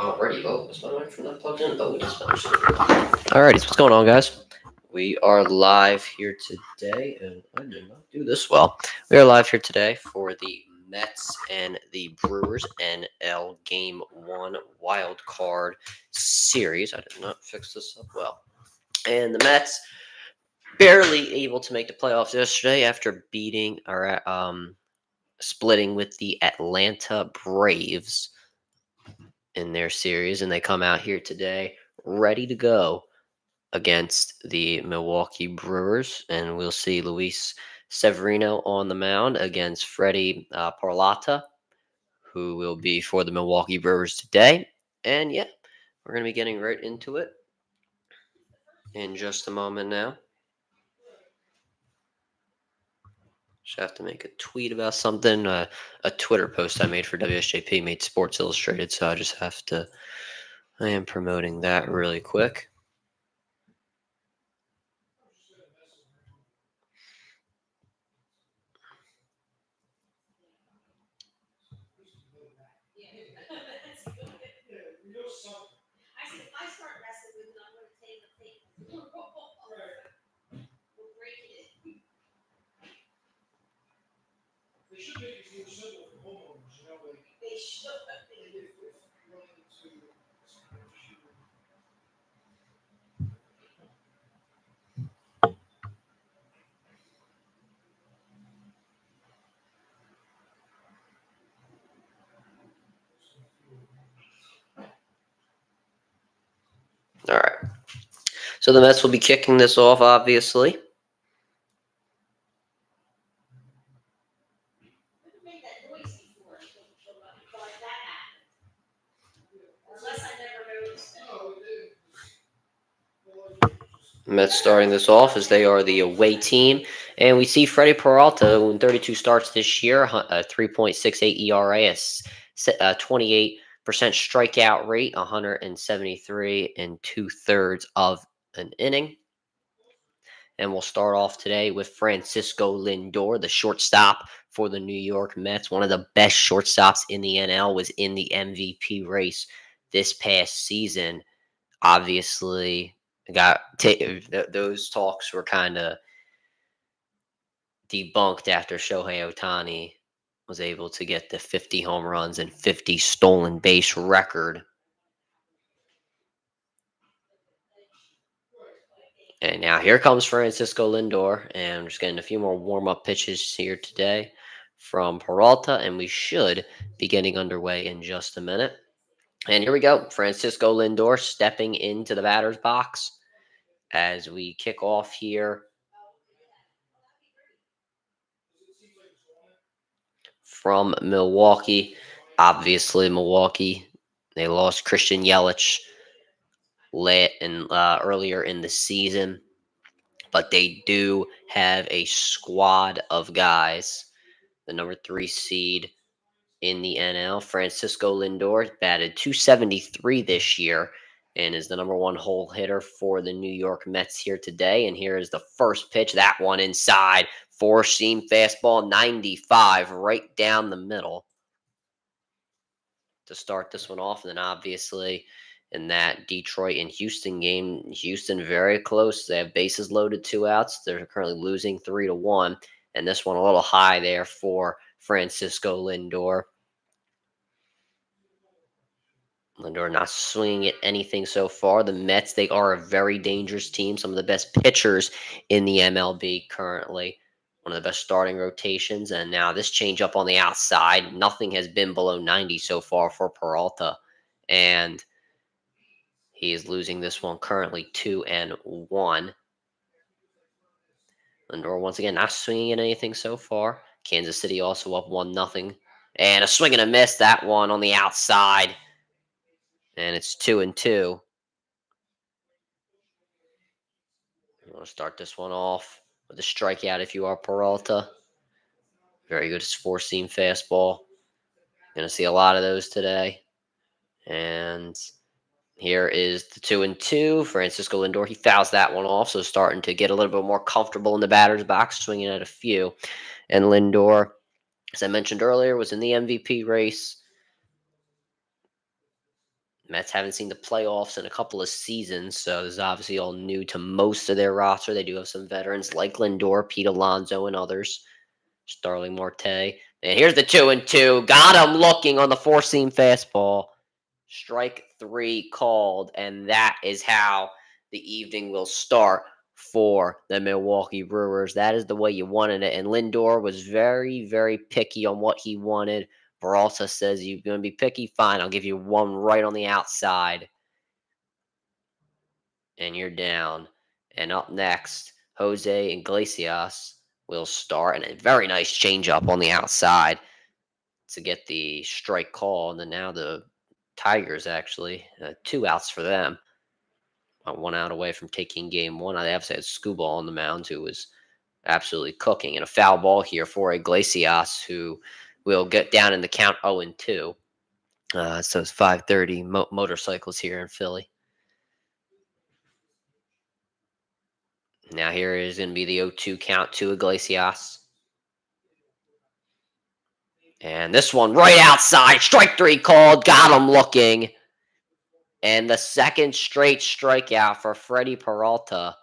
Alrighty, is my microphone not plugged in? Oh, it is. Alrighty, so what's going on, guys? We are live here today, and I did not do this well. We are live here today for the Mets and the Brewers NL Game 1 Wild Card Series. I did not fix this up well. And the Mets barely able to make the playoffs yesterday after beating or splitting with the Atlanta Braves in their series, and they come out here today ready to go against the Milwaukee Brewers, and we'll see Luis Severino on the mound against Freddy Peralta, who will be for the Milwaukee Brewers today. And yeah, we're going to be getting right into it in just a moment now. Just have to make a tweet about something. A Twitter post I made for WSJP made Sports Illustrated, so I am promoting that really quick. All right. So the Mets will be kicking this off, obviously. Mets starting this off as they are the away team. And we see Freddy Peralta in 32 starts this year, a 3.68 ERA, a 28% strikeout rate, 173 and 2/3 of an inning. And we'll start off today with Francisco Lindor, the shortstop for the New York Mets. One of the best shortstops in the NL, was in the MVP race this past season. Obviously, those talks were kind of debunked after Shohei Ohtani was able to get the 50 home runs and 50 stolen base record. And now here comes Francisco Lindor, and we're just getting a few more warm-up pitches here today from Peralta, and we should be getting underway in just a minute. And here we go, Francisco Lindor stepping into the batter's box as we kick off here from Milwaukee. Obviously, Milwaukee, they lost Christian Yelich earlier in the season, but they do have a squad of guys. The number 3 seed in the NL, Francisco Lindor, batted .273 this year and is the number 1 hole hitter for the New York Mets here today. And here is the first pitch. That one inside, 4-seam fastball, 95, right down the middle to start this one off. And then obviously in that Detroit and Houston game, Houston very close. They have bases loaded, 2 outs. They're currently losing 3-1. And this one a little high there for Francisco Lindor. Lindor not swinging at anything so far. The Mets, they are a very dangerous team. Some of the best pitchers in the MLB currently. One of the best starting rotations. And now this changeup on the outside. Nothing has been below 90 so far for Peralta. And he is losing this one currently 2-1. Lindor once again not swinging at anything so far. Kansas City also up 1-0. And a swing and a miss. That one on the outside. And it's 2-2. You want to start this one off with a strikeout if you are Peralta. Very good 4-seam fastball. Going to see a lot of those today. And here is the 2-2. Francisco Lindor, he fouls that one off, so starting to get a little bit more comfortable in the batter's box, swinging at a few. And Lindor, as I mentioned earlier, was in the MVP race. Mets haven't seen the playoffs in a couple of seasons, so this is obviously all new to most of their roster. They do have some veterans like Lindor, Pete Alonso, and others. Starling Marte. And here's the 2-2. Got him looking on the four-seam fastball. Strike 3 called, and that is how the evening will start for the Milwaukee Brewers. That is the way you wanted it. And Lindor was very, very picky on what he wanted. Peralta says, you're going to be picky? Fine, I'll give you one right on the outside. And you're down. And up next, Jose Iglesias will start. And a very nice changeup on the outside to get the strike call. And then now the Tigers actually, 2 outs for them. 1 out away from taking game 1. They obviously had Scuball on the mound, who was absolutely cooking. And a foul ball here for Iglesias, who will get down in the count 0-2. So it's 5:30 motorcycles here in Philly. Now here is going to be the 0-2 count to Iglesias. And this one right outside. Strike 3 called. Got him looking. And the second straight strikeout for Freddy Peralta.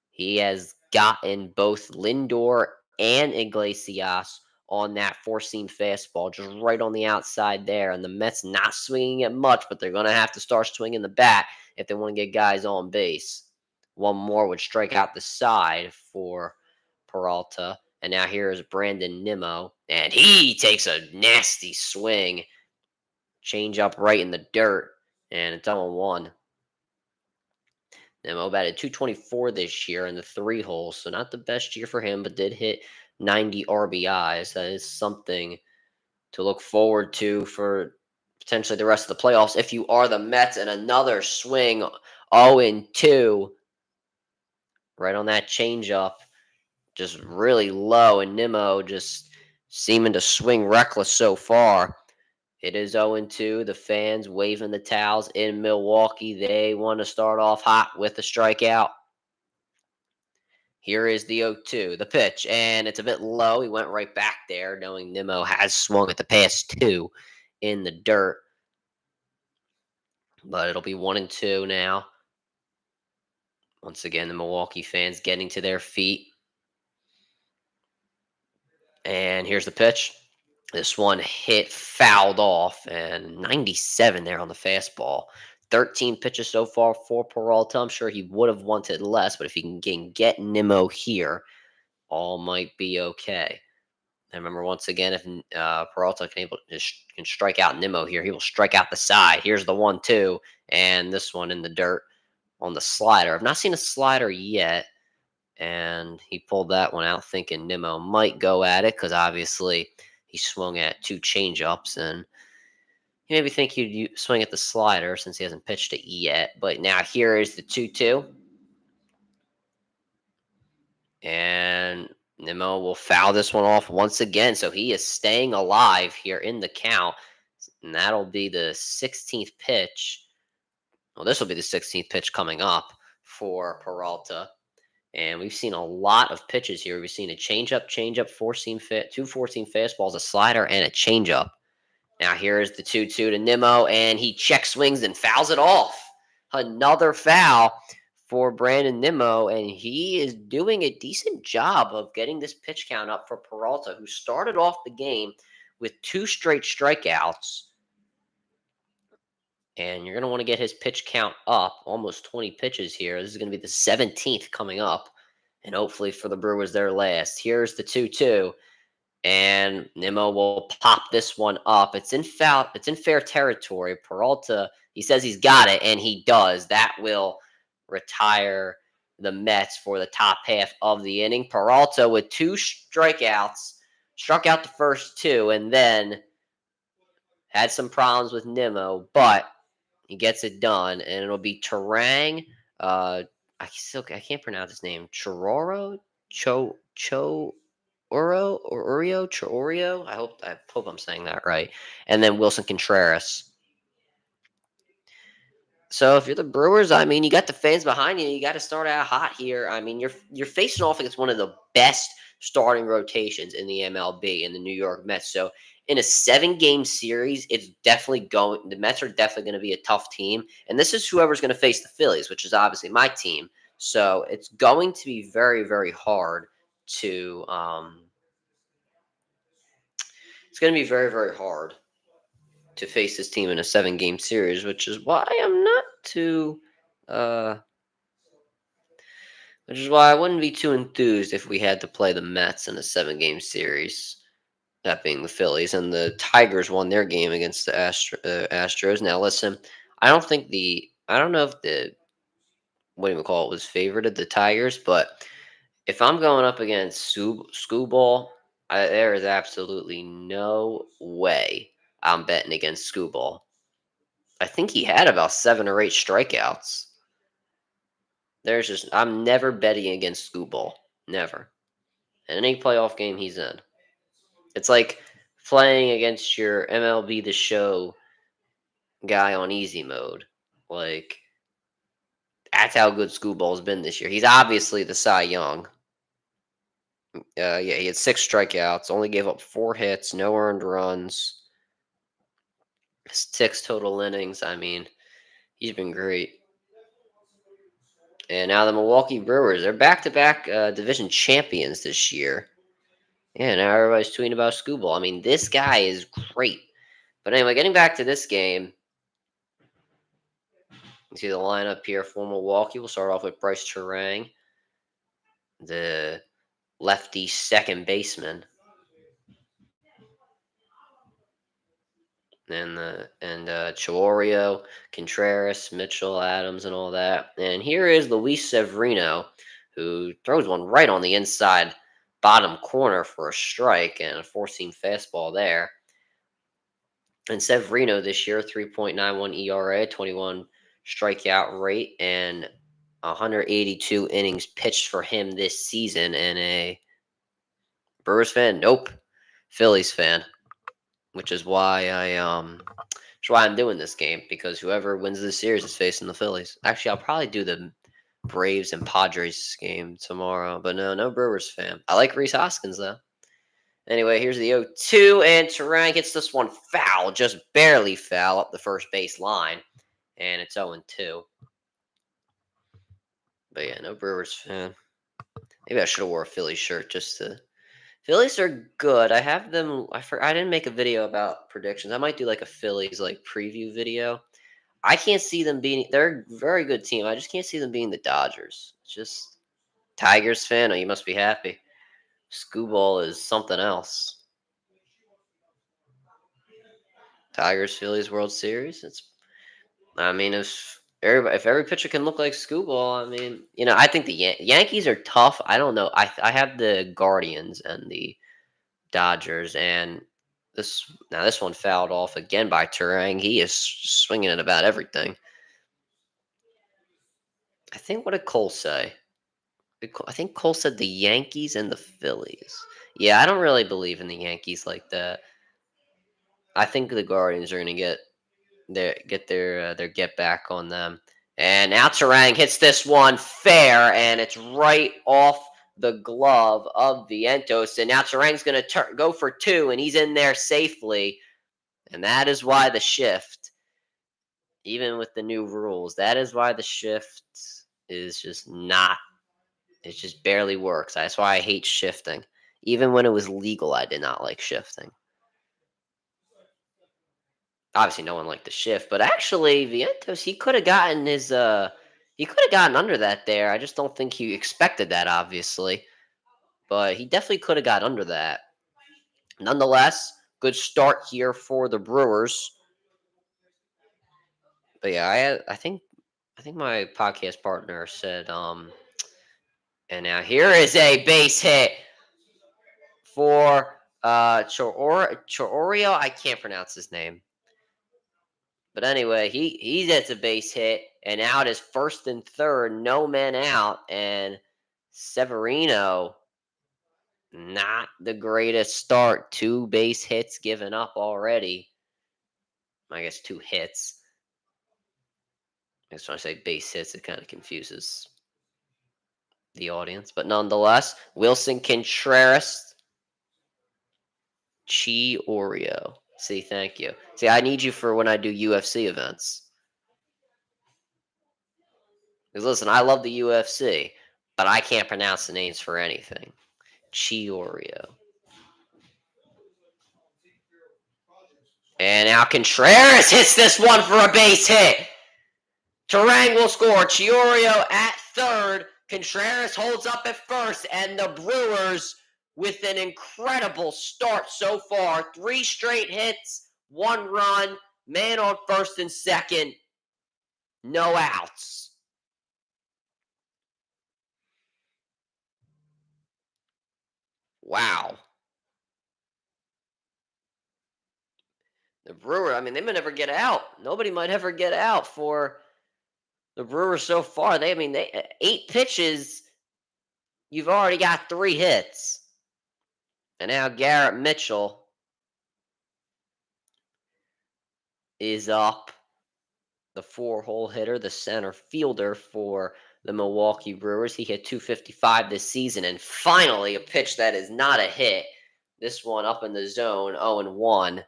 He has gotten both Lindor and Iglesias on that four-seam fastball, just right on the outside there. And the Mets not swinging it much, but they're going to have to start swinging the bat if they want to get guys on base. One more would strike out the side for Peralta. And now here is Brandon Nimmo, and he takes a nasty swing. Change up right in the dirt, and it's 0-1. Nimmo batted .224 this year in the 3 holes, so not the best year for him, but did hit 90 RBIs. That is something to look forward to for potentially the rest of the playoffs if you are the Mets. And another swing, 0-2, right on that changeup, just really low, and Nimmo just seeming to swing reckless so far. It is 0-2. The fans waving the towels in Milwaukee. They want to start off hot with a strikeout. Here is the 0-2, the pitch, and it's a bit low. He went right back there, knowing Nimmo has swung at the past 2 in the dirt. But it'll be 1-2 now. Once again, the Milwaukee fans getting to their feet. And here's the pitch. This one hit fouled off, and 97 there on the fastball. 13 pitches so far for Peralta. I'm sure he would have wanted less, but if he can get Nimmo here, all might be okay. And remember, once again, if Peralta can strike out Nimmo here, he will strike out the side. Here's the 1-2, and this one in the dirt on the slider. I've not seen a slider yet, and he pulled that one out thinking Nimmo might go at it because obviously he swung at 2 changeups, and you maybe think he'd swing at the slider since he hasn't pitched it yet. But now here is the 2-2. And Nimmo will foul this one off once again. So he is staying alive here in the count. And that'll be the 16th pitch. Well, this will be the 16th pitch coming up for Peralta. And we've seen a lot of pitches here. We've seen a changeup, 2 four-seam fastballs, a slider, and a changeup. Now here is the 2-2 to Nimmo, and he check swings and fouls it off. Another foul for Brandon Nimmo, and he is doing a decent job of getting this pitch count up for Peralta, who started off the game with 2 straight strikeouts. And you're going to want to get his pitch count up, almost 20 pitches here. This is going to be the 17th coming up, and hopefully for the Brewers, their last. Here's the 2-2, and Nimmo will pop this one up. It's in fair territory. Peralta, he says he's got it, and he does. That will retire the Mets for the top half of the inning. Peralta with 2 strikeouts, struck out the first 2, and then had some problems with Nimmo, but he gets it done, and it'll be Terang. I can't pronounce his name. Chororo, Chororio. I hope I'm saying that right. And then Wilson Contreras. So if you're the Brewers, I mean, you got the fans behind you. You got to start out hot here. I mean, you're facing off against one of the best starting rotations in the MLB in the New York Mets. So in a 7-game series, it's definitely going. The Mets are definitely going to be a tough team, and this is whoever's going to face the Phillies, which is obviously my team. So it's going to be very, very hard to. It's going to be very, very hard to face this team in a 7-game series, which is why I'm not too. Uh, which is why I wouldn't be too enthused if we had to play the Mets in a 7-game series. That being the Phillies, and the Tigers won their game against the Astros. Now, listen, I don't know if the what do you call it was favored at the Tigers, but if I'm going up against Scooball, there is absolutely no way I'm betting against Scooball. I think he had about 7 or 8 strikeouts. I'm never betting against Scooball, never. In any playoff game he's in, it's like playing against your MLB The Show guy on easy mode. Like, that's how good Scooball's been this year. He's obviously the Cy Young. Yeah, he had 6 strikeouts, only gave up 4 hits, no earned runs, 6 total innings. I mean, he's been great. And now the Milwaukee Brewers, they're back-to-back division champions this year. Yeah, now everybody's tweeting about Scooball. I mean, this guy is great. But anyway, getting back to this game, you see the lineup here for Milwaukee. We'll start off with Bryce Terang, the lefty second baseman, and Chiorio, Contreras, Mitchell, Adams, and all that. And here is Luis Severino, who throws one right on the inside bottom corner for a strike and a 4-seam fastball there. And Severino this year, 3.91 ERA, 21 strikeout rate, and 182 innings pitched for him this season. And a Brewers fan? Nope. Phillies fan, which is why I'm doing this game, because whoever wins this series is facing the Phillies. Actually, I'll probably do the Braves and Padres game tomorrow, but no Brewers fan. I like Rhys Hoskins though. Anyway, here's the 0-2, and Terang hits this one foul, just barely foul up the first base line, and it's 0-2. But yeah, no Brewers fan. Maybe I should have wore a Phillies shirt just to. Phillies are good. I have them. I didn't make a video about predictions. I might do like a Phillies like preview video. I can't see them being. They're a very good team. I just can't see them being the Dodgers. It's just Tigers fan. Oh, you must be happy. Scooball is something else. Tigers Phillies World Series. I mean, if every pitcher can look like Scooball, I mean, I think the Yankees are tough. I don't know. I have the Guardians and the Dodgers, and this one fouled off again by Terang. He is swinging at about everything. I think, what did Cole say? I think Cole said the Yankees and the Phillies. Yeah, I don't really believe in the Yankees like that. I think the Guardians are going to their get back on them. And now Terang hits this one fair, and it's right off the glove of Vientos. And now Terang's going to go for 2, and he's in there safely. And that is why the shift, even with the new rules, that is why the shift is just not. It just barely works. That's why I hate shifting. Even when it was legal, I did not like shifting. Obviously, no one liked the shift, but actually, Vientos, he could have gotten under that there. I just don't think he expected that, obviously, but he definitely could have got under that. Nonetheless, good start here for the Brewers. But yeah, I think my podcast partner said, and now here is a base hit for Chiorio. I can't pronounce his name. But anyway, he gets a base hit, and out is first and third, no men out, and Severino, not the greatest start. 2 base hits given up already. I guess 2 hits. I guess when I say base hits, it kind of confuses the audience. But nonetheless, Wilson Contreras Chi Oreo. See, thank you. See, I need you for when I do UFC events. Because listen, I love the UFC, but I can't pronounce the names for anything. Chi Oreo. And now Contreras hits this one for a base hit. Terang will score. Chiorio at third. Contreras holds up at first. And the Brewers, with an incredible start so far, 3 straight hits, 1 run, man on first and second, no outs. Wow. The Brewers, I mean, they might never get out. Nobody might ever get out for the Brewers so far. They 8 pitches, you've already got 3 hits. And now Garrett Mitchell is up, the 4-hole hitter, the center fielder for the Milwaukee Brewers. He hit 255 this season, and finally a pitch that is not a hit. This one up in the zone, 0-1.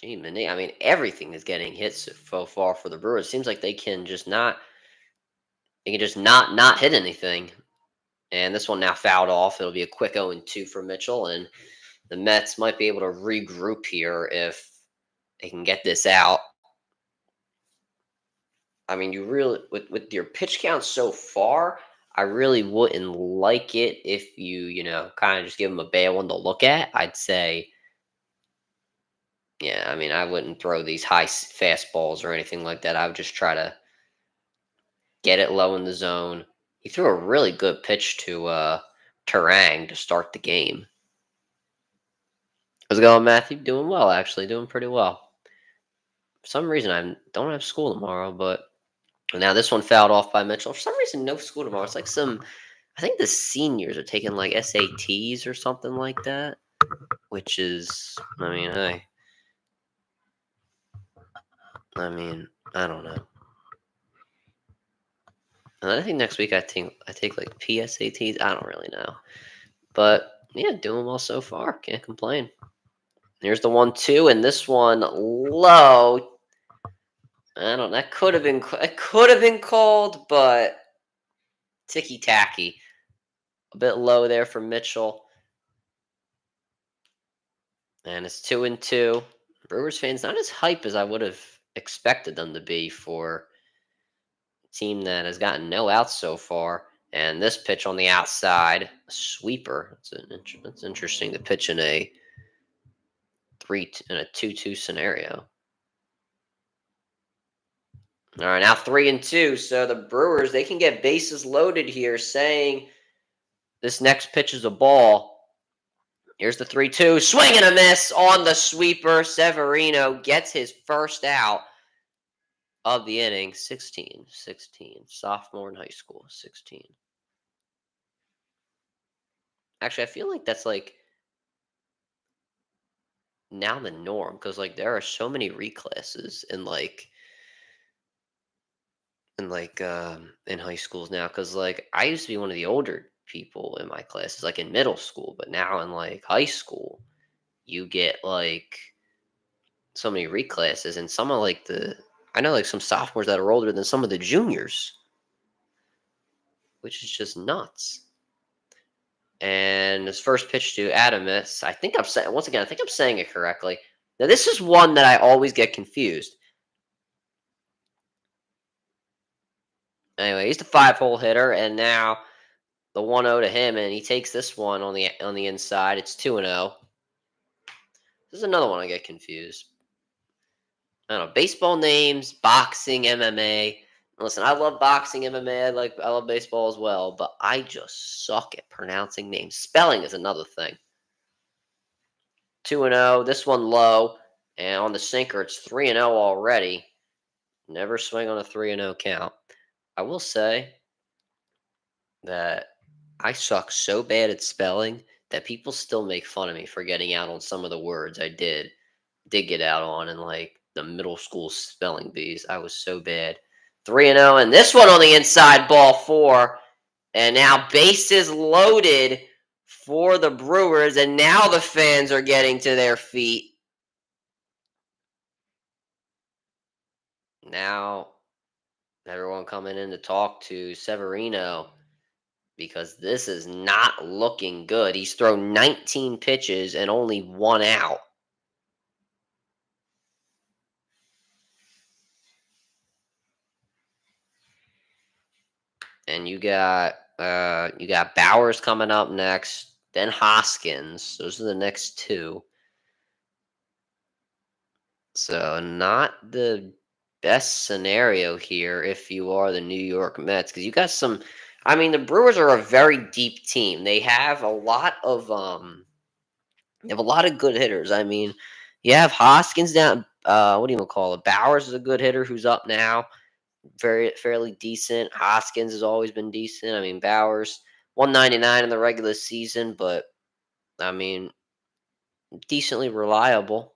Gee, I mean, everything is getting hit so far for the Brewers. Seems like they can just not hit anything. And this one now fouled off. It'll be a quick 0-2 for Mitchell, and the Mets might be able to regroup here if they can get this out. I mean, you really with your pitch count so far, I really wouldn't like it if you kind of just give them a bad one to look at. I'd say, yeah, I mean, I wouldn't throw these high fastballs or anything like that. I would just try to get it low in the zone. He threw a really good pitch to Terang to start the game. How's it going, Matthew? Doing well, actually. Doing pretty well. For some reason, I don't have school tomorrow, but now this one fouled off by Mitchell. For some reason, no school tomorrow. It's like I think the seniors are taking like SATs or something like that, which is, I mean, hey. I mean, I don't know. And I think next week I take like PSATs. I don't really know. But yeah, doing well so far. Can't complain. Here's the 1-2, and this one low. I don't. That could have been called, but ticky tacky. A bit low there for Mitchell. And it's 2-2. Brewers fans not as hype as I would have expected them to be for a team that has gotten no outs so far. And this pitch on the outside, a sweeper. That's interesting to pitch in a 2-2 scenario. All right, now 3-2. So the Brewers, they can get bases loaded here, saying this next pitch is a ball. Here's the 3-2. Swing and a miss on the sweeper. Severino gets his first out of the inning. 16. Sophomore in high school. 16. Actually, I feel like that's like now the norm because like there are so many reclasses in in high schools now because like I used to be one of the older people in my classes like in middle school, but now in like high school you get like so many reclasses, and some of like I know like some sophomores that are older than some of the juniors, which is just nuts. And his first pitch to Adamus, I think I'm saying it correctly. Now this is one that I always get confused. Anyway, he's the 5-hole hitter, and now the 1-0 to him, and he takes this one on the inside. It's 2-0. This is another one I get confused. I don't know, baseball names, boxing, MMA. Listen, I love boxing, MMA. I love baseball as well, but I just suck at pronouncing names. Spelling is another thing. 2-0. This one low, and on the sinker, it's 3-0 already. Never swing on a 3-0 count. I will say that I suck so bad at spelling that people still make fun of me for getting out on some of the words I did get out on in like the middle school spelling bees. I was so bad. 3-0, and this one on the inside, ball 4. And now bases loaded for the Brewers, and now the fans are getting to their feet. Now everyone coming in to talk to Severino because this is not looking good. He's thrown 19 pitches and only one out. And you got Bowers coming up next, then Hoskins. Those are the next two. So not the best scenario here if you are the New York Mets, because you got some. I mean, the Brewers are a very deep team. They have a lot of They have a lot of good hitters. I mean, you have Hoskins down. What do you call it? Bowers is a good hitter who's up now, fairly decent. Hoskins has always been decent. I mean, Bowers 199 in the regular season, but I mean, decently reliable.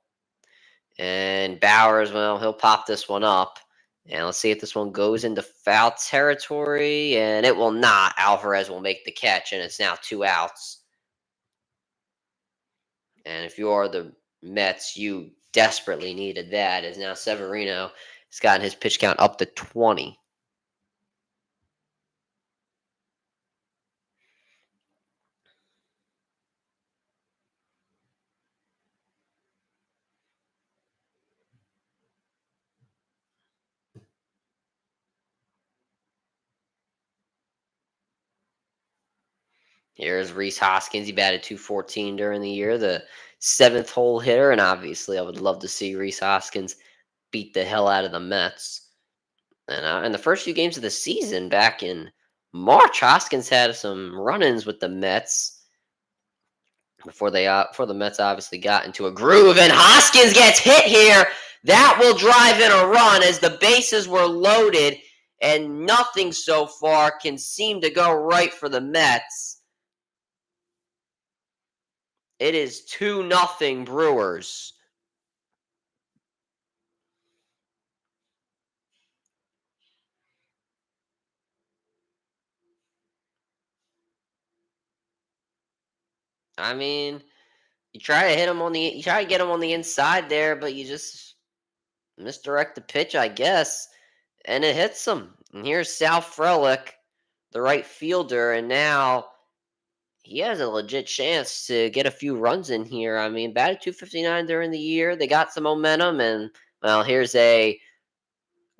And Bowers, well, he'll pop this one up. And let's see if this one goes into foul territory. And it will not. Alvarez will make the catch, and it's now 2 outs. And if you are the Mets, you desperately needed that, as now Severino has gotten his pitch count up to 20. Here's Reese Hoskins. He batted 214 during the year, the seventh hole hitter. And obviously, I would love to see Reese Hoskins beat the hell out of the Mets. And in the first few games of the season, back in March, Hoskins had some run-ins with the Mets before the Mets obviously got into a groove. And Hoskins gets hit here. That will drive in a run as the bases were loaded, and nothing so far can seem to go right for the Mets. It is 2-0 Brewers. I mean, you try to get him on the inside there, but you just misdirect the pitch, I guess, and it hits him. And here's Sal Frelick, the right fielder, and now he has a legit chance to get a few runs in here. I mean, batted 259 during the year. They got some momentum, and well, here's a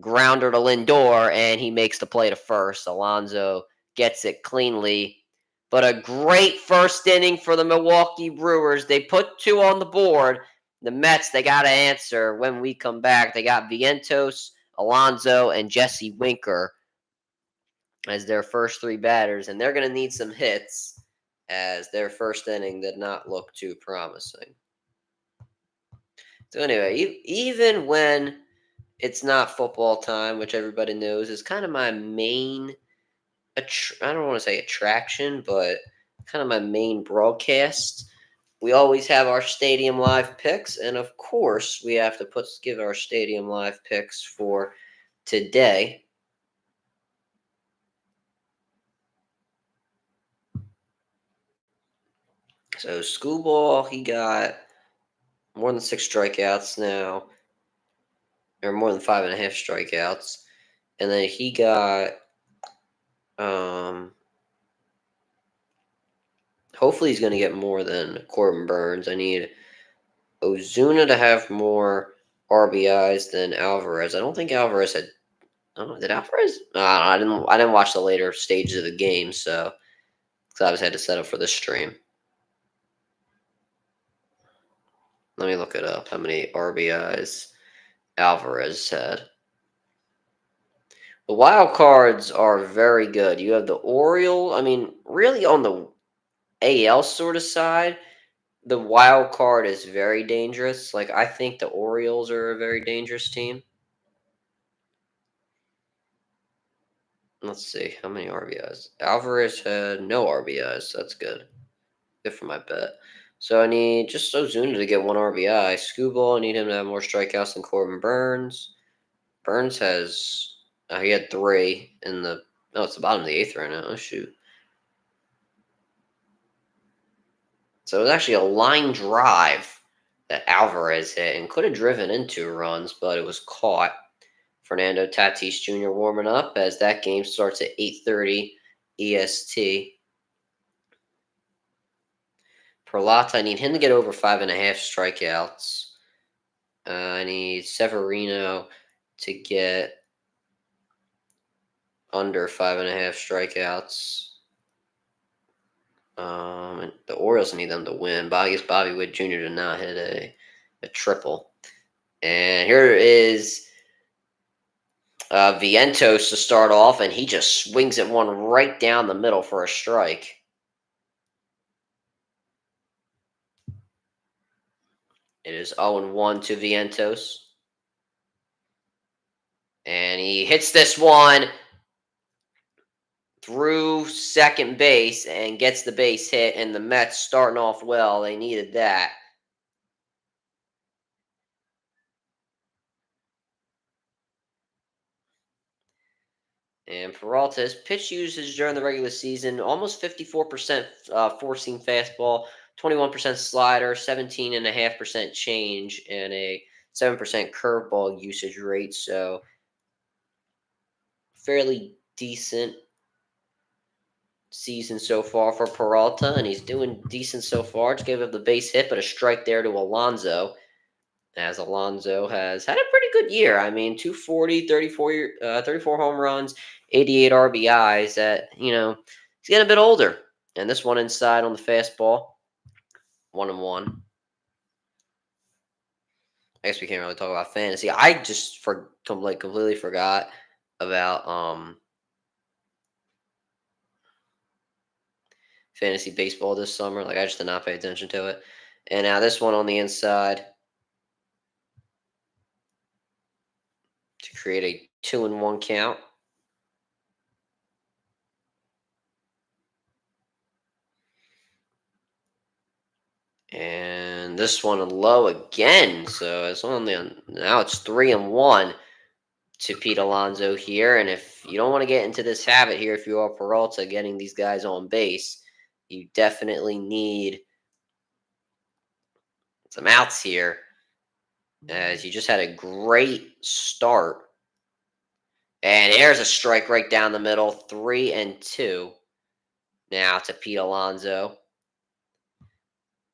grounder to Lindor, and he makes the play to first. Alonso gets it cleanly. But a great first inning for the Milwaukee Brewers. They put two on the board. The Mets, they got to answer when we come back. They got Vientos, Alonso, and Jesse Winker as their first three batters, and they're going to need some hits as their first inning did not look too promising. So anyway, even when it's not football time, which everybody knows is kind of my main, I don't want to say attraction, but kind of my main broadcast. We always have our Stadium Live picks, and of course, we have to give our Stadium Live picks for today. So Schoolball, he got more than 6 strikeouts now, or more than 5.5 strikeouts, and then he got hopefully he's going to get more than Corbin Burns. I need Ozuna to have more RBIs than Alvarez. I don't think Alvarez had. Oh, did Alvarez? I didn't. I didn't watch the later stages of the game, so because I was had to set up for the stream. Let me look it up. How many RBIs Alvarez had? The wild cards are very good. You have the Orioles. I mean, really on the AL sort of side, the wild card is very dangerous. Like, I think the Orioles are a very dangerous team. Let's see. How many RBIs? Alvarez had no RBIs. That's good. Good for my bet. So I need just Ozuna to get one RBI. Scooble, I need him to have more strikeouts than Corbin Burns. Burns has he had 3 in the it's the bottom of the 8th right now. Oh shoot. So it was actually a line drive that Alvarez hit and could have driven in 2 runs, but it was caught. Fernando Tatis Jr. warming up as that game starts at 8:30 EST. Peralta, I need him to get over 5.5 strikeouts. I need Severino to get under 5.5 strikeouts. And the Orioles need them to win. But I guess Bobby Witt Jr. did not hit a triple. And here is Vientos to start off, and he just swings at one right down the middle for a strike. It is 0-1 to Vientos. And he hits this one through second base and gets the base hit, and the Mets starting off well. They needed that. And Peralta's pitch usage during the regular season, almost 54% four-seam fastball, 21% slider, 17.5% change, and a 7% curveball usage rate. So fairly decent season so far for Peralta, and he's doing decent so far. Just gave up the base hit, but a strike there to Alonso, as Alonso has had a pretty good year. I mean, 240, 34 home runs, 88 RBIs. He's getting a bit older. And this one inside on the fastball, 1-1. I guess we can't really talk about fantasy. I just completely forgot about fantasy baseball this summer. Like, I just did not pay attention to it. And now this one on the inside to create a 2-1 count. And this one low again. So it's now it's 3-1 to Pete Alonso here. And if you don't want to get into this habit here, if you are Peralta getting these guys on base, you definitely need some outs here, as you just had a great start. And here's a strike right down the middle, 3-2 now to Pete Alonso.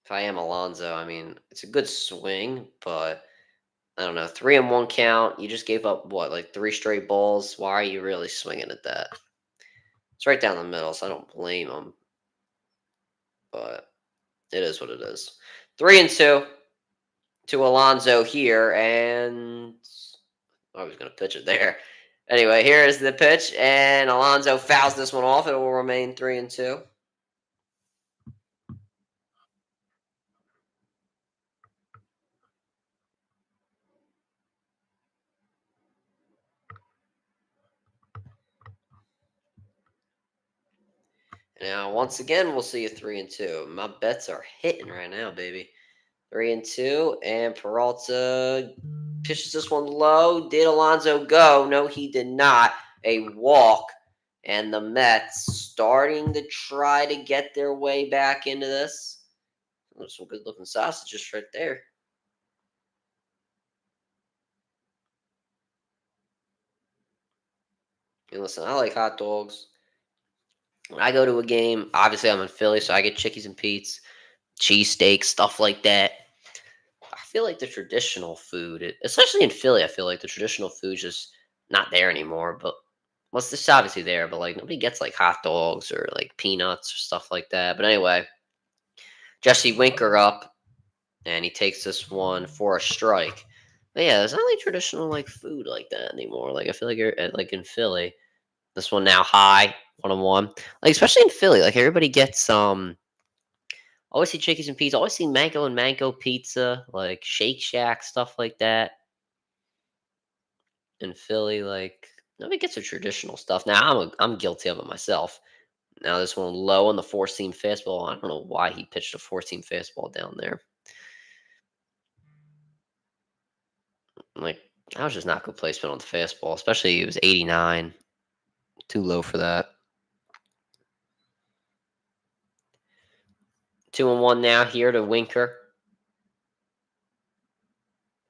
If I am Alonso, I mean, it's a good swing, but I don't know, 3-1 count. You just gave up what, like 3 straight balls? Why are you really swinging at that? It's right down the middle, so I don't blame him. But it is what it is. 3-2 to Alonso here, and I was going to pitch it there. Anyway, here is the pitch, and Alonso fouls this one off. It will remain 3-2. Now, once again, we'll see a 3-2. My bets are hitting right now, baby. 3-2, and Peralta pitches this one low. Did Alonso go? No, he did not. A walk, and the Mets starting to try to get their way back into this. There's some good-looking sausages right there. And listen, I like hot dogs. When I go to a game, obviously I'm in Philly, so I get Chickies and Pete's, cheesesteaks, stuff like that. I feel like the traditional food, especially in Philly, I feel like the traditional food's just not there anymore. But well, it's just obviously there, but like nobody gets like hot dogs or like peanuts or stuff like that. But anyway, Jesse Winker up, and he takes this one for a strike. But yeah, there's not like traditional like food like that anymore. Like I feel like you're like in Philly. This one now high, 1-1. Like especially in Philly, like everybody gets always see Chickies and Pizza. Always see Mango and Mango Pizza, like Shake Shack, stuff like that. In Philly, like nobody gets the traditional stuff. Now I'm guilty of it myself. Now this one low on the four-seam fastball. I don't know why he pitched a four-seam fastball down there. Like that was just not good placement on the fastball, especially it was 89. Too low for that. 2-1 now here to Winker.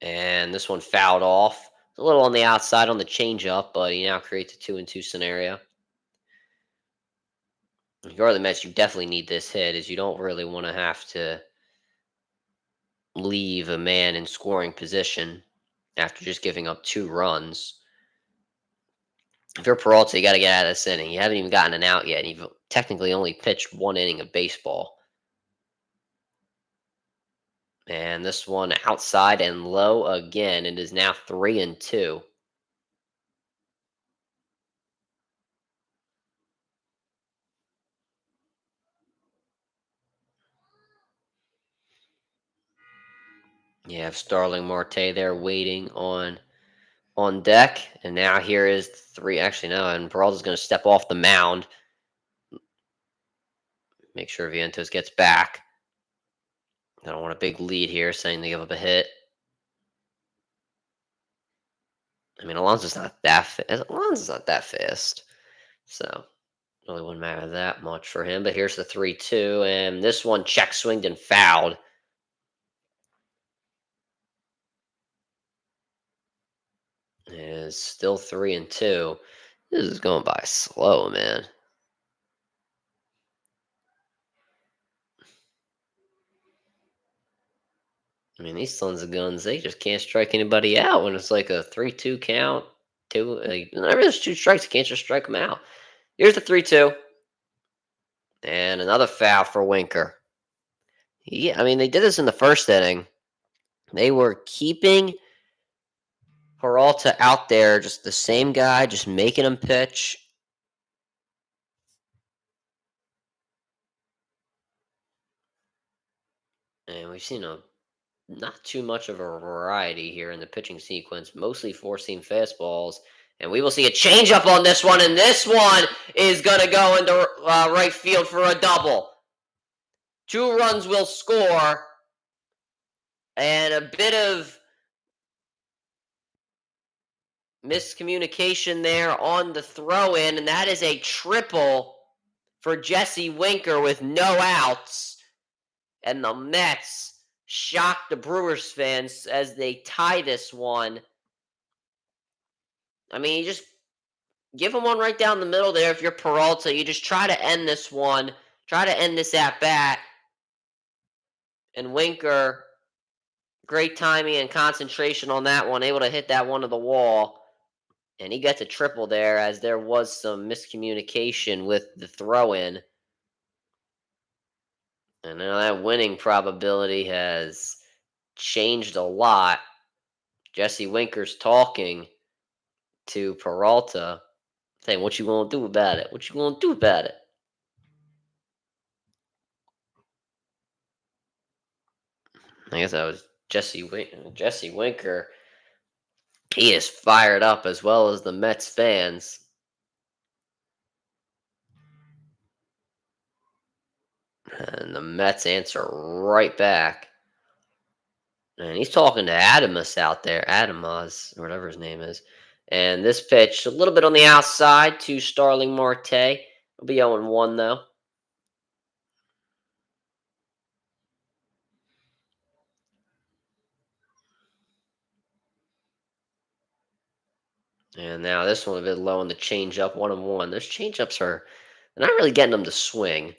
And this one fouled off. It's a little on the outside on the changeup, but he now creates a 2-2 scenario. If you're the Mets, you definitely need this hit, as you don't really want to have to leave a man in scoring position after just giving up 2 runs. If you're Peralta, you got to get out of this inning. You haven't even gotten an out yet. You've technically only pitched 1 inning of baseball. And this one outside and low again. It is now 3-2. You have Starling Marte there waiting on deck. And now here is 3. Actually, no. And Peralta's going to step off the mound. Make sure Vientos gets back. I don't want a big lead here, saying they give up a hit. I mean, Alonso's not that fast. So, really wouldn't matter that much for him. But here's the 3-2. And this one check swinged and fouled. It is still 3-2. This is going by slow, man. I mean, these sons of guns, they just can't strike anybody out when it's like a 3-2 count. Whenever there's 2 strikes, you can't just strike them out. Here's the 3-2. And another foul for Winker. Yeah, I mean, they did this in the first inning. They were keeping Peralta out there, just the same guy, just making him pitch. And we've seen not too much of a variety here in the pitching sequence, mostly 4-seam fastballs. And we will see a changeup on this one, and this one is going to go into right field for a double. 2 runs will score, and a bit of miscommunication there on the throw-in, and that is a triple for Jesse Winker with no outs. And the Mets shock the Brewers fans as they tie this one. I mean, you just give him one right down the middle there if you're Peralta. You just try to end this one. Try to end this at-bat. And Winker, great timing and concentration on that one. Able to hit that one to the wall. And he gets a triple there as there was some miscommunication with the throw-in. And now that winning probability has changed a lot. Jesse Winker's talking to Peralta, saying, "What you gonna do about it? What you gonna do about it?" I guess that was Jesse Winker. He is fired up, as well as the Mets fans. And the Mets answer right back. And he's talking to Adamus out there. Adamas, or whatever his name is. And this pitch, a little bit on the outside to Starling Marte. It'll be 0-1, though. And now this one a bit low on the changeup, 1-1. Those changeups they're not really getting them to swing.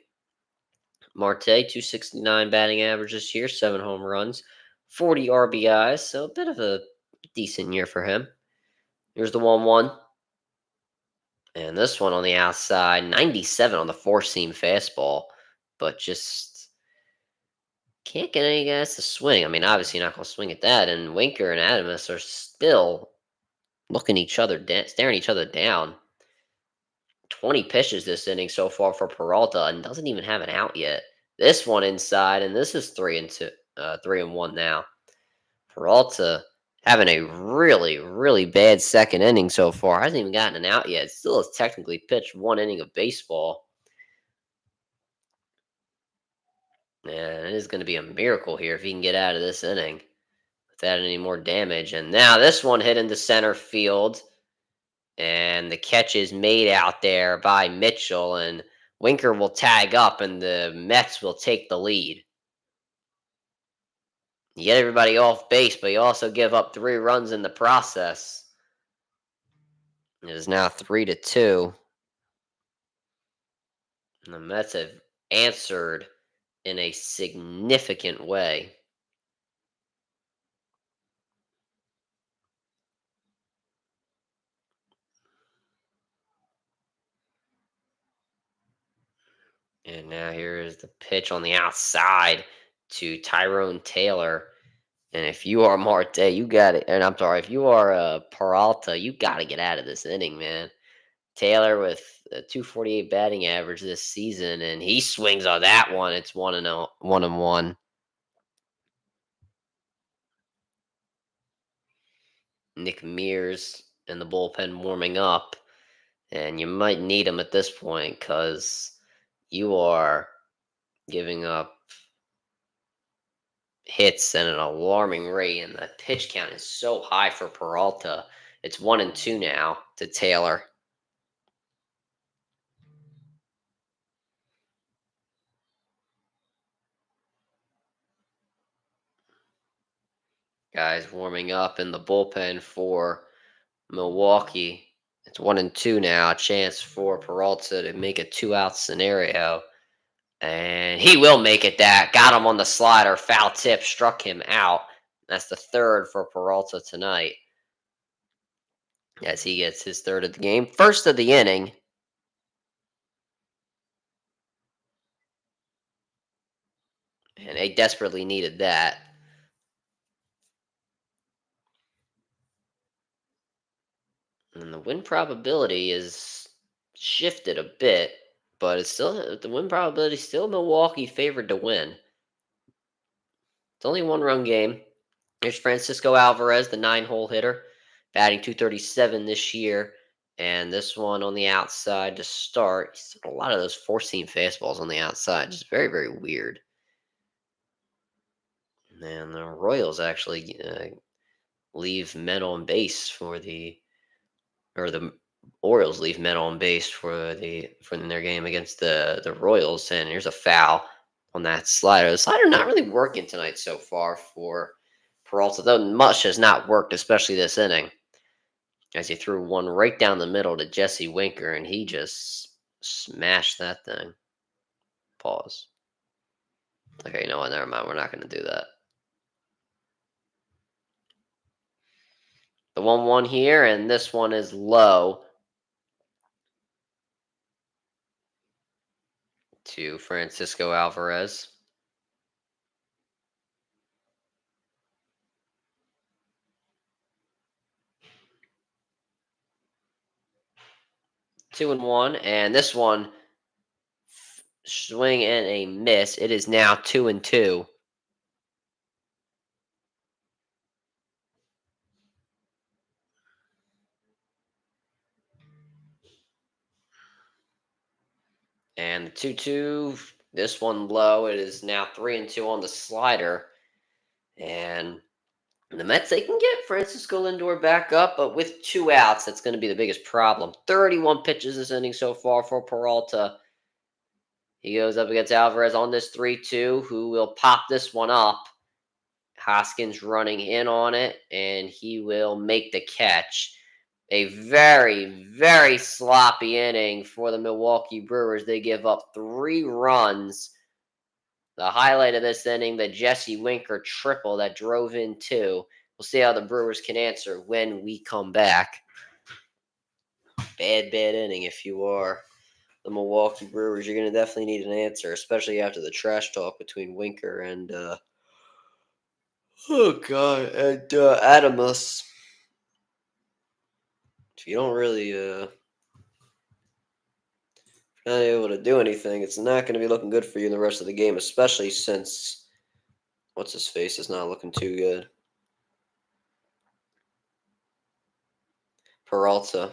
Marte, 269 batting average this year, 7 home runs, 40 RBIs, so a bit of a decent year for him. Here's the 1-1. And this one on the outside, 97 on the 4-seam fastball, but just can't get any guys to swing. I mean, obviously you're not going to swing at that, and Winker and Adamus are still looking staring each other down. 20 pitches this inning so far for Peralta, and doesn't even have an out yet. This one inside, and this is 3-1 now. Peralta having a really, really bad second inning so far. Hasn't even gotten an out yet. Still has technically pitched 1 inning of baseball. And it is going to be a miracle here if he can get out of this inning without any more damage. And now this one hit into center field. And the catch is made out there by Mitchell. And Winker will tag up and the Mets will take the lead. You get everybody off base, but you also give up 3 runs in the process. It is now 3-2. And the Mets have answered in a significant way. And now here is the pitch on the outside to Tyrone Taylor. And if you are Marte, you got it. And I'm sorry, if you are Peralta, you got to get out of this inning, man. Taylor with a 248 batting average this season, and he swings on that one. It's 1-0, 1-1. Nick Mears in the bullpen warming up, and you might need him at this point because you are giving up hits at an alarming rate, and the pitch count is so high for Peralta. It's 1-2 now to Taylor. Guys warming up in the bullpen for Milwaukee. It's 1-2 now. A chance for Peralta to make a 2-out scenario. And he will make it that. Got him on the slider. Foul tip. Struck him out. That's the third for Peralta tonight. As he gets his third of the game. First of the inning. And they desperately needed that. And the win probability is shifted a bit. But it's still, the win probability is still Milwaukee favored to win. It's only a 1-run game. Here's Francisco Alvarez, the 9-hole hitter, batting .237 this year. And this one on the outside to start. He's a lot of those four-seam fastballs on the outside. Just very, very weird. And the Royals actually leave men on base for the Orioles leave men on base for their game against the Royals. And here's a foul on that slider. The slider not really working tonight so far for Peralta, though much has not worked, especially this inning. As he threw one right down the middle to Jesse Winker, and he just smashed that thing. Pause. Okay, you know what? Never mind. We're not going to do that. The 1-1 here, and this one is low to Francisco Alvarez. Two and one, and this one swing and a miss. It is now 2-2. And the 2-2, this one low. It is now 3-2 on the slider. And the Mets, they can get Francisco Lindor back up, but with 2 outs, that's going to be the biggest problem. 31 pitches this inning so far for Peralta. He goes up against Alvarez on this 3-2, who will pop this one up. Hoskins running in on it, and he will make the catch. A very, very sloppy inning for the Milwaukee Brewers. They give up 3 runs. The highlight of this inning, the Jesse Winker triple that drove in 2. We'll see how the Brewers can answer when we come back. Bad inning if you are the Milwaukee Brewers. You're going to definitely need an answer, especially after the trash talk between Winker and Adamus. If you don't really not able to do anything, it's not going to be looking good for you in the rest of the game, especially since what's his face is not looking too good. Peralta.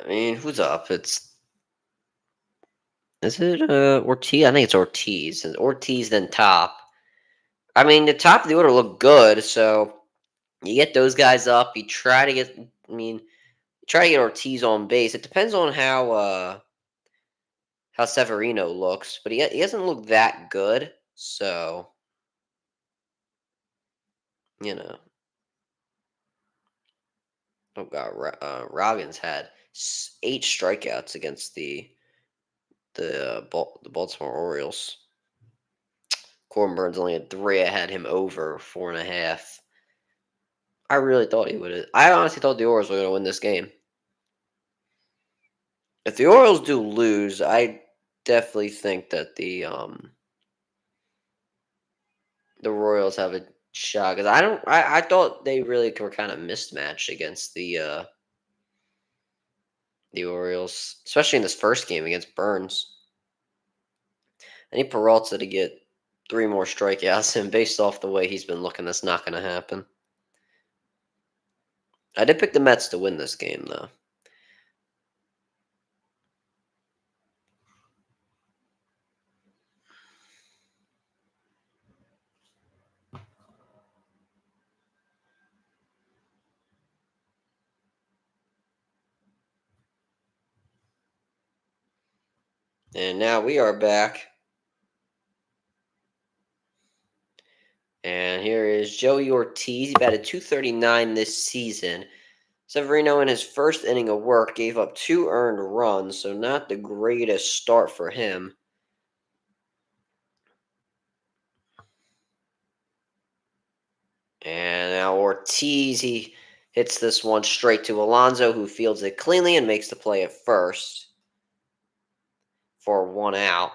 I mean, who's up? Is it Ortiz? I think it's Ortiz. It's Ortiz then top. I mean, the top of the order looked good, so you get those guys up. You try to get. I mean, you try to get Ortiz on base. It depends on how Severino looks, but he doesn't look that good. So you know, oh god, Robbins had 8 strikeouts against the Baltimore Orioles. Corbin Burns only had 3. I had him over 4.5. I really thought he would. I honestly thought the Orioles were going to win this game. If the Orioles do lose, I definitely think that the Royals have a shot because I thought they really were kind of mismatched against the Orioles, especially in this first game against Burns. I need Peralta to get 3 more strikeouts, and based off the way he's been looking, that's not going to happen. I did pick the Mets to win this game, though. And now we are back. And here is Joey Ortiz. He batted .239 this season. Severino, in his first inning of work, gave up 2 earned runs, so not the greatest start for him. And now Ortiz, he hits this one straight to Alonso, who fields it cleanly and makes the play at first for 1 out.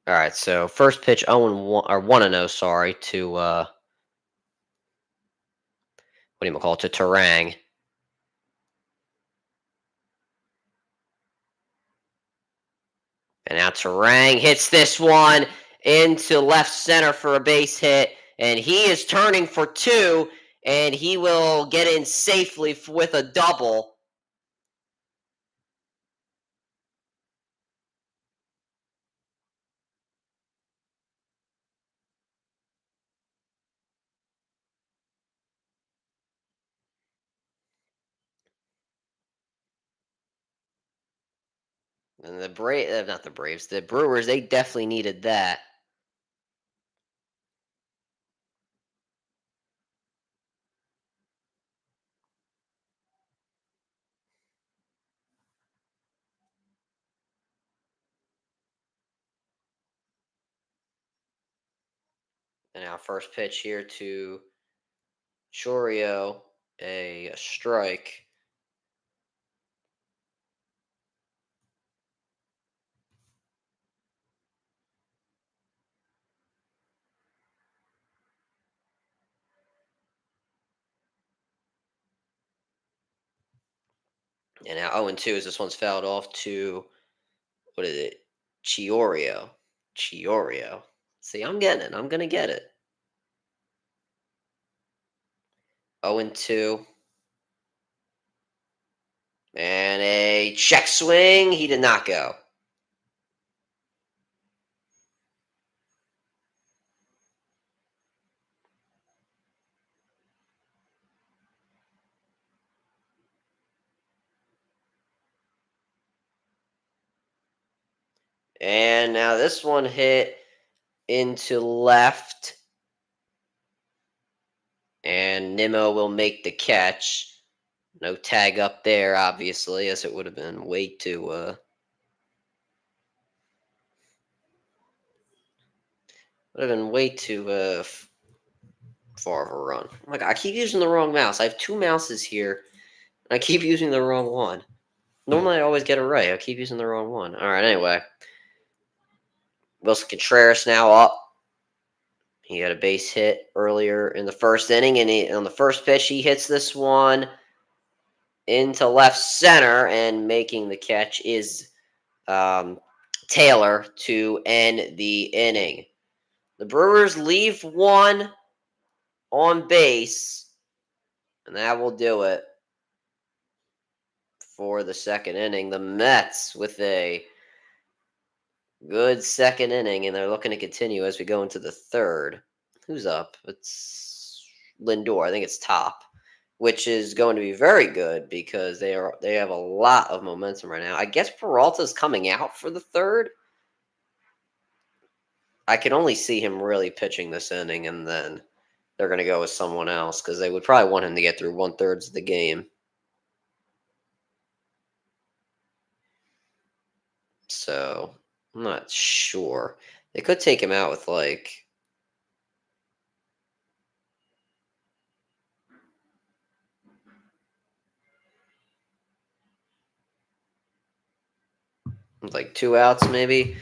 All right, so first pitch 0-1 or 1-0, sorry, to what do you call it? To Terang. And now Terang hits this one into left center for a base hit, and he is turning for 2, and he will get in safely with a double. And not the Braves, the Brewers, they definitely needed that. And now first pitch here to Chorio, a strike. And now 0-2 as this one's fouled off to, what is it? Chiorio. See, I'm getting it. I'm going to get it. 0-2. And a check swing. He did not go. And now this one hit into left. And Nimmo will make the catch. No tag up there, obviously, as it would have been way too far of a run. Oh my god, I keep using the wrong mouse. I have 2 mouses here, and I keep using the wrong one. Normally, I always get it right. I keep using the wrong one. All right, anyway. Wilson Contreras now up. He had a base hit earlier in the first inning, and on the first pitch, he hits this one into left center, and making the catch is Taylor to end the inning. The Brewers leave one on base, and that will do it for the second inning. The Mets with a good second inning, and they're looking to continue as we go into the third. Who's up? It's Lindor. I think it's top, which is going to be very good because they have a lot of momentum right now. I guess Peralta's coming out for the third. I can only see him really pitching this inning, and then they're going to go with someone else because they would probably want him to get through 1/3 of the game. So I'm not sure. They could take him out with like 2 outs maybe.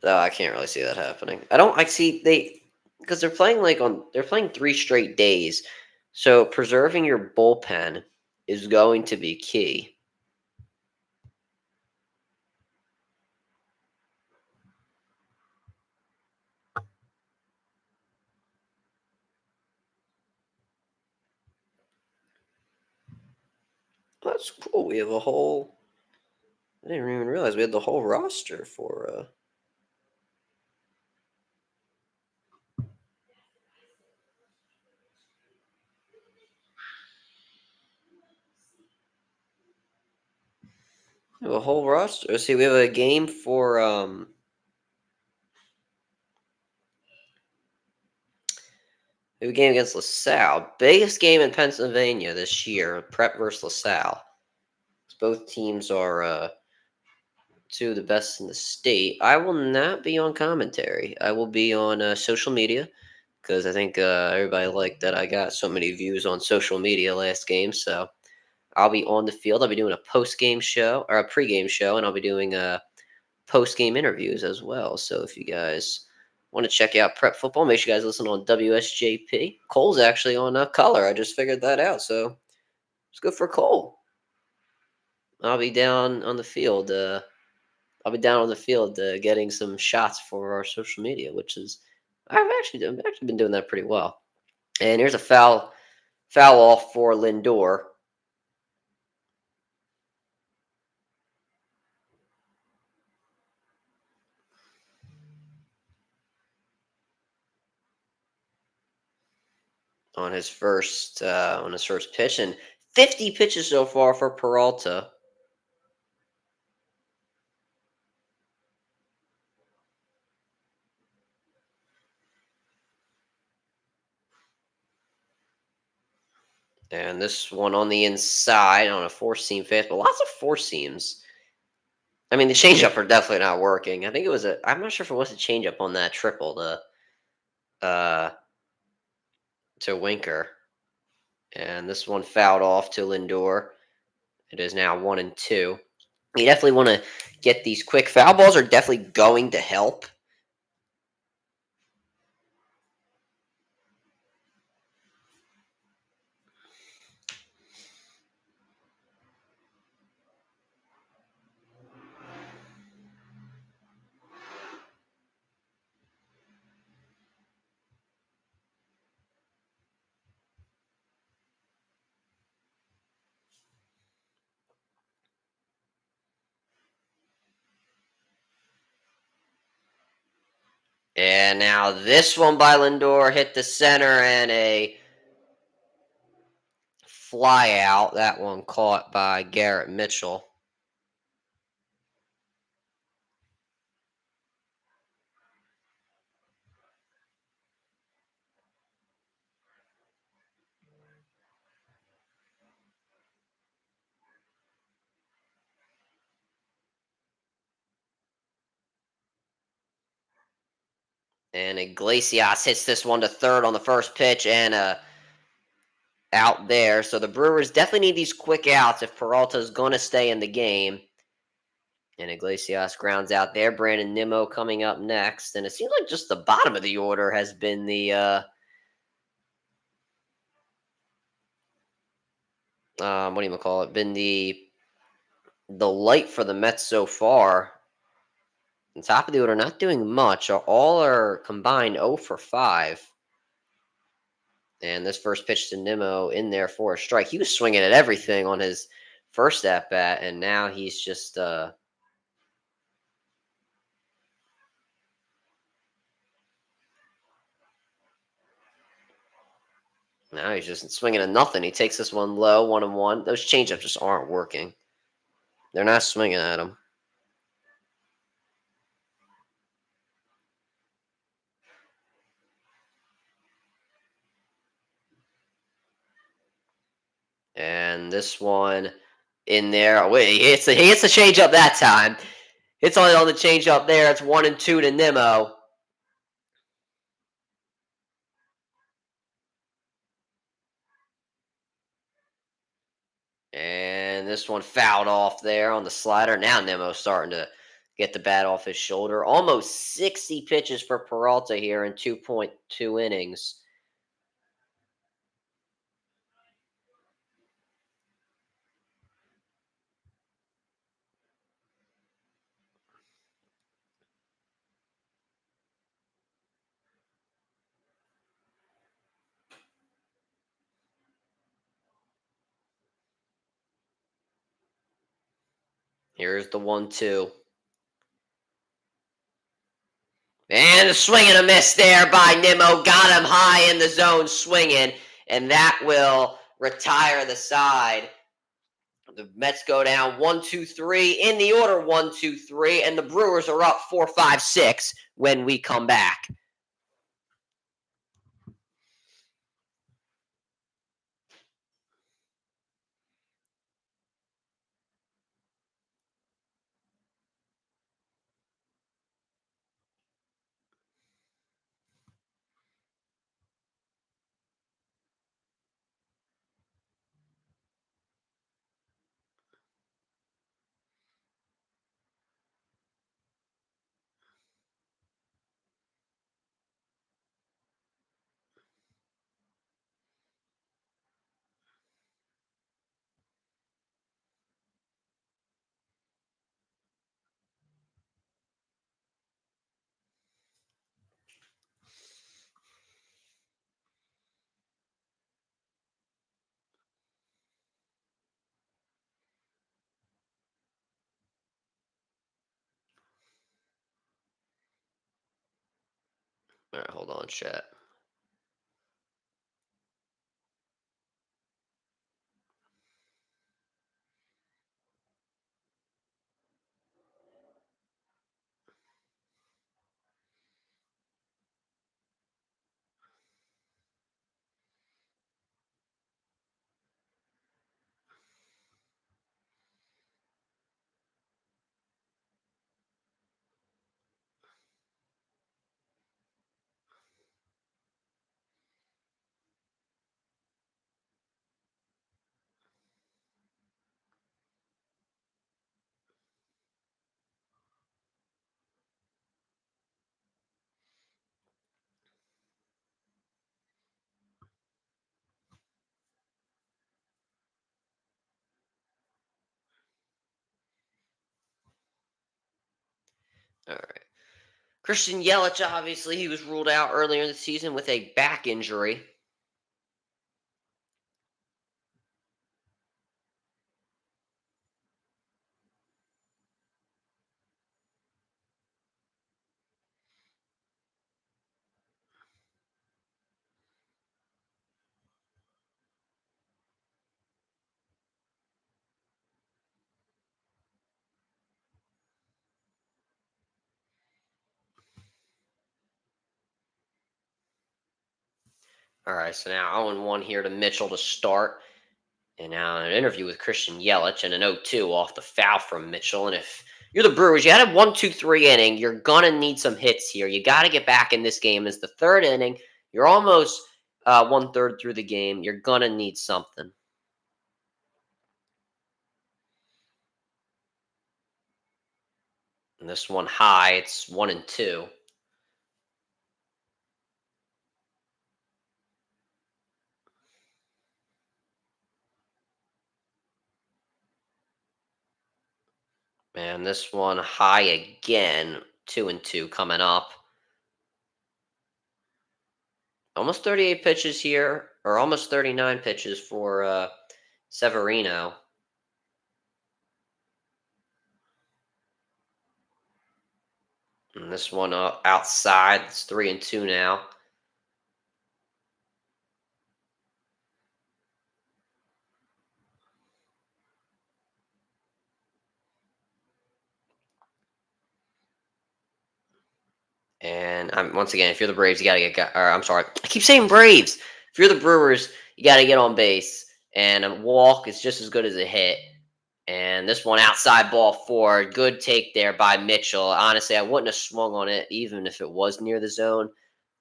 No, I can't really see that happening. I see because they're playing they're playing 3 straight days. So preserving your bullpen is going to be key. That's cool. We have a whole. I didn't even realize we had the whole roster for. We have a whole roster. Let's see, we have a game for. We have a game against LaSalle. Biggest game in Pennsylvania this year. Prep versus LaSalle. Both teams are two of the best in the state. I will not be on commentary. I will be on social media because I think everybody liked that I got so many views on social media last game. So I'll be on the field. I'll be doing a post-game show or a pre-game show, and I'll be doing post-game interviews as well. So if you guys want to check out Prep Football, make sure you guys listen on WSJP. Cole's actually on color. I just figured that out. So it's good for Cole. I'll be down on the field. Getting some shots for our social media, which is I've actually been doing that pretty well. And here's a foul off for Lindor. On his first pitch, and 50 pitches so far for Peralta. And this one on the inside on a four-seam fastball. Lots of four seams. I mean, the changeup are definitely not working. I think it was I'm not sure if it was a changeup on that triple to Winker. And this one fouled off to Lindor. It is now 1-2. You definitely want to get these quick foul balls are definitely going to help. And now this one by Lindor hit the center and a fly out. That one caught by Garrett Mitchell. And Iglesias hits this one to third on the first pitch and out there. So the Brewers definitely need these quick outs if Peralta is going to stay in the game. And Iglesias grounds out there. Brandon Nimmo coming up next. And it seems like just the bottom of the order has been the what do you call it? Been the light for the Mets so far. The top of the order not doing much. All are combined 0 for 5. And this first pitch to Nimmo in there for a strike. He was swinging at everything on his first at bat, and now he's just now he's just swinging at nothing. He takes this one low, 1-1. Those changeups just aren't working. They're not swinging at him. And this one in there. Wait, he hits the changeup that time. It's on the changeup there. It's 1-2 to Nimmo. And this one fouled off there on the slider. Now Nimmo's starting to get the bat off his shoulder. Almost 60 pitches for Peralta here in 2.2 innings. Here's the 1-2. And a swing and a miss there by Nimmo. Got him high in the zone swinging. And that will retire the side. The Mets go down 1-2-3 in the order 1-2-3. And the Brewers are up 4-5-6 when we come back. All right, hold on, chat. All right. Christian Yelich, obviously, he was ruled out earlier in the season with a back injury. All right, so now 0-1 here to Mitchell to start. And now an interview with Christian Yelich and an 0-2 off the foul from Mitchell. And if you're the Brewers, you had a 1-2-3 inning. You're going to need some hits here. You got to get back in this game. It's the third inning. You're almost 1/3 through the game. You're going to need something. And this one high, it's 1-2. And this one high again, 2-2 coming up. Almost 38 pitches here, or almost 39 pitches for Severino. And this one outside, it's 3-2 now. And once again, if you're the Braves, you got to get. Or I'm sorry, I keep saying Braves. If you're the Brewers, you got to get on base. And a walk is just as good as a hit. And this one outside ball four, good take there by Mitchell. Honestly, I wouldn't have swung on it even if it was near the zone,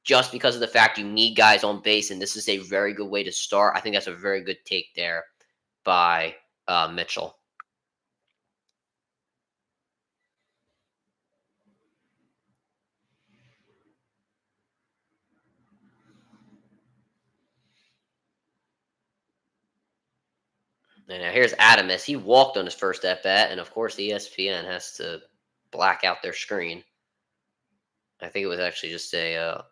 just because of the fact you need guys on base, and this is a very good way to start. I think that's a very good take there by Mitchell. And now here's Adamus. He walked on his first at bat, and of course ESPN has to black out their screen. I think it was actually just a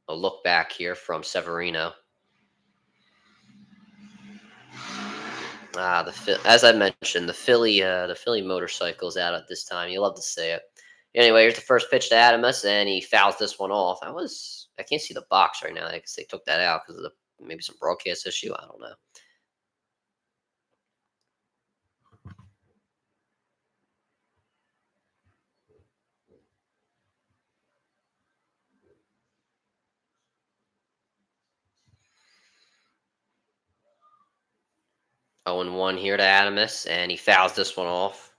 look back here from Severino. As I mentioned, the Philly motorcycle's out at this time. You love to see it. Anyway, here's the first pitch to Adamus, and he fouls this one off. I can't see the box right now. I guess they took that out because of maybe some broadcast issue. I don't know. 0-1 here to Adamus, and he fouls this one off.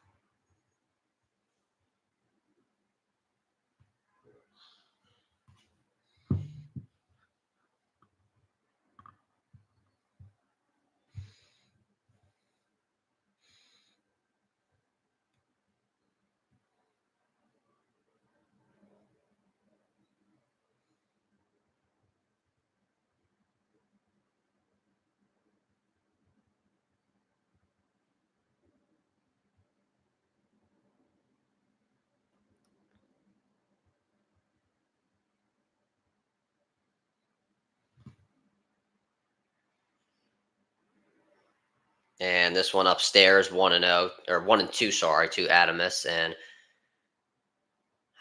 And this one upstairs, 1-0, or 1-2, sorry, to Adamus. And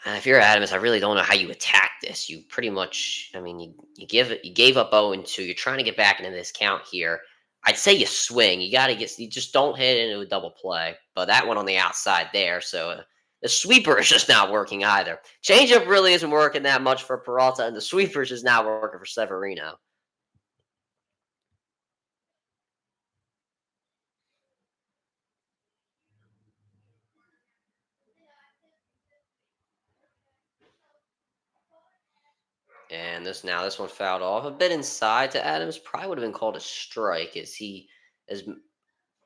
if you're Adamus, I really don't know how you attack this. You pretty much, I mean, you gave up 0-2. You're trying to get back into this count here. I'd say you swing. You just don't hit into a double play. But that one on the outside there, so the sweeper is just not working either. Changeup really isn't working that much for Peralta, and the sweeper is just not working for Severino. And this one fouled off a bit inside to Adams. Probably would have been called a strike, as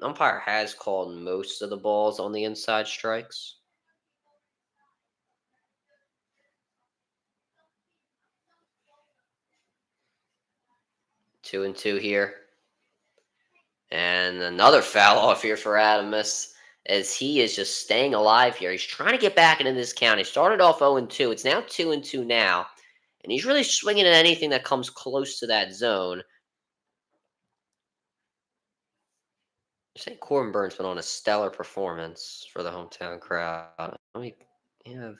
umpire has called most of the balls on the inside strikes. 2-2 here. And another foul off here for Adamus as he is just staying alive here. He's trying to get back into this count. He started off 0-2. It's now 2-2 now. And he's really swinging at anything that comes close to that zone. I think Corbin Burns been on a stellar performance for the hometown crowd. Let me have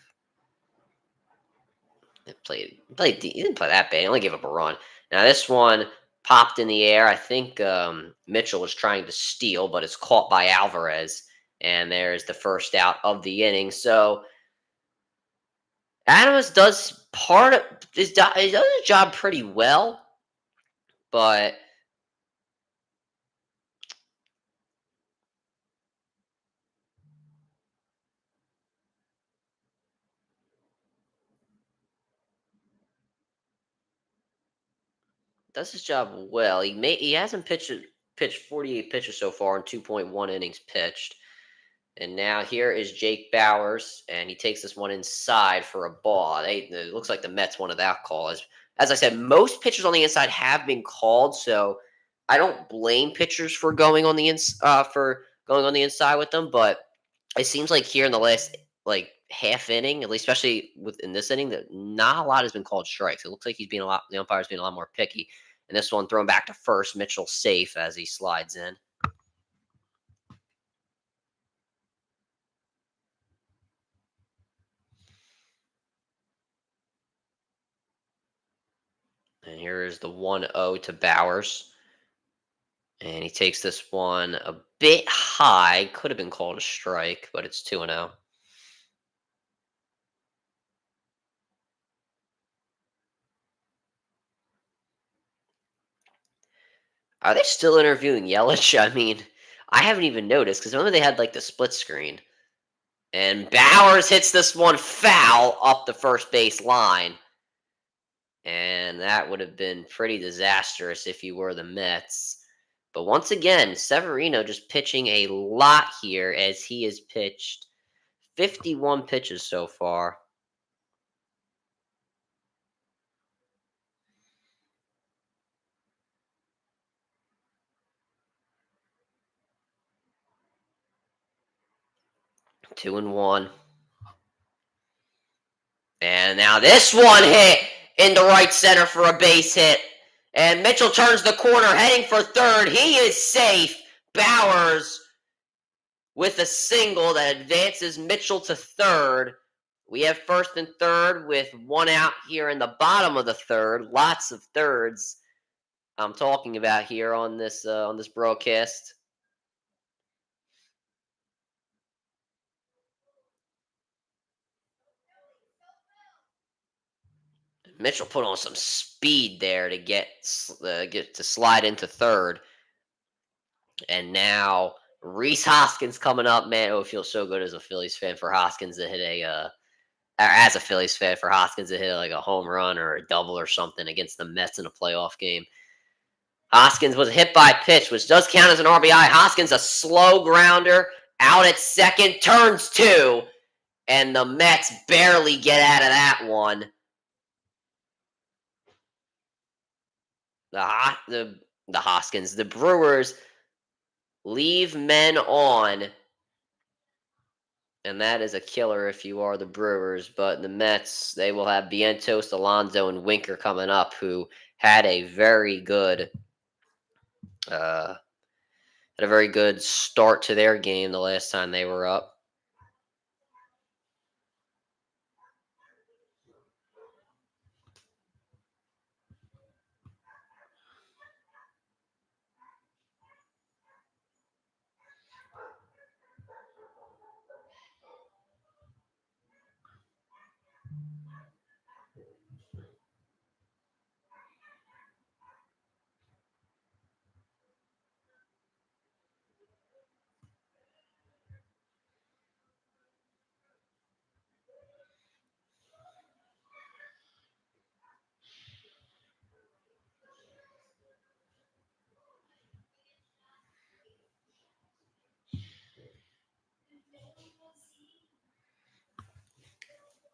he didn't play that bad. He only gave up a run. Now this one popped in the air. I think Mitchell was trying to steal, but it's caught by Alvarez, and there's the first out of the inning. So Adams does part of he does his job pretty well, but does his job well. He hasn't pitched 48 pitches so far in 2.1 innings pitched. And now here is Jake Bowers, and he takes this one inside for a ball. It looks like the Mets wanted that call. As I said, most pitchers on the inside have been called, so I don't blame pitchers for going on for going on the inside with them. But it seems like here in the last like half inning, at least especially within this inning, that not a lot has been called strikes. It looks like the umpire's being a lot more picky. And this one thrown back to first, Mitchell safe as he slides in. And here is the 1-0 to Bowers. And he takes this one a bit high. Could have been called a strike, but it's 2-0. Are they still interviewing Yelich? I mean, I haven't even noticed because remember they had like the split screen. And Bowers hits this one foul up the first base line. And that would have been pretty disastrous if you were the Mets. But once again, Severino just pitching a lot here as he has pitched 51 pitches so far. Two and one. And now this one hit into right center for a base hit. And Mitchell turns the corner, heading for third. He is safe. Bowers with a single that advances Mitchell to third. We have first and third with one out here in the bottom of the third. Lots of thirds I'm talking about here on this broadcast. Mitchell put on some speed there to get to slide into third. And now Reese Hoskins coming up, man. Oh, it feels so good as a Phillies fan for Hoskins to hit as a Phillies fan for Hoskins to hit like a home run or a double or something against the Mets in a playoff game. Hoskins was hit by pitch, which does count as an RBI. Hoskins a slow grounder out at second, turns two, and the Mets barely get out of that one. The Hoskins, the Brewers leave men on, and that is a killer if you are the Brewers. But the Mets, they will have Vientos, Alonso, and Winker coming up, who had a very good start to their game the last time they were up.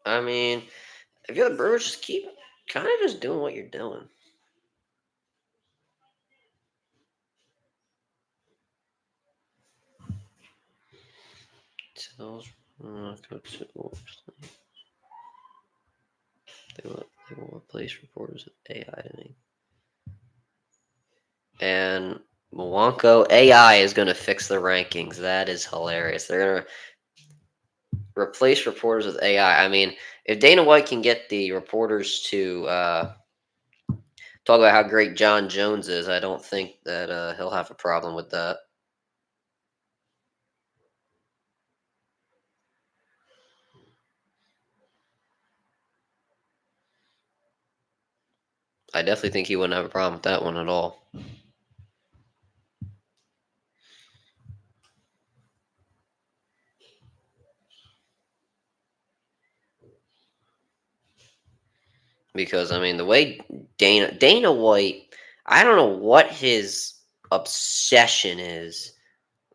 I mean, if you're the Brewers, just keep kind of just doing what you're doing. Tells go to they want to replace reporters with AI today. And Wonko AI is going to fix the rankings. That is hilarious. They're going to replace reporters with AI. I mean, if Dana White can get the reporters to talk about how great John Jones is, I don't think that he'll have a problem with that. I definitely think he wouldn't have a problem with that one at all. Because I mean, the way Dana White, I don't know what his obsession is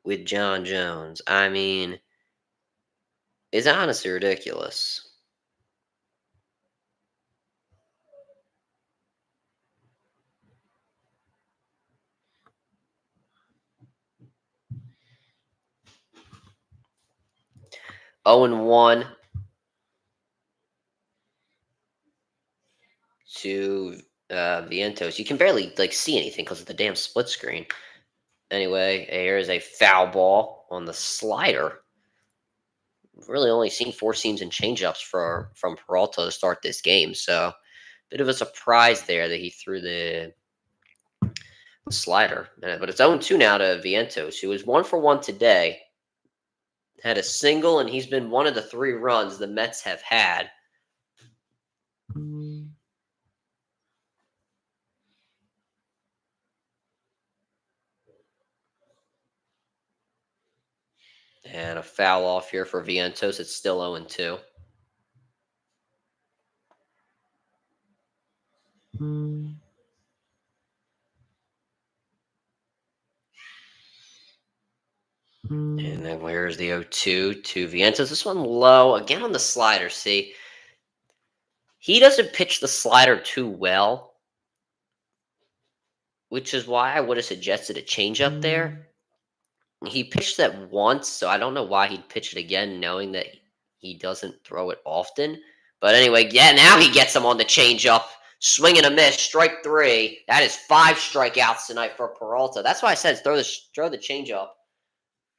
with John Jones. I mean, is honestly ridiculous. Oh and 1 to Vientos. You can barely see anything because of the damn split screen. Anyway, here is a foul ball on the slider. We've really only seen four seams and changeups from Peralta to start this game, so bit of a surprise there that he threw the slider. But it's 0-2 now to Vientos, who is 1 for 1 today. Had a single, and he's been one of the 3 runs the Mets have had. And a foul off here for Vientos. It's still 0-2. And then where's the 0-2 to Vientos? This one low. Again on the slider. See, he doesn't pitch the slider too well, which is why I would have suggested a changeup there. He pitched that once, so I don't know why he'd pitch it again, knowing that he doesn't throw it often. But anyway, yeah, now he gets him on the changeup. Swing and a miss, strike 3. That is 5 strikeouts tonight for Peralta. That's why I said throw the changeup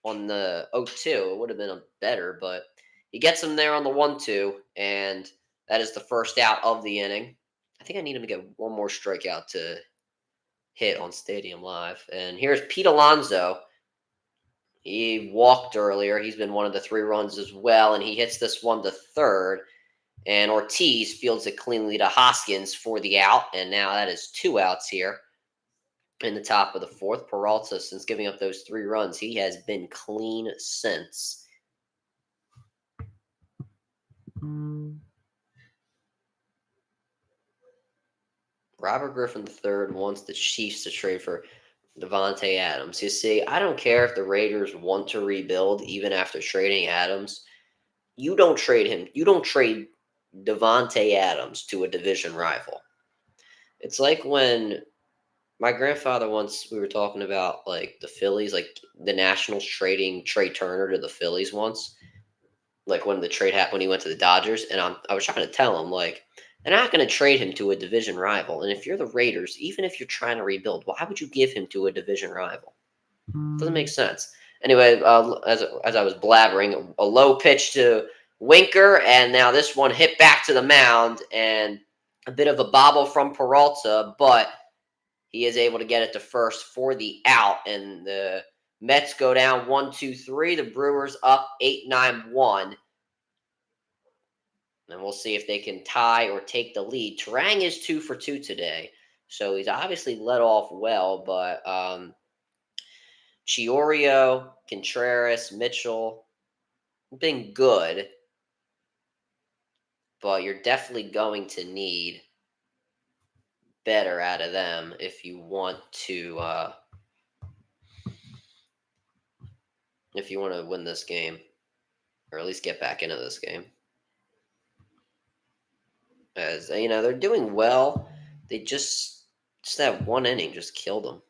on the 0-2. It would have been better, but he gets him there on the 1-2, and that is the first out of the inning. I think I need him to get one more strikeout to hit on Stadium Live. And here's Pete Alonso. He walked earlier. He's been one of the 3 runs as well, and he hits this one to third. And Ortiz fields it cleanly to Hoskins for the out, and now that is 2 outs here in the top of the 4th. Peralta, since giving up those 3 runs, he has been clean since. Robert Griffin III wants the Chiefs to trade for Devontae Adams. You see, I don't care if the Raiders want to rebuild even after trading Adams. You don't trade him. You don't trade Devontae Adams to a division rival. It's like when my grandfather once, we were talking about the Phillies, the Nationals trading Trey Turner to the Phillies once, when the trade happened when he went to the Dodgers, and I was trying to tell him they're not going to trade him to a division rival, and if you're the Raiders, even if you're trying to rebuild, why would you give him to a division rival? Doesn't make sense. Anyway, as I was blabbering, a low pitch to Winker, and now this one hit back to the mound, and a bit of a bobble from Peralta, but he is able to get it to first for the out, and the Mets go down 1-2-3. The Brewers up 8-9-1. And we'll see if they can tie or take the lead. Terang is 2 for 2 today, so he's obviously led off well, but Chiorio, Contreras, Mitchell, been good, but you're definitely going to need better out of them if you want to win this game, or at least get back into this game. As they're doing well, they just that one inning just killed them.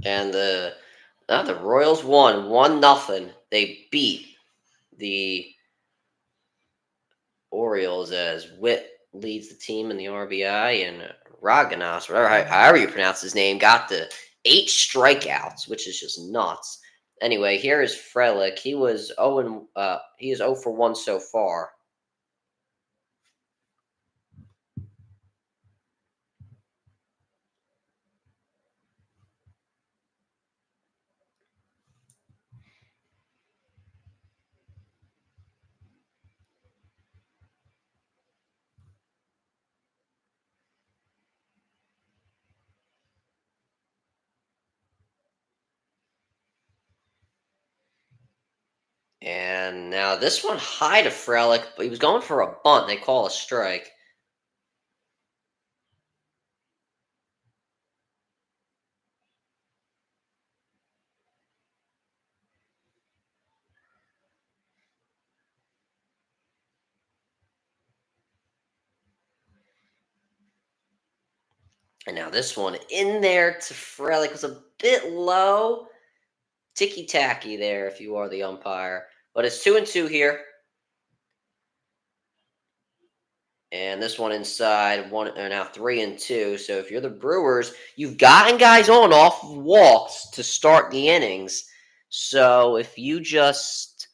And the Royals won 1-0. They beat the Orioles as Witt leads the team in the RBI, and Raganos, whatever however you pronounce his name, got the 8 strikeouts, which is just nuts. Anyway, here is Frelick. He is 0 for 1 so far. And now this one high to Frelick, but he was going for a bunt. They call a strike. And now this one in there to Frelick was a bit low. Ticky tacky there if you are the umpire. But it's 2-2 here. And this one inside, now 3-2. So if you're the Brewers, you've gotten guys on off of walks to start the innings. So if you just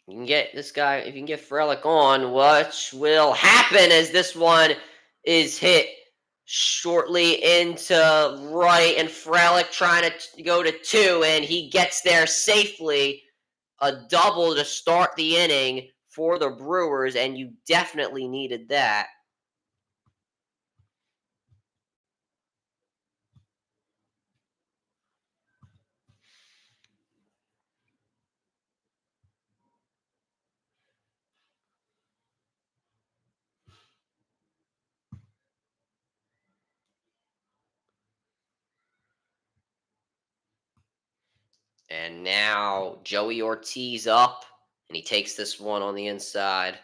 you can get this guy, if you can get Frelick on, what will happen as this one is hit shortly into right, and Frelick trying to go to 2, and he gets there safely. A double to start the inning for the Brewers, and you definitely needed that. And now Joey Ortiz up, and he takes this one on the inside.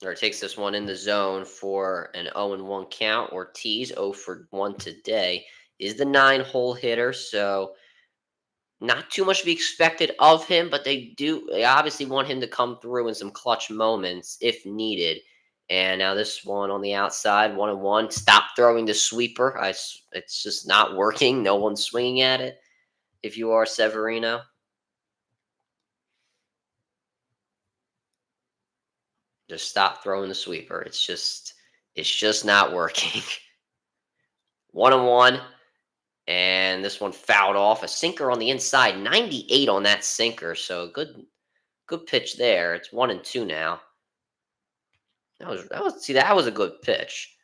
Or takes this one in the zone for an 0-1 count. Ortiz 0 for 1 today is the 9-hole hitter, so not too much to be expected of him, but they obviously want him to come through in some clutch moments if needed. And now this one on the outside, 1-1. Stop throwing the sweeper. It's just not working. No one's swinging at it. If you are Severino, just stop throwing the sweeper. It's just not working. 1-1. And this one fouled off. A sinker on the inside. 98 on that sinker. So good pitch there. It's 1-2 now. That was a good pitch.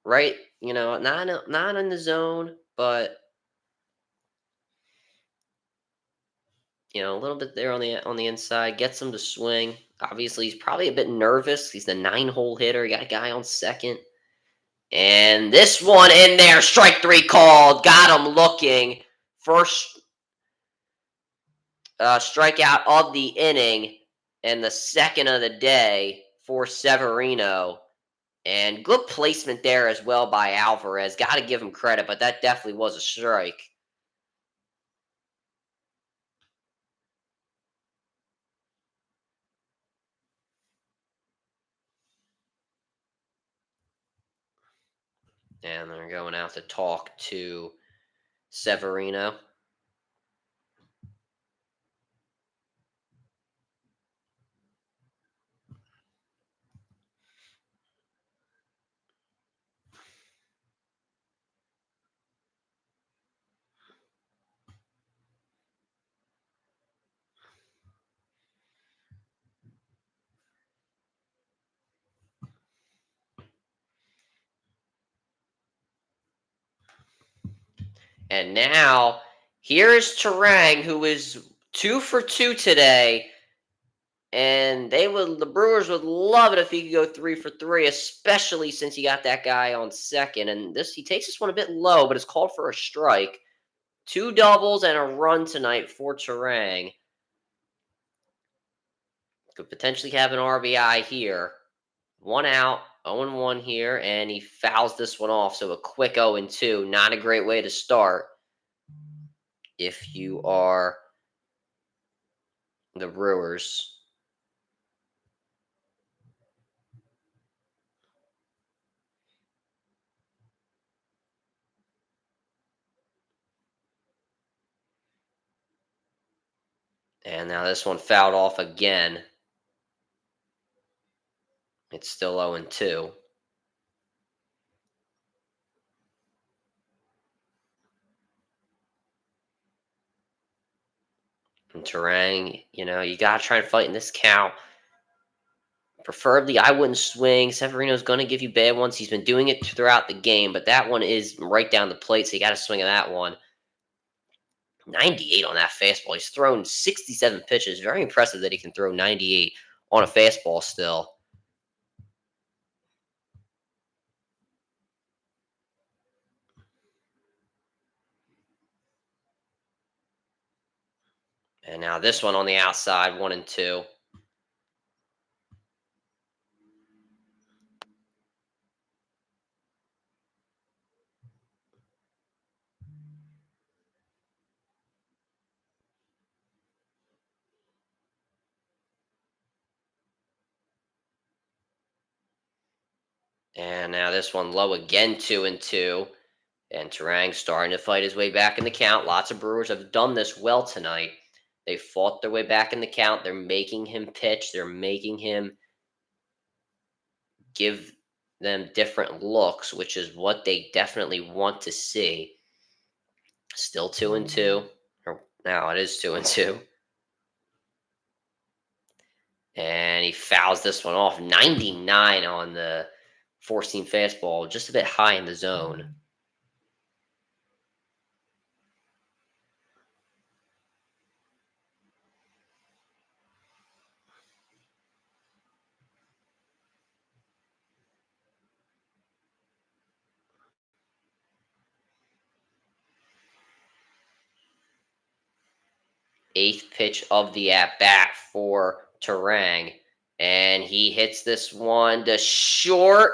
Right? Not in the zone, but a little bit there on the inside. Gets him to swing. Obviously, he's probably a bit nervous. He's the 9-hole hitter. He got a guy on second. And this one in there, strike 3 called. Got him looking. First strikeout of the inning and the second of the day for Severino. And good placement there as well by Alvarez. Got to give him credit, but that definitely was a strike. And they're going out to talk to Severino. And now here is Terang, who is 2 for 2 today. And the Brewers would love it if he could go 3 for 3, especially since he got that guy on second. And he takes this one a bit low, but it's called for a strike. 2 doubles and a run tonight for Terang. Could potentially have an RBI here. One out, 0-1 here, and he fouls this one off. So a quick 0-2. Not a great way to start if you are the Brewers. And now this one fouled off again. It's still 0-2. And Terang, you got to try and fight in this count. Preferably, I wouldn't swing. Severino's going to give you bad ones. He's been doing it throughout the game, but that one is right down the plate, so you got to swing at that one. 98 on that fastball. He's thrown 67 pitches. Very impressive that he can throw 98 on a fastball still. And now this one on the outside, 1-2. And now this one low again, 2-2. And Terang starting to fight his way back in the count. Lots of Brewers have done this well tonight. They fought their way back in the count. They're making him pitch. They're making him give them different looks, which is what they definitely want to see. Still 2-2. Or now it is 2-2. And he fouls this one off. 99 on the 4-seam fastball, just a bit high in the zone. Eighth pitch of the at bat for Terang. And he hits this one to short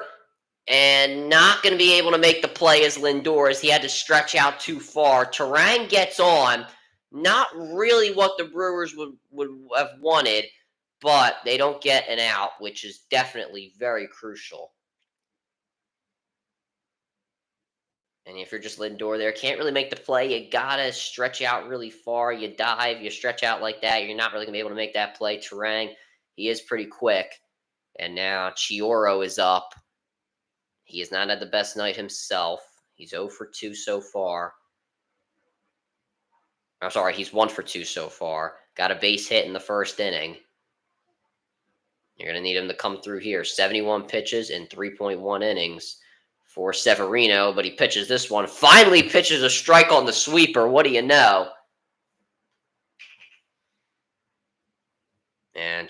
and not going to be able to make the play as Lindor as he had to stretch out too far. Terang gets on. Not really what the Brewers would have wanted, but they don't get an out, which is definitely very crucial. And if you're just Lindor there, can't really make the play. You gotta stretch out really far. You dive, you stretch out like that. You're not really gonna be able to make that play. Terang, he is pretty quick. And now Chioro is up. He has not had the best night himself. He's 0 for 2 so far. I'm sorry, he's 1 for 2 so far. Got a base hit in the first inning. You're going to need him to come through here. 71 pitches in 3.1 innings for Severino, but he pitches this one. Finally pitches a strike on the sweeper. What do you know? And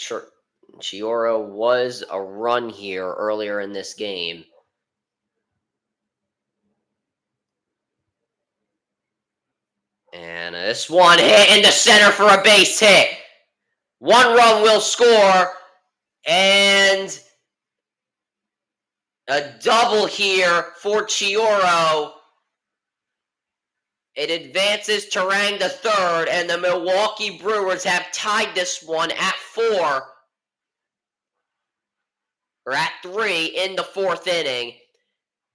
Chioro was a run here earlier in this game. And this one hit in the center for a base hit. One run will score. And a double here for Chioro. It advances Terang to third, and the Milwaukee Brewers have tied this one at 4, or at 3 in the fourth inning.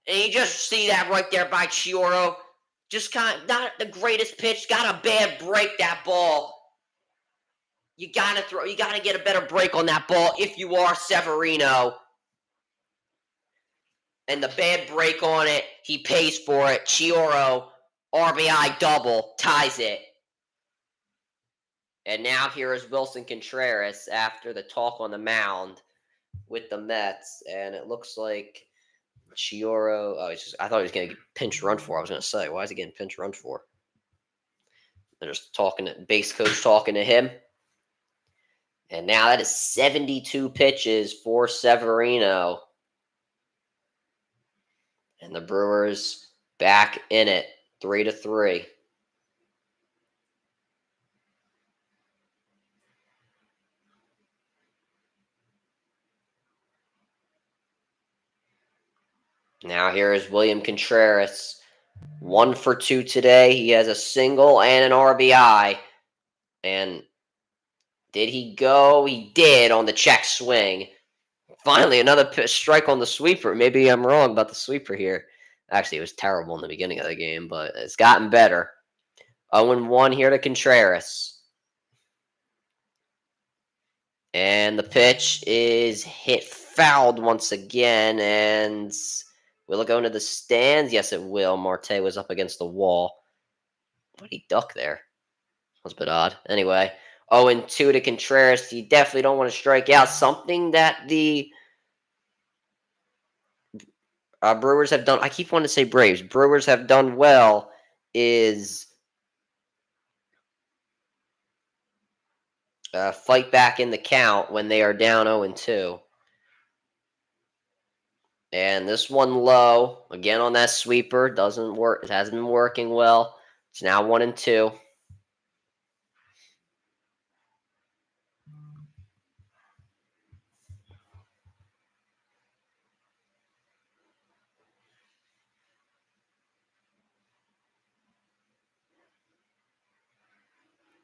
And you just see that right there by Chioro. Just kind of not the greatest pitch, got a bad break, that ball. You gotta get a better break on that ball if you are Severino. And the bad break on it, he pays for it. Chioro, RBI double, ties it. And now here is Wilson Contreras after the talk on the mound with the Mets. And it looks like Chioro. I thought he was getting pinch run for. I was going to say, why is he getting pinch run for? They're just base coach talking to him. And now that is 72 pitches for Severino. And the Brewers back in it, 3-3. Now here is William Contreras. 1 for 2 today. He has a single and an RBI. And did he go? He did on the check swing. Finally, another strike on the sweeper. Maybe I'm wrong about the sweeper here. Actually, it was terrible in the beginning of the game, but it's gotten better. 0-1 here to Contreras. And the pitch is hit fouled once again. And will it go into the stands? Yes, it will. Marte was up against the wall. What did he duck there? That was a bit odd. Anyway, 0-2 to Contreras. You definitely don't want to strike out. Something that the Brewers have done. I keep wanting to say Braves. Brewers have done well is fight back in the count when they are down 0-2. And this one low again on that sweeper doesn't work. It hasn't been working well. It's now 1-2.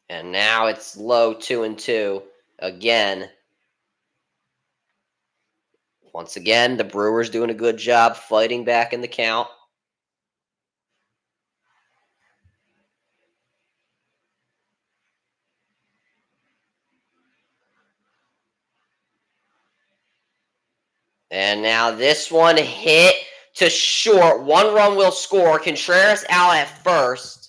And now it's low 2-2 again. Once again, the Brewers doing a good job fighting back in the count. And now this one hit to short. 1 run will score. Contreras out at first.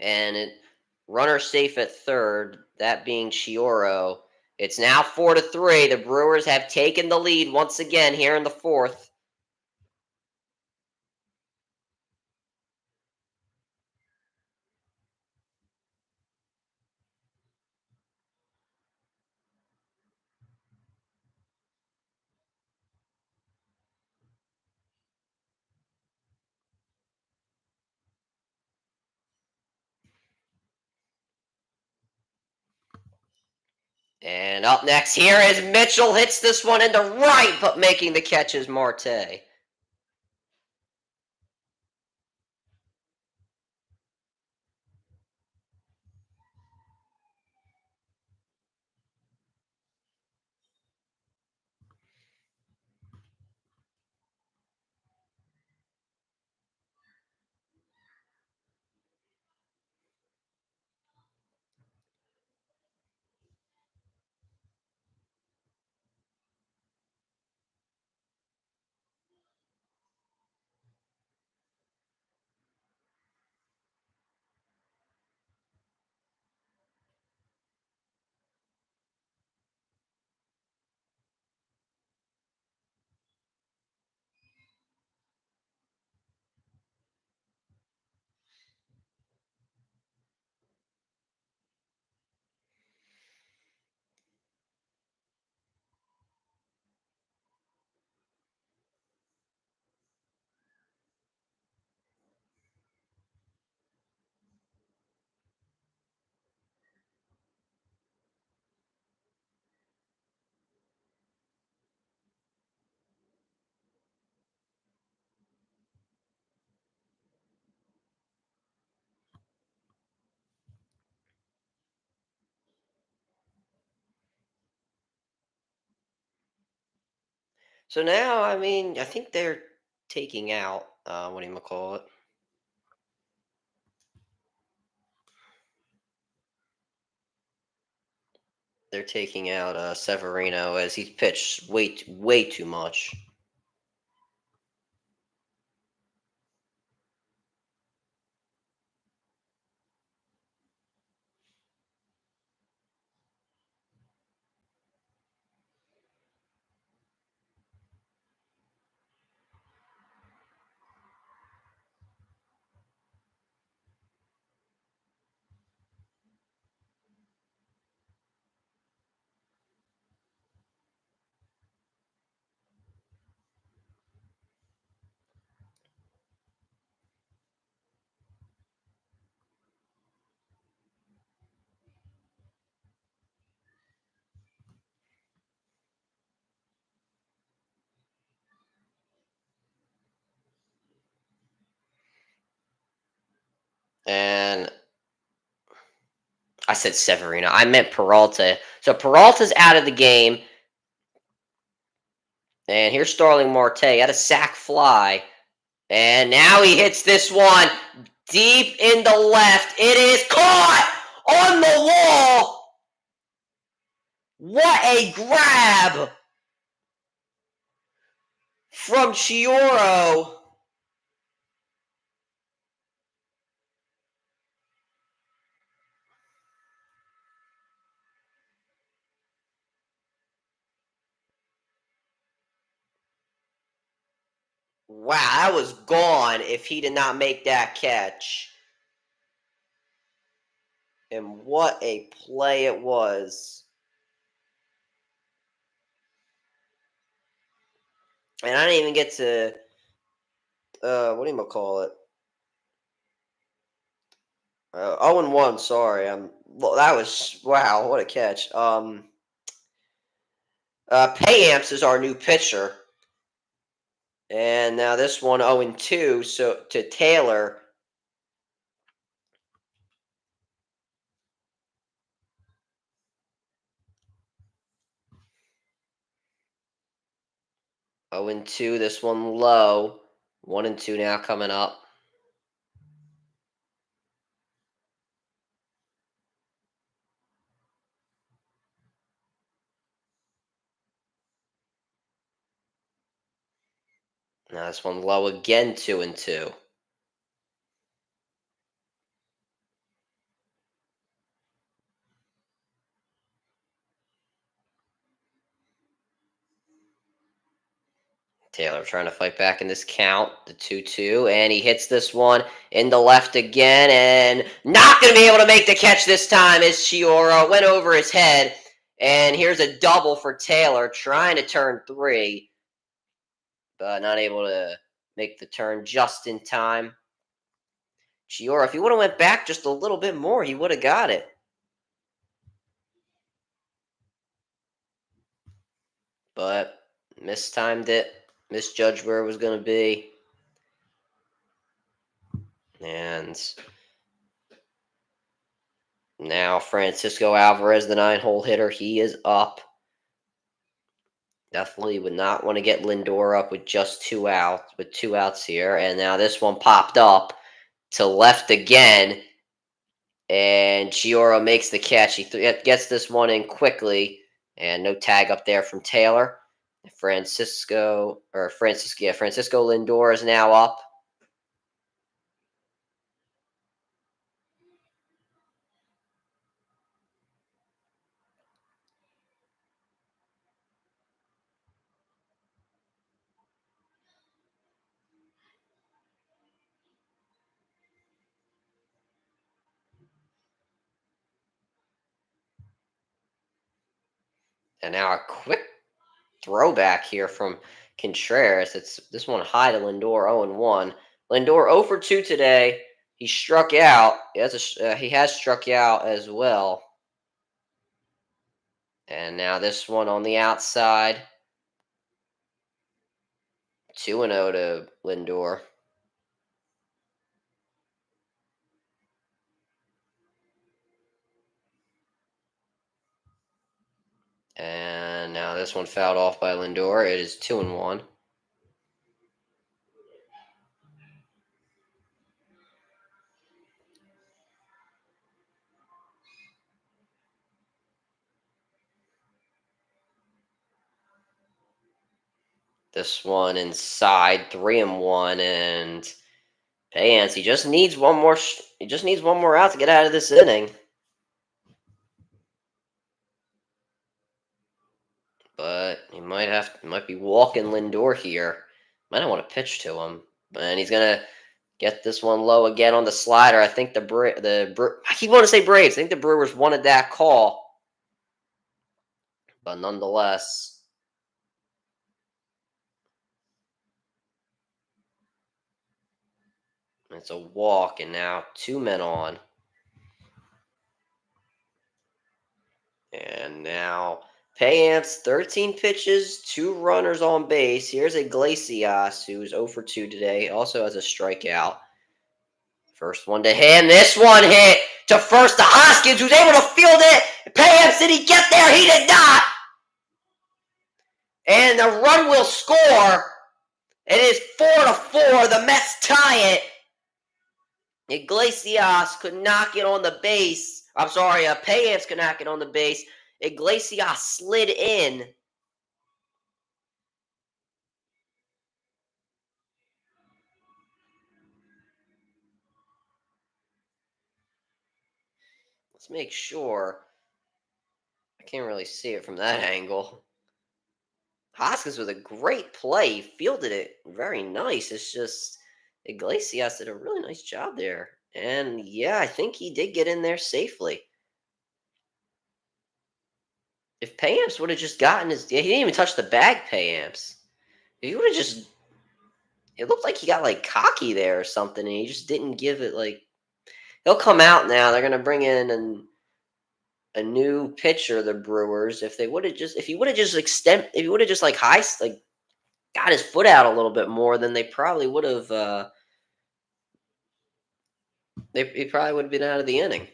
And runner safe at third, that being Chioro. It's now 4-3. The Brewers have taken the lead once again here in the fourth. And up next here is Mitchell. Hits this one into right, but making the catch is Marte. So now, I mean, I think they're taking out, what do you call it? They're taking out Severino as he's pitched way too much. And I said Severino. I meant Peralta. So Peralta's out of the game. And here's Starling Marte. Had a sac fly. And now he hits this one deep in the left. It is caught on the wall. What a grab from Chioro. Wow, that was gone if he did not make that catch. And what a play it was. And I didn't even get to, what do you call it? 0-1, sorry. That was, wow, what a catch. Payamps is our new pitcher. And now this one 0-2, so to Taylor. Oh and 2, this one low. 1-2 now coming up. Now this one low again, 2-2. Taylor trying to fight back in this count, the 2-2, and he hits this one in the left again, and not going to be able to make the catch this time as Chioro went over his head. And here's a double for Taylor, trying to turn 3, but not able to make the turn just in time. Chioro, if he would have went back just a little bit more, he would have got it. But mistimed it, misjudged where it was going to be. And now Francisco Alvarez, the 9-hole hitter, he is up. Definitely would not want to get Lindor up with just 2 outs, with 2 outs here. And now this one popped up to left again. And Chioro makes the catch. He gets this one in quickly. And no tag up there from Taylor. Francisco Lindor is now up. And now a quick throwback here from Contreras. It's this one high to Lindor, 0-1. Lindor 0 for 2 today. He struck out. He has struck out as well. And now this one on the outside. 2-0 to Lindor. And now this one fouled off by Lindor. It is 2-1. This one inside, 3-1, and Payans. He just needs one more. He just needs one more out to get out of this inning. But he might be walking Lindor here. Might not want to pitch to him, and he's gonna get this one low again on the slider. I think I keep wanting to say Braves. I think the Brewers wanted that call, but nonetheless, it's a walk, and now 2 men on, and now Payance, 13 pitches, 2 runners on base. Here's Iglesias, who's 0 for 2 today, also has a strikeout First one to him. This one hit to first to Hoskins, who's able to field it. Payamps, did he get there? He did not. And the run will score. It is 4-4. The Mets tie it. Iglesias could knock it on the base. I'm sorry, Payamps could knock it on the base. Iglesias slid in. Let's make sure. I can't really see it from that angle. Hoskins with a great play. He fielded it very nice. It's just Iglesias did a really nice job there. And yeah, I think he did get in there safely. If Payamps would have just gotten his. Yeah, he didn't even touch the bag, Payamps. If he would have just. It looked like he got like cocky there or something, and he just didn't give it like. He'll come out now. They're going to bring in a new pitcher, the Brewers. If they would have just. If he would have just if he would have just like got his foot out a little bit more, then they probably would have. He probably would have been out of the inning.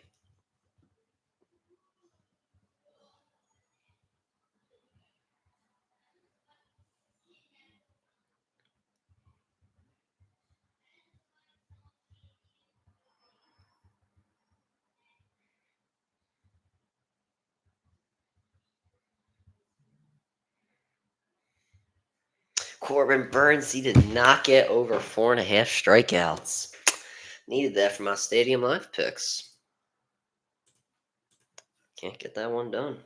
Corbin Burns, he did not get over 4.5 strikeouts. Needed that for my Stadium Live picks. Can't get that one done.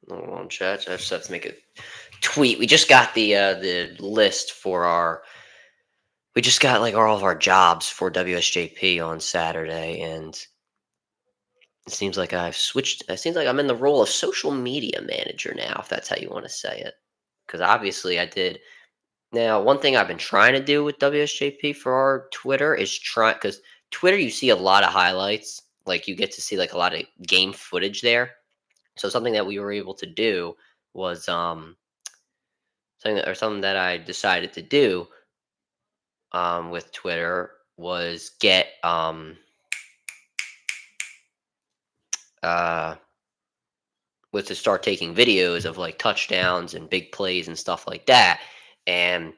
Hold on, chat. I just have to make a tweet. We just got the list for our. We just got like all of our jobs for WSJP on Saturday, and it seems like I've switched. It seems like I'm in the role of social media manager now, if that's how you want to say it. Because obviously I did. Now, one thing I've been trying to do with WSJP for our Twitter is try because Twitter you see a lot of highlights, like you get to see like a lot of game footage there. So something that we were able to do was something that I decided to do with Twitter was get uh was to start taking videos of like touchdowns and big plays and stuff like that. And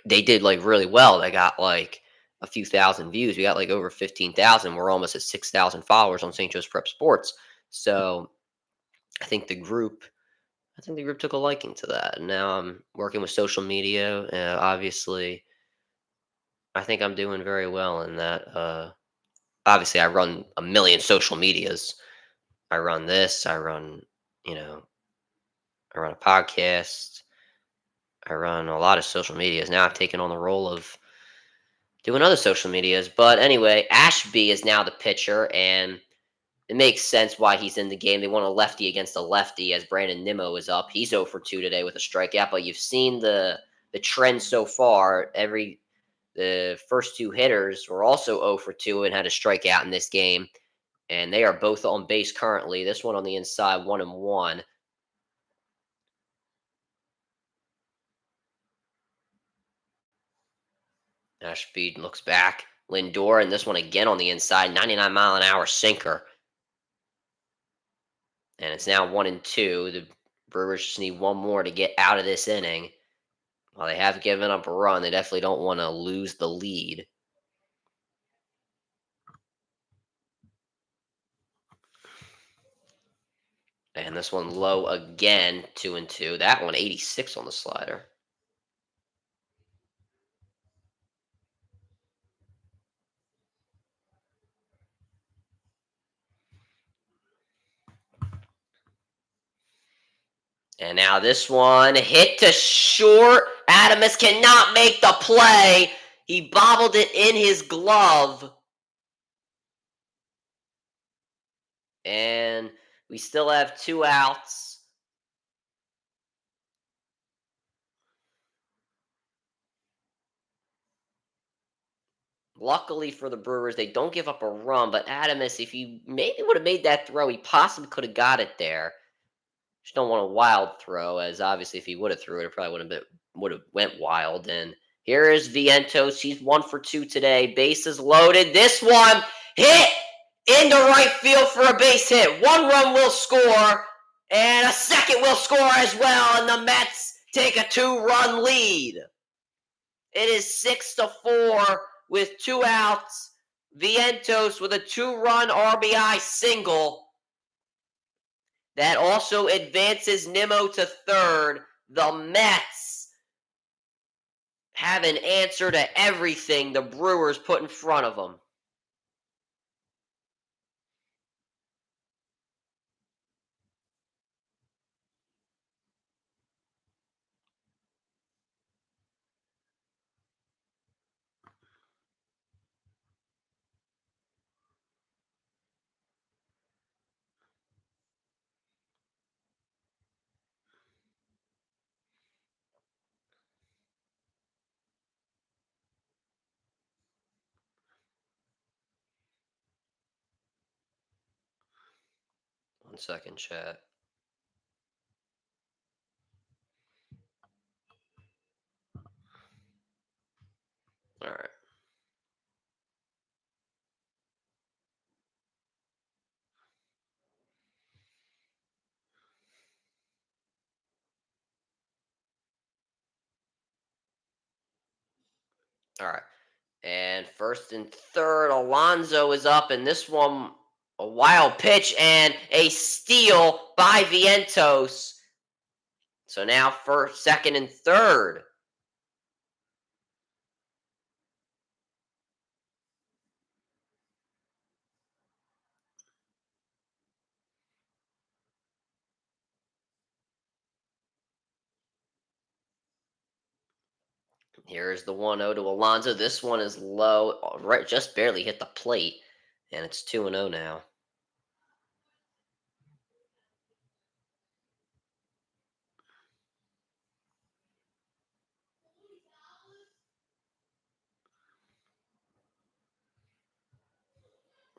they did like really well. They got like a few thousand views. We got like over 15,000. We're almost at 6,000 followers on St. Joe's Prep Sports. So I think the group took a liking to that. And now I'm working with social media. Obviously, I think I'm doing very well in that. Obviously, I run a million social medias. I run this. You know, I run a podcast. I run a lot of social medias. Now I've taken on the role of doing other social medias. But anyway, Ashby is now the pitcher, and it makes sense why he's in the game. They want a lefty against a lefty as Brandon Nimmo is up. He's 0 for 2 today with a strikeout, but you've seen the trend so far. The first two hitters were also 0 for 2 and had a strikeout in this game, and they are both on base currently. This one on the inside, 1-1. Ashby looks back. Lindor, and this one again on the inside, 99-mile-an-hour sinker. And it's now 1-2. The Brewers just need one more to get out of this inning. While they have given up a run, they definitely don't want to lose the lead. And this one low again, 2-2. That one 86 on the slider. And now this one hit to short. Adamus cannot make the play. He bobbled it in his glove. And we still have 2 outs. Luckily for the Brewers, they don't give up a run, but Adamus, if he maybe would have made that throw, he possibly could have got it there. Just don't want a wild throw, as obviously if he would have threw it, it probably would have went wild. And here is Vientos. He's 1 for 2 today. Bases loaded. This one hit into right field for a base hit. 1 run will score, and a second will score as well. And the Mets take a 2-run lead. It is 6-4 with 2 outs. Vientos with a 2-run RBI single. That also advances Nimmo to third. The Mets have an answer to everything the Brewers put in front of them. One second, chat. All right. All right. And first and third, Alonso is up, and this one, a wild pitch and a steal by Vientos. So now first, second, and third. Here's the 1-0 to Alonso. This one is low, right, just barely hit the plate, and it's 2-0 now.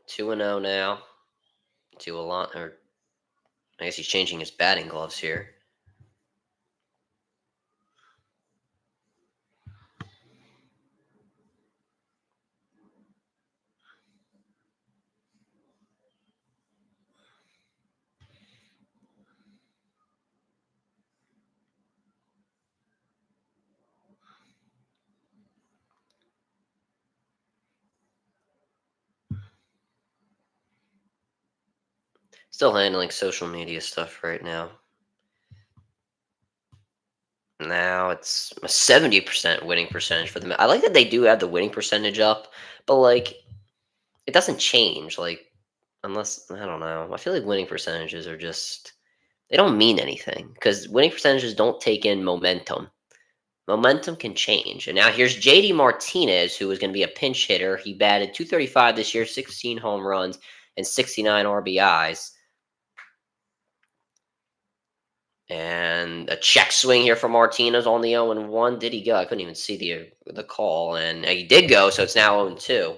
Two and 0 now to Alonso. Or I guess he's changing his batting gloves here. Still handling social media stuff right now. Now it's a 70% winning percentage for them. I like that they do have the winning percentage up, but like it doesn't change. Like unless I don't know, I feel like winning percentages are just they don't mean anything because winning percentages don't take in momentum. Momentum can change. And now here's JD Martinez, who is going to be a pinch hitter. He batted 235 this year, 16 home runs, and 69 RBIs. And a check swing here for Martinez on the 0-1. Did he go? I couldn't even see the call. And he did go, so it's now 0-2.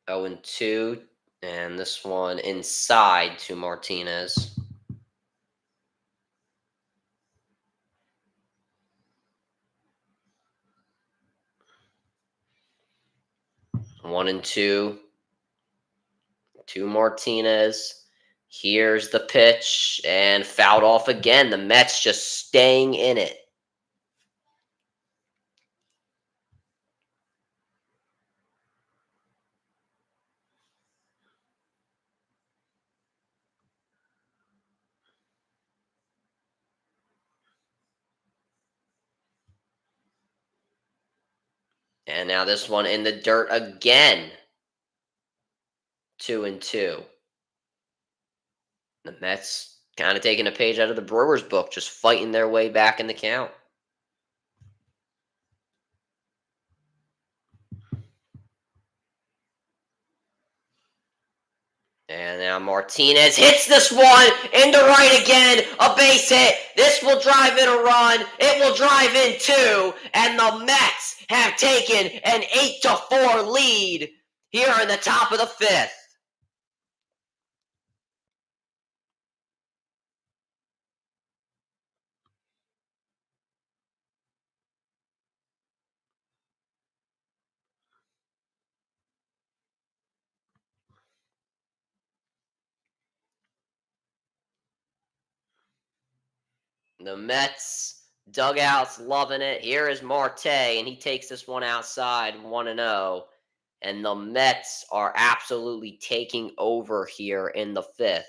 Oh, and 2, and this one inside to Martinez. One and two to Martinez. Here's the pitch and fouled off again. The Mets just staying in it. And now this one in the dirt again. 2-2. The Mets kind of taking a page out of the Brewers book, just fighting their way back in the count. And now Martinez hits this one into right again. A base hit. This will drive in a run. It will drive in two. And the Mets have taken an 8-4 lead here in the top of the fifth. The Mets dugout's loving it. Here is Marte, and he takes this one outside 1-0. And the Mets are absolutely taking over here in the fifth.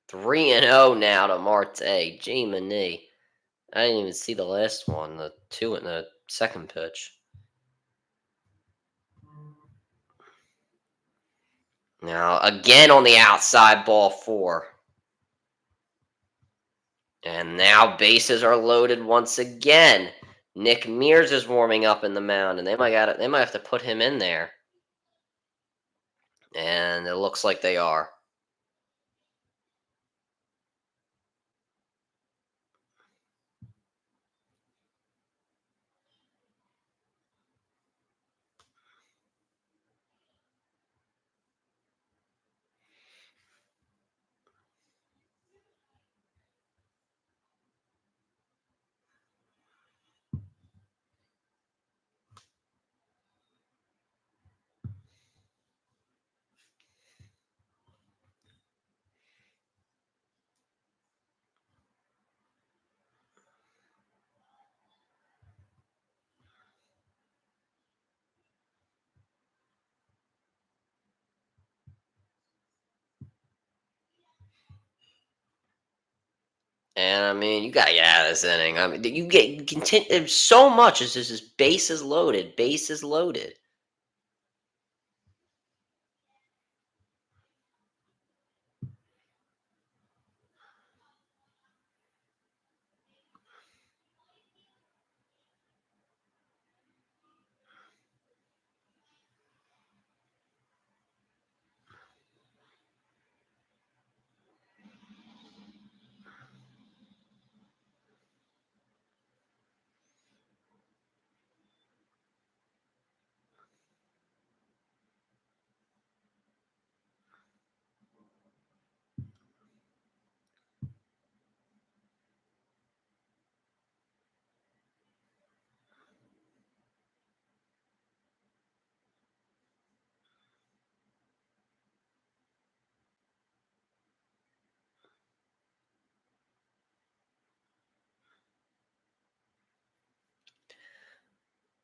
Three and 0 now to Marte. Jiminy. I didn't even see the last one, the two in the second pitch. Now, again on the outside, ball four. And now bases are loaded once again. Nick Mears is warming up in the mound, and they might have to put him in there. And it looks like they are. And I mean, you gotta get out of this inning. I mean, you continue so much as this is bases loaded, bases loaded.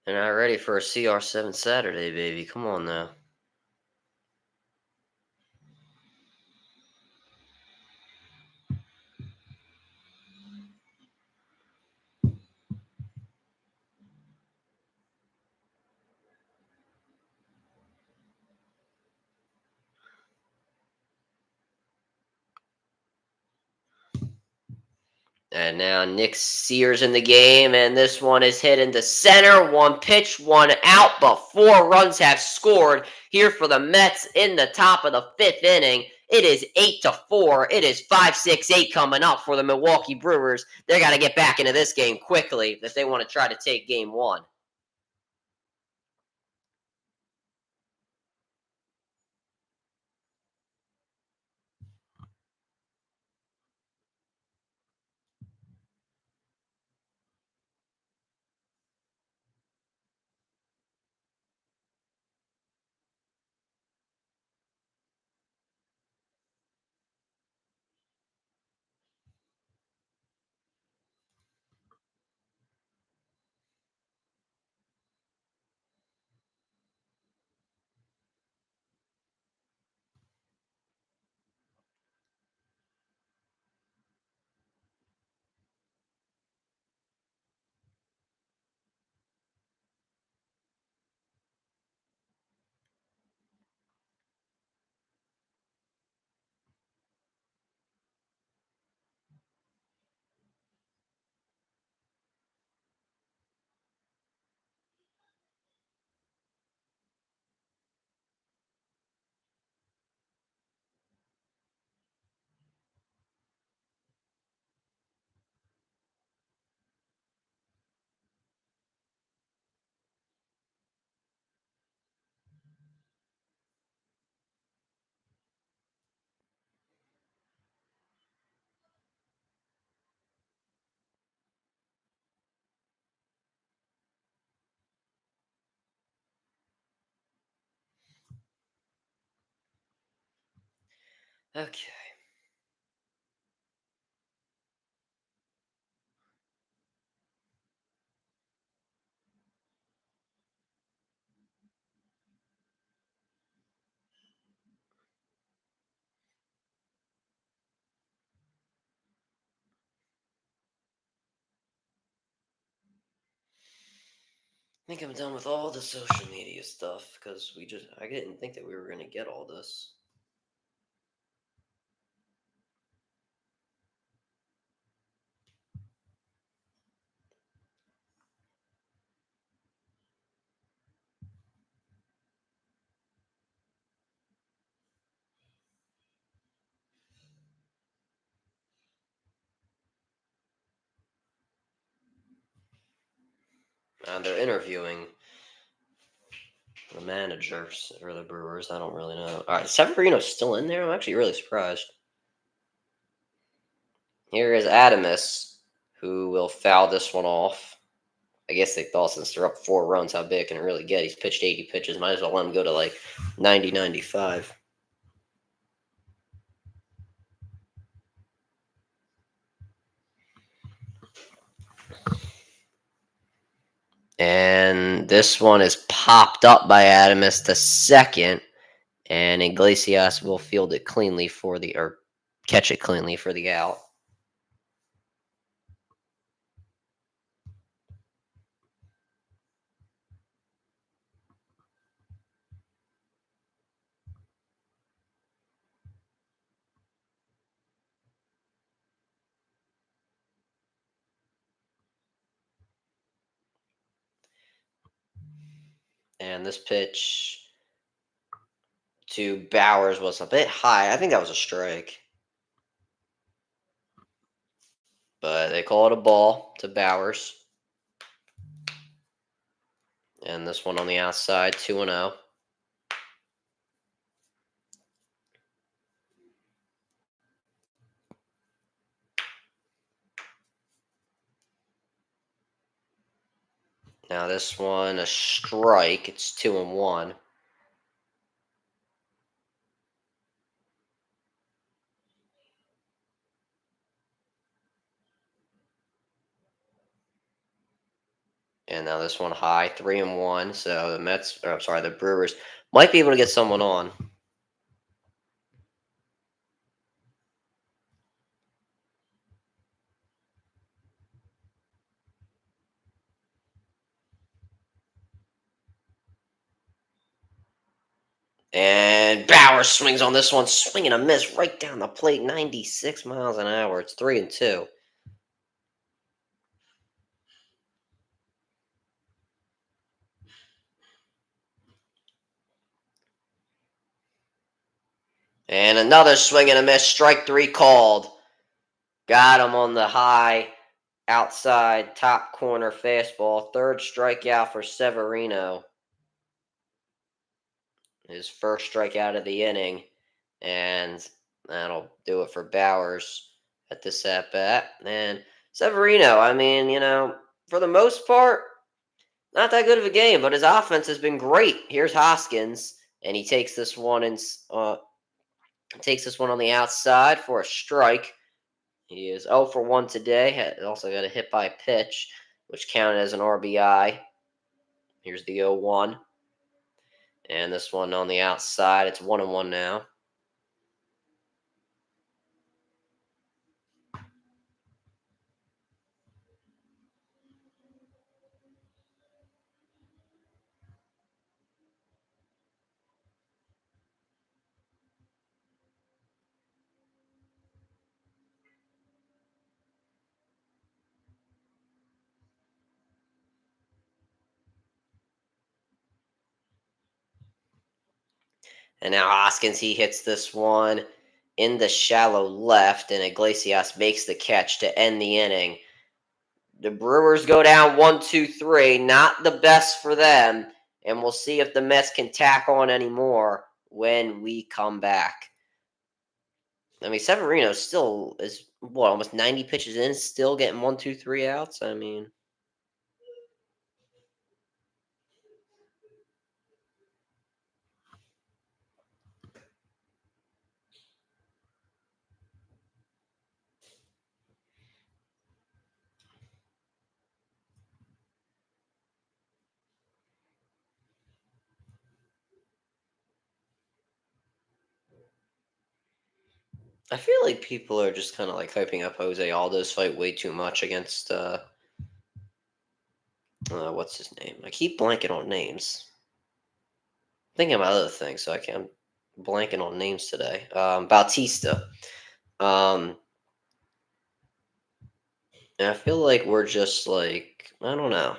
They're not ready for a CR7 Saturday, baby. Come on now. And now Nick Sears in the game, and this one is hit into center. One pitch, one out, but 4 runs have scored here for the Mets in the top of the fifth inning. It is 8-4. It is 5-6-8 coming up for the Milwaukee Brewers. They got to get back into this game quickly if they want to try to take game one. Okay. I think I'm done with all the social media stuff because I didn't think that we were going to get all this. And they're interviewing the managers or the Brewers. I don't really know. All right, Severino's still in there. I'm actually really surprised. Here is Adamus, who will foul this one off. I guess they thought since they're up 4 runs, how big can it really get? He's pitched 80 pitches. Might as well let him go to like 90, 95. And this one is popped up by Adamus to second. And Iglesias will field it cleanly or catch it cleanly for the out. And this pitch to Bowers was a bit high. I think that was a strike. But they call it a ball to Bowers. And this one on the outside, 2-0. Now this one, a strike. It's 2-1. And now this one high, 3-1. So the Brewers might be able to get someone on. And Bauer swings on this one, swinging a miss right down the plate, 96 miles an hour. It's 3-2. And another swing and a miss, strike 3 called. Got him on the high outside top corner fastball. Third strikeout for Severino. His first strikeout of the inning. And that'll do it for Bowers at this at bat. And Severino, I mean, for the most part, not that good of a game, but his offense has been great. Here's Hoskins, and he takes this one on the outside for a strike. He is 0 for 1 today. Also got a hit by pitch, which counted as an RBI. Here's the 0-1. And this one on the outside, it's 1-1 now. And now Hoskins, he hits this one in the shallow left, and Iglesias makes the catch to end the inning. The Brewers go down 1-2-3. Not the best for them. And we'll see if the Mets can tack on any more when we come back. I mean, Severino still is, almost 90 pitches in, still getting 1, 2, 3 outs? I mean, I feel like people are just kind of like hyping up Jose Aldo's fight way too much against what's his name? I keep blanking on names. Thinking about other things, so I can't blanking on names today. Bautista. Um, and I feel like we're just like I don't know.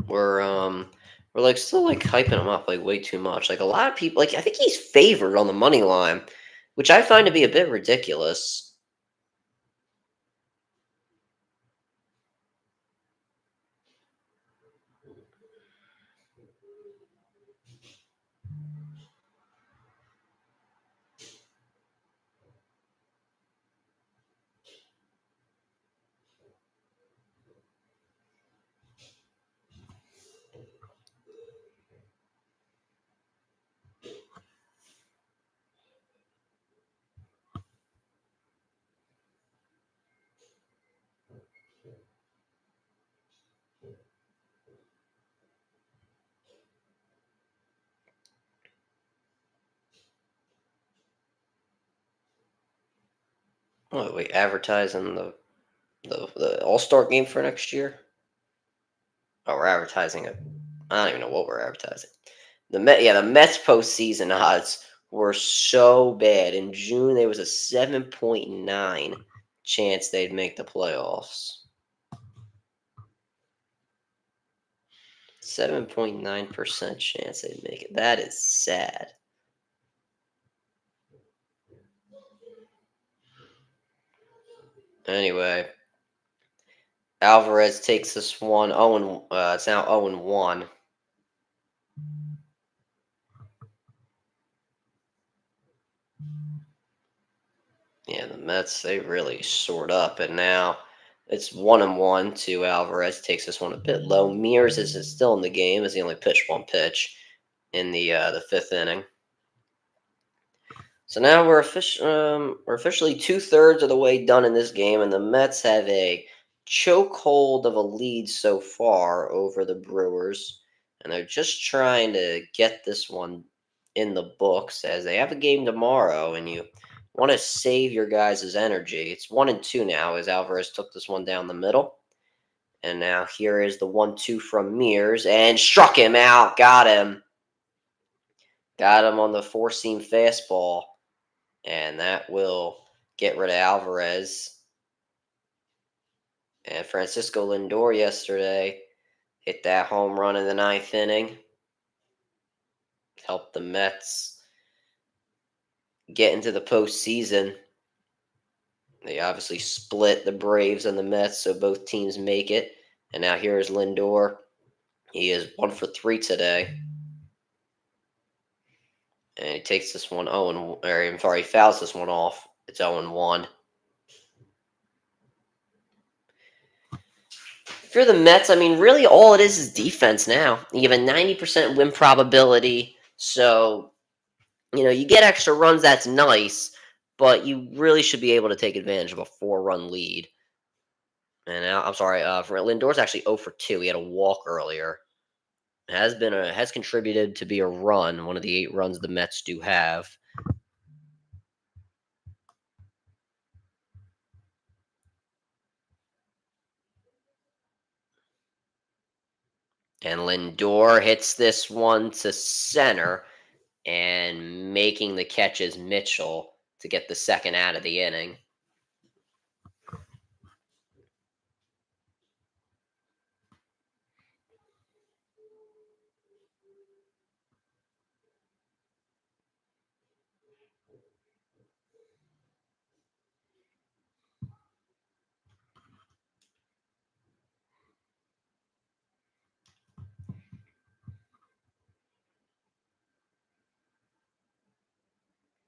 We're um we're like still like hyping him up like way too much. Like a lot of people, like I think he's favored on the money line, which I find to be a bit ridiculous. Oh wait, advertising the All Star game for next year. Oh, we're advertising it. I don't even know what we're advertising. The Mets postseason odds were so bad. In June, there was a 7.9 chance they'd make the playoffs. 7.9% chance they'd make it. That is sad. Anyway, Alvarez takes this one. It's now 0-1. Yeah, the Mets, they really soared up, and now it's 1-1 to Alvarez. Takes this one a bit low. Mears is still in the game as he only pitched one pitch in the fifth inning. So now we're officially 2/3 of the way done in this game, and the Mets have a chokehold of a lead so far over the Brewers, and they're just trying to get this one in the books as they have a game tomorrow, and you want to save your guys' energy. It's 1-2 now as Alvarez took this one down the middle, and now here is the 1-2 from Mears and struck him out, got him on the four seam fastball. And that will get rid of Alvarez. And Francisco Lindor yesterday hit that home run in the ninth inning, helped the Mets get into the postseason. They obviously split the Braves and the Mets, so both teams make it. And now here is Lindor. He is 1 for 3 today. And he takes this one 0 or I'm sorry, he fouls this one off. It's 0-1. For the Mets, I mean, really all it is defense now. You have a 90% win probability. So, you get extra runs, that's nice, but you really should be able to take advantage of a 4-run lead. And now, I'm sorry, for Lindor's actually 0 for 2. He had a walk earlier. Has contributed to be a run, one of the 8 runs the Mets do have. And Lindor hits this one to center, and making the catch is Mitchell to get the second out of the inning.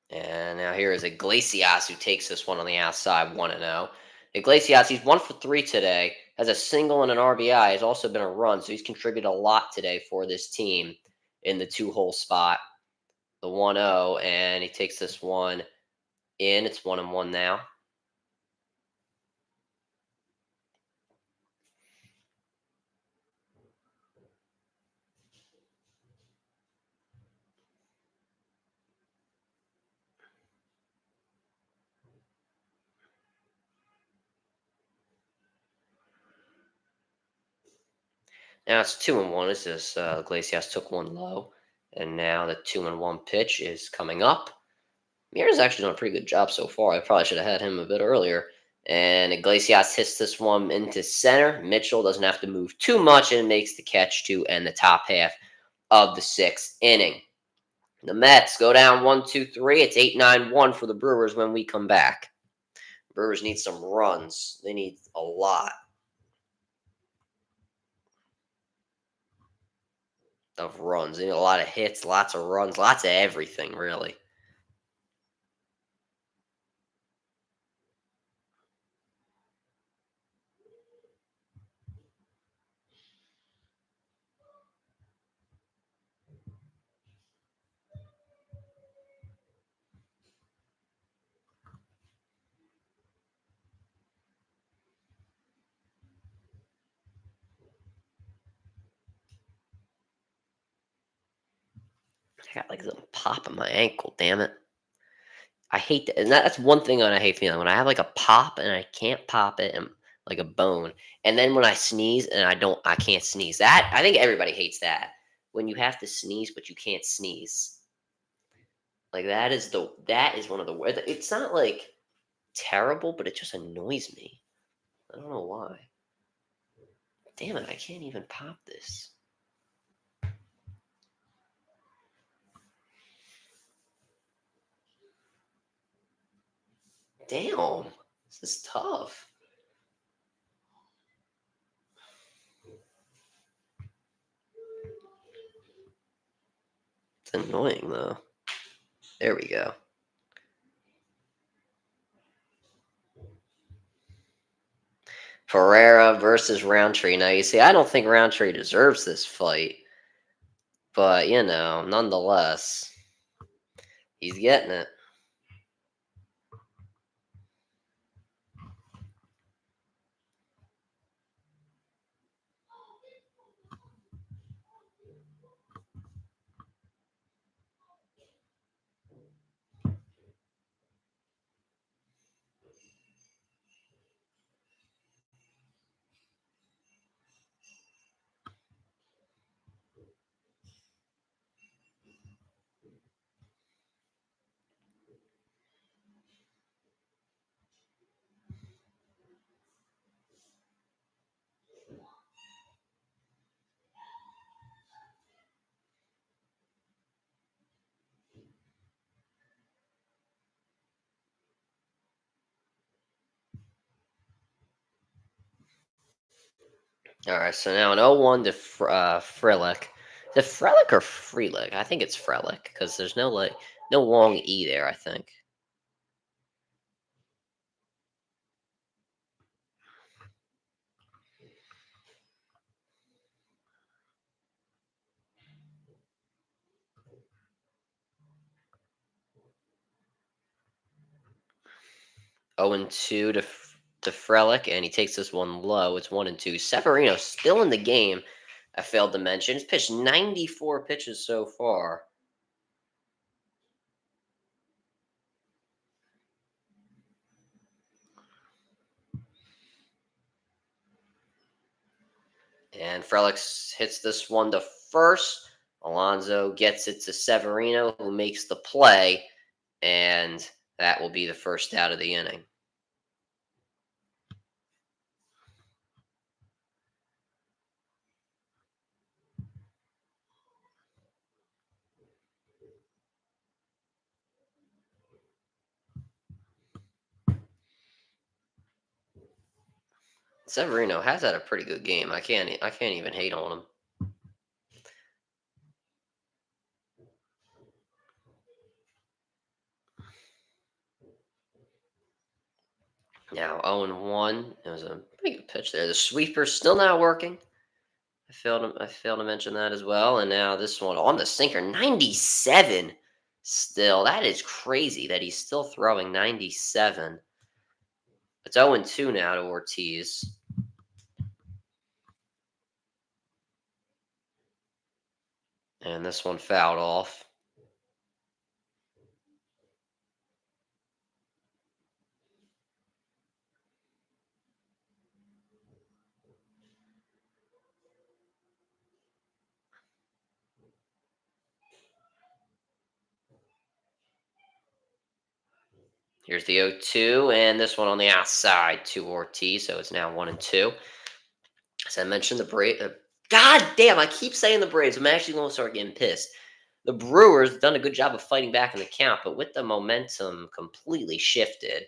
And now here is Iglesias who takes this one on the outside, 1-0. Iglesias, he's 1 for 3 today, has a single and an RBI, has also been a run, so he's contributed a lot today for this team in the 2-hole spot. The 1-0, and he takes this one in. It's 1-1 now. Now it's 2-1. It's just Iglesias took one low, and now the 2-1 pitch is coming up. Mira's actually done a pretty good job so far. I probably should have had him a bit earlier. And Iglesias hits this one into center. Mitchell doesn't have to move too much and makes the catch to end the top half of the sixth inning. The Mets go down 1-2-3. It's 8-9-1 for the Brewers when we come back. Brewers need some runs. They need a lot of runs. They need a lot of hits, lots of runs, lots of everything, really. I got like a little pop in my ankle, damn it. I hate that, and that's one thing that I hate feeling when I have like a pop and I can't pop it and like a bone, and then when I sneeze and I can't sneeze. That I think everybody hates that when you have to sneeze but you can't sneeze. Like that is one of the worst. It's not like terrible, but it just annoys me. I don't know why. Damn it! I can't even pop this. Damn, this is tough. It's annoying though. There we go. Pereira versus Roundtree. Now you see, I don't think Roundtree deserves this fight, but nonetheless, he's getting it. All right, so now an 0-1 to Frelick. Is it Frelick or Freelick? I think it's Frelick because there's no long E there, I think. Oh and 2 to Frelick, and he takes this one low. It's 1-2. Severino still in the game. I failed to mention. He's pitched 94 pitches so far. And Frelick hits this one to first. Alonso gets it to Severino, who makes the play, and that will be the first out of the inning. Severino has had a pretty good game. I can't even hate on him. Now 0-1. It was a pretty good pitch there. The sweeper's still not working. I failed to mention that as well. And now this one on the sinker, 97. Still, that is crazy that he's still throwing 97. It's 0-2 now to Ortiz. And this one fouled off. Here's the 0-2, and this one on the outside to Ortiz, so it's now 1-2. As I mentioned, the Braves. God damn, I keep saying the Braves. I'm actually going to start getting pissed. The Brewers done a good job of fighting back in the count, but with the momentum completely shifted,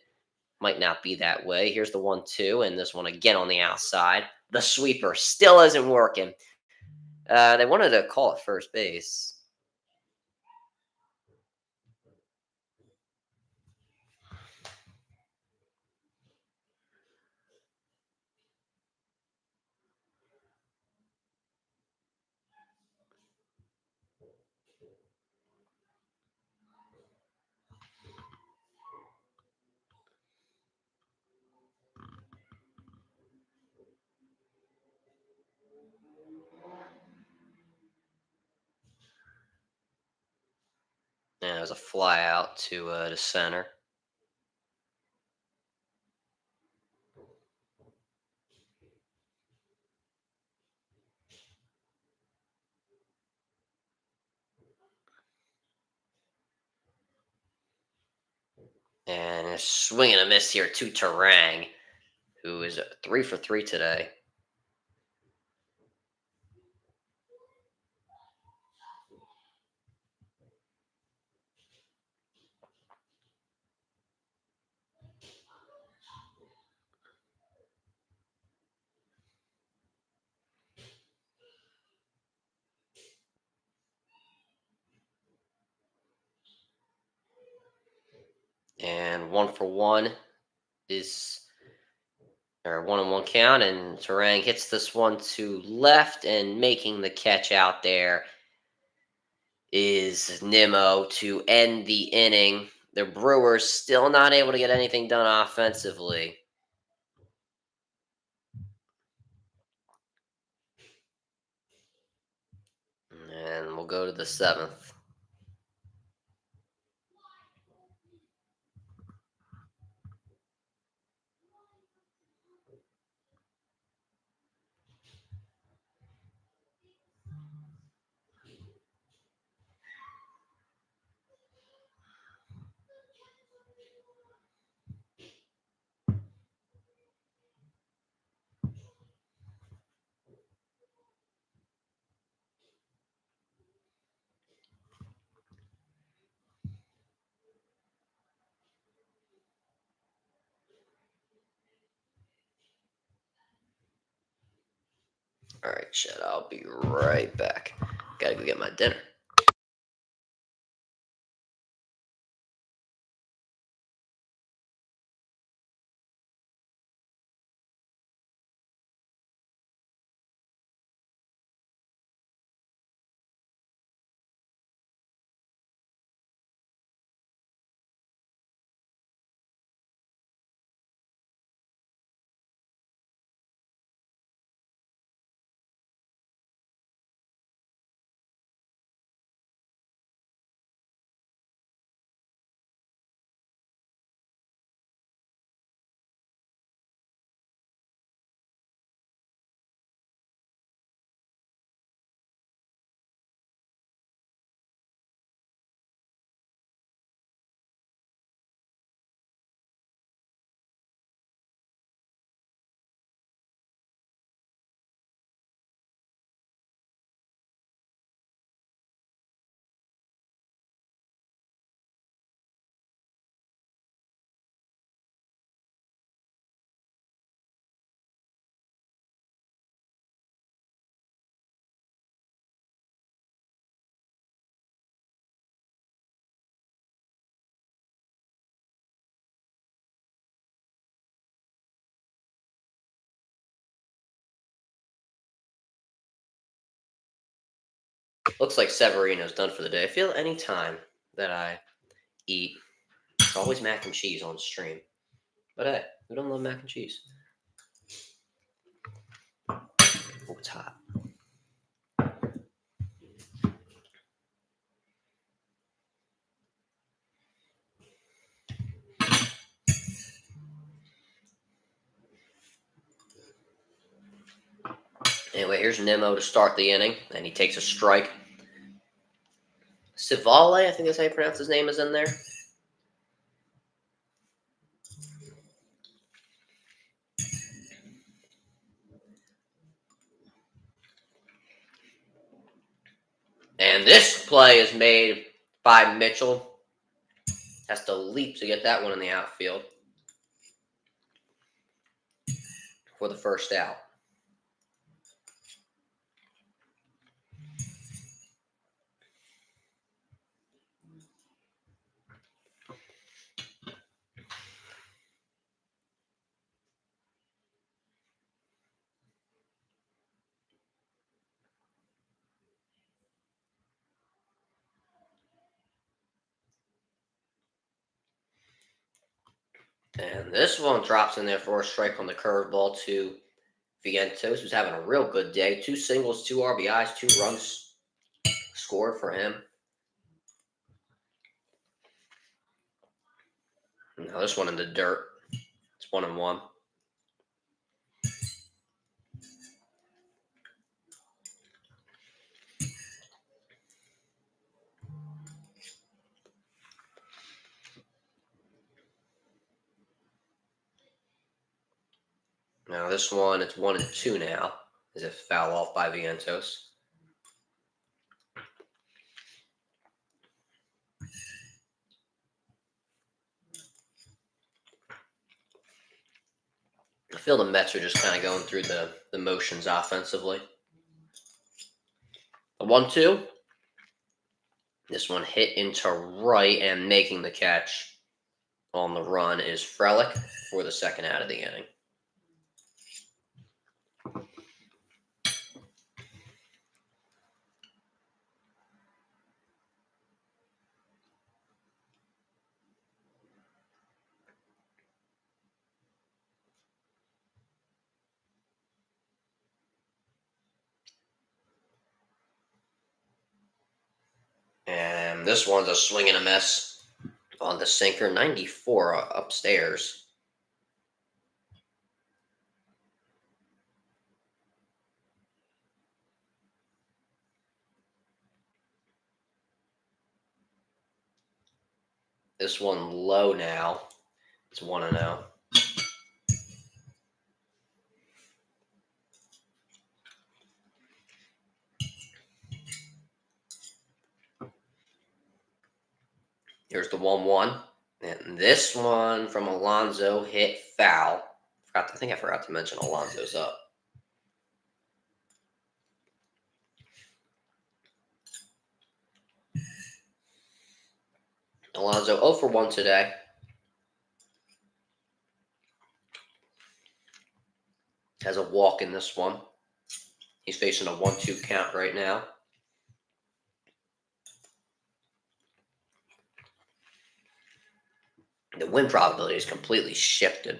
might not be that way. Here's the 1-2, and this one again on the outside. The sweeper still isn't working. They wanted to call it first base. And it was a fly out to center. And a swing and a miss here to Terang, who is 3 for 3 today. And 1 for 1 is, or 1-1 count, and Terang hits this one to left, and making the catch out there is Nimmo to end the inning. The Brewers still not able to get anything done offensively. And we'll go to the 7th. All right, shit, I'll be right back. Gotta go get my dinner. Looks like Severino's done for the day. I feel any time that I eat, it's always mac and cheese on stream. But hey, who don't love mac and cheese? Oh, it's hot. Anyway, here's Nimmo to start the inning, and he takes a strike. Civale, I think that's how you pronounce his name, is in there. And this play is made by Mitchell. Has to leap to get that one in the outfield for the first out. And this one drops in there for a strike on the curveball to Vientos, who's having a real good day. 2 singles, 2 RBIs, 2 runs scored for him. Now this one in the dirt. It's 1-1. Now this one, it's 1-2 now, as if foul off by Vientos. I feel the Mets are just kind of going through the motions offensively. The 1-2. This one hit into right, and making the catch on the run is Frelick for the second out of the inning. And this one's a swing and a miss on the sinker. 94 upstairs. This one low now. It's 1-0. Here's the 1-1. And this one from Alonso hit foul. I think I forgot to mention Alonso's up. Alonso 0 for 1 today. Has a walk in this one. He's facing a 1-2 count right now. The win probability is completely shifted.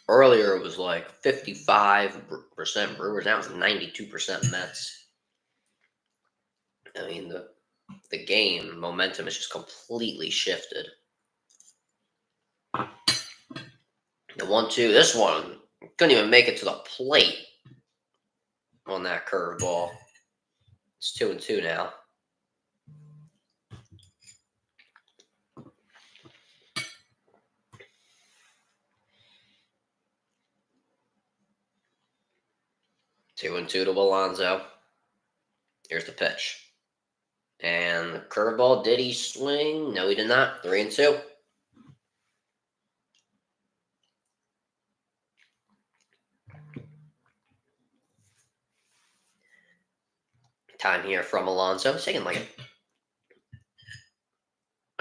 Earlier it was like 55% Brewers. Now it's 92% Mets. I mean, the game momentum is just completely shifted. The 1-2, this one couldn't even make it to the plate on that curveball. It's 2-2 now. Two and two to Alonso. Here's the pitch. And the curveball, did he swing? No, he did not. 3-2. Time here from Alonso. He's taking I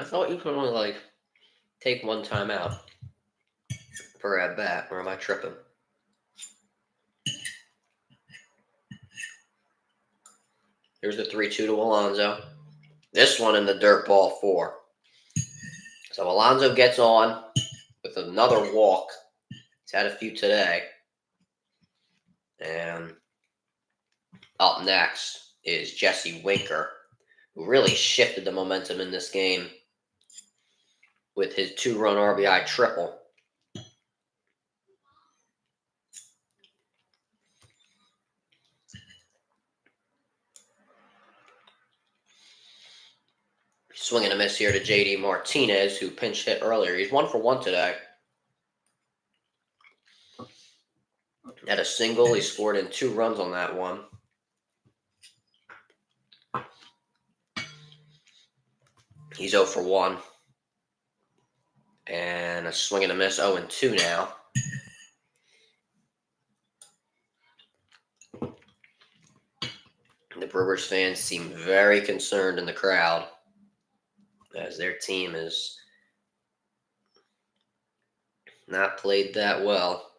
thought you could only take one time out per at bat, or am I tripping? Here's the 3-2 to Alonso. This one in the dirt, ball 4. So Alonso gets on with another walk. He's had a few today. And up next is Jesse Winker, who really shifted the momentum in this game with his 2-run RBI triple. Swing and a miss here to J.D. Martinez, who pinch hit earlier. He's 1 for 1 today. Had a single. He scored in 2 runs on that one. He's 0 for 1. And a swing and a miss, 0-2 now. The Brewers fans seem very concerned in the crowd as their team has not played that well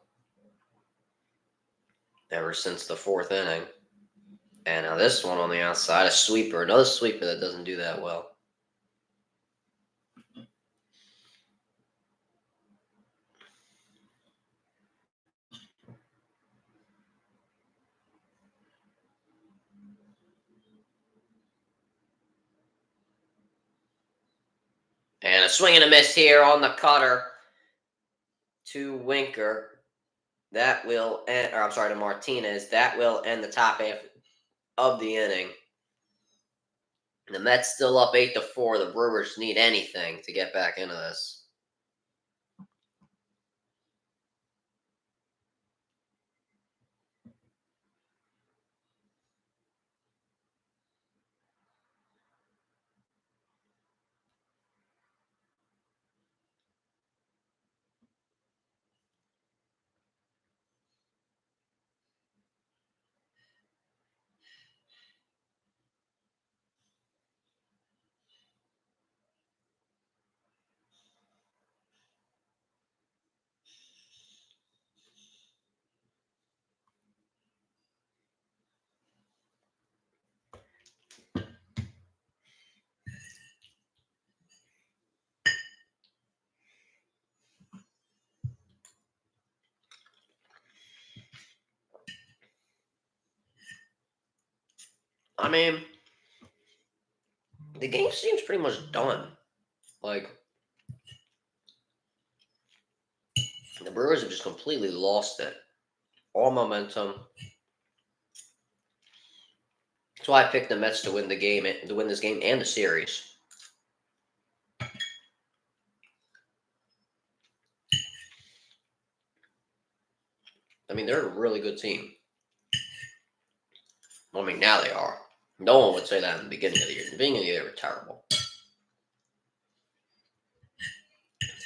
ever since the 4th inning. And now this one on the outside, a sweeper, another sweeper that doesn't do that well. And a swing and a miss here on the cutter to Winker. That will end, or I'm sorry, to Martinez. That will end the top half of the inning. The Mets still up 8-4. The Brewers need anything to get back into this. I mean, the game seems pretty much done. Like, the Brewers have just completely lost it. All momentum. That's why I picked the Mets to win the game, to win this game and the series. I mean, they're a really good team. I mean, now they are. No one would say that in the beginning of the year. In the beginning of the year, they were terrible.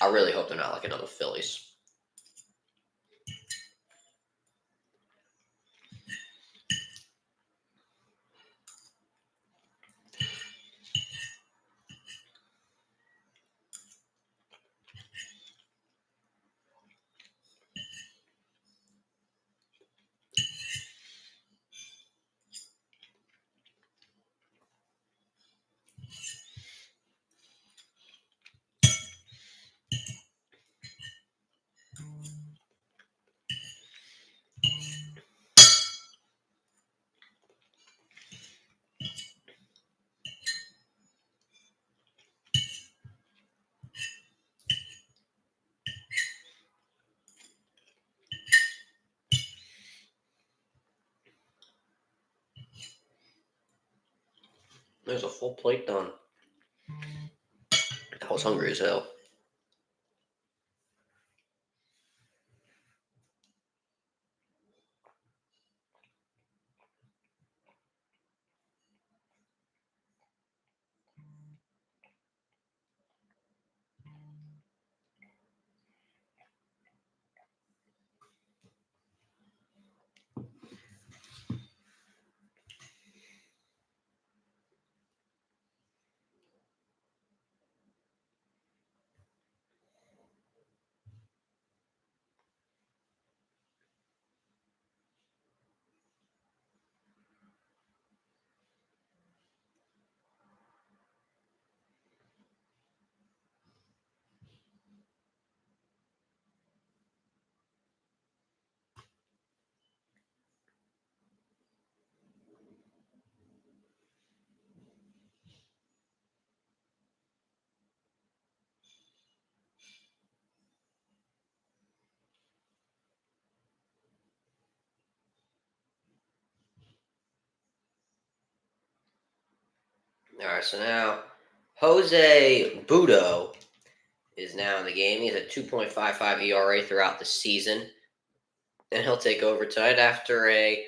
I really hope they're not like another Phillies. There's a full plate done. I was hungry as hell. All right, so now Jose Budo is now in the game. He has a 2.55 ERA throughout the season. And he'll take over tonight after a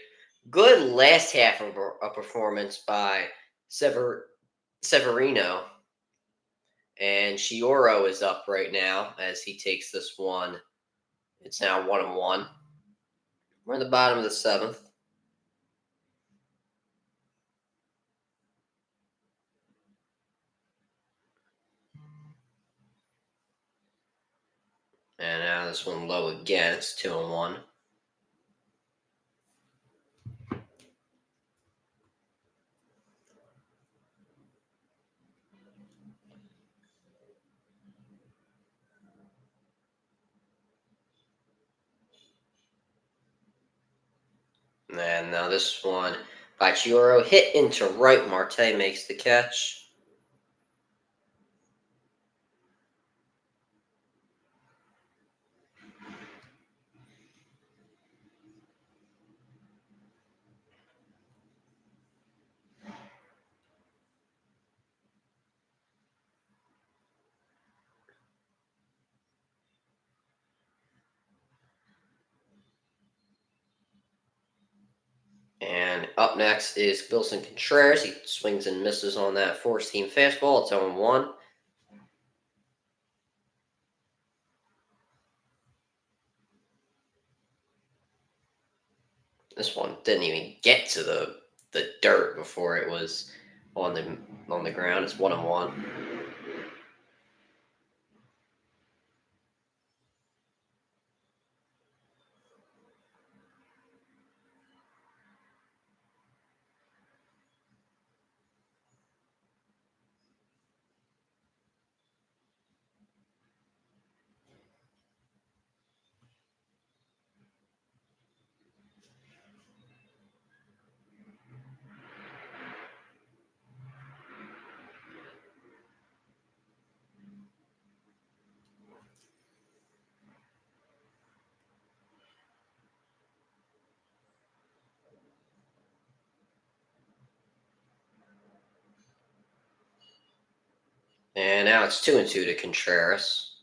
good last half of a performance by Severino. And Chioro is up right now as he takes this one. It's now 1-1. We're in the bottom of the seventh. And now this one low again. It's 2-1. And now this one by Chioro hit into right. Marte makes the catch. And up next is Wilson Contreras. He swings and misses on that four-seam fastball. It's 0-1. This one didn't even get to the dirt before it was on the ground. It's 1-1. And now it's 2-2 to Contreras.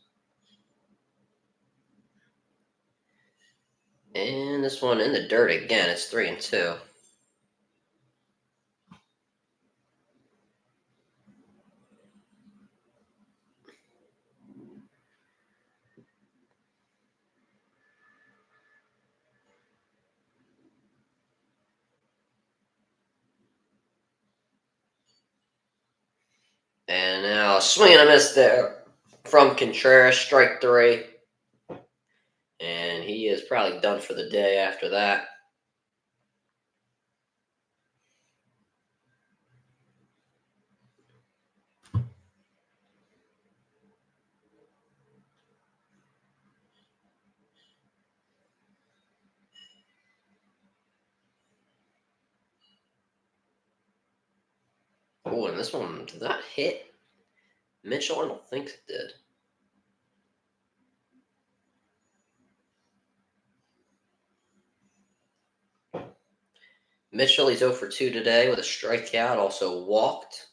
And this one in the dirt again. It's 3-2. And now a swing and a miss there from Contreras. Strike 3. And he is probably done for the day after that. Oh, and this one, did that hit Mitchell? I don't think it did. Mitchell, he's 0 for 2 today with a strikeout, also walked.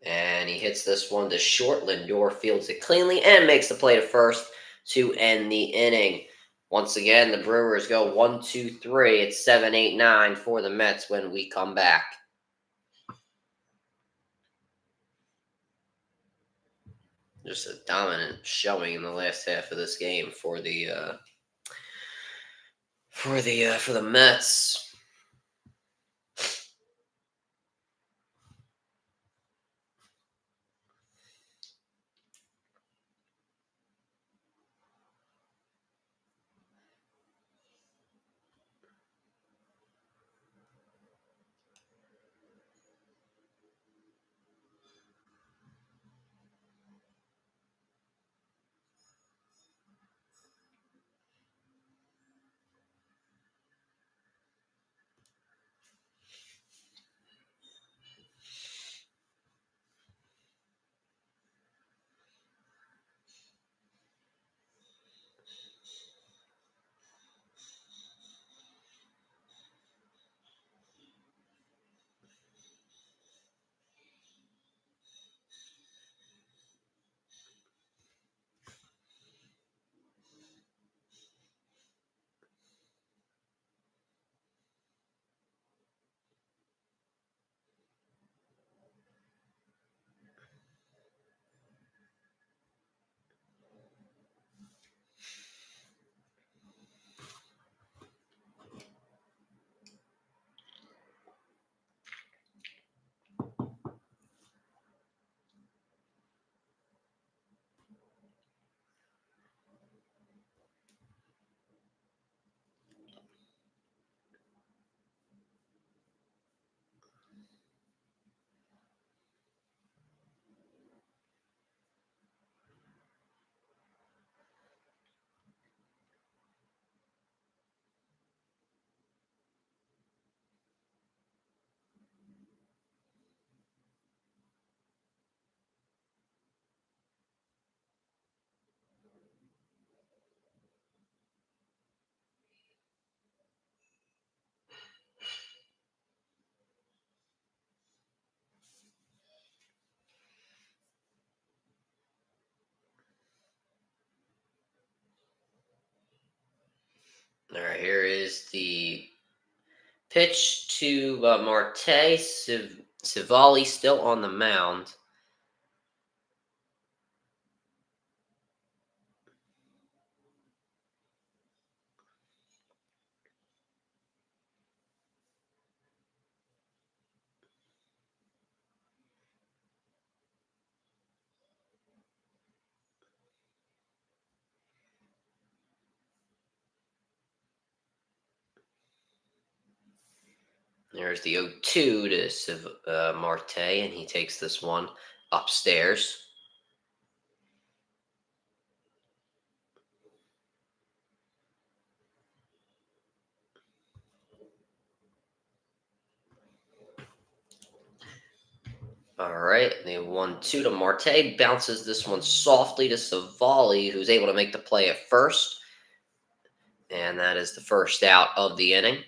And he hits this one to short. Lindor fields it cleanly and makes the play to first to end the inning. Once again, the Brewers go 1-2-3. It's 7-8-9 for the Mets when we come back. Just a dominant showing in the last half of this game for the Mets. All right, here is the pitch to Marte. Savali still on the mound. There's the 0-2 to Marte, and he takes this one upstairs. All right, the 1-2 to Marte bounces this one softly to Savali, who's able to make the play at first, and that is the first out of the inning.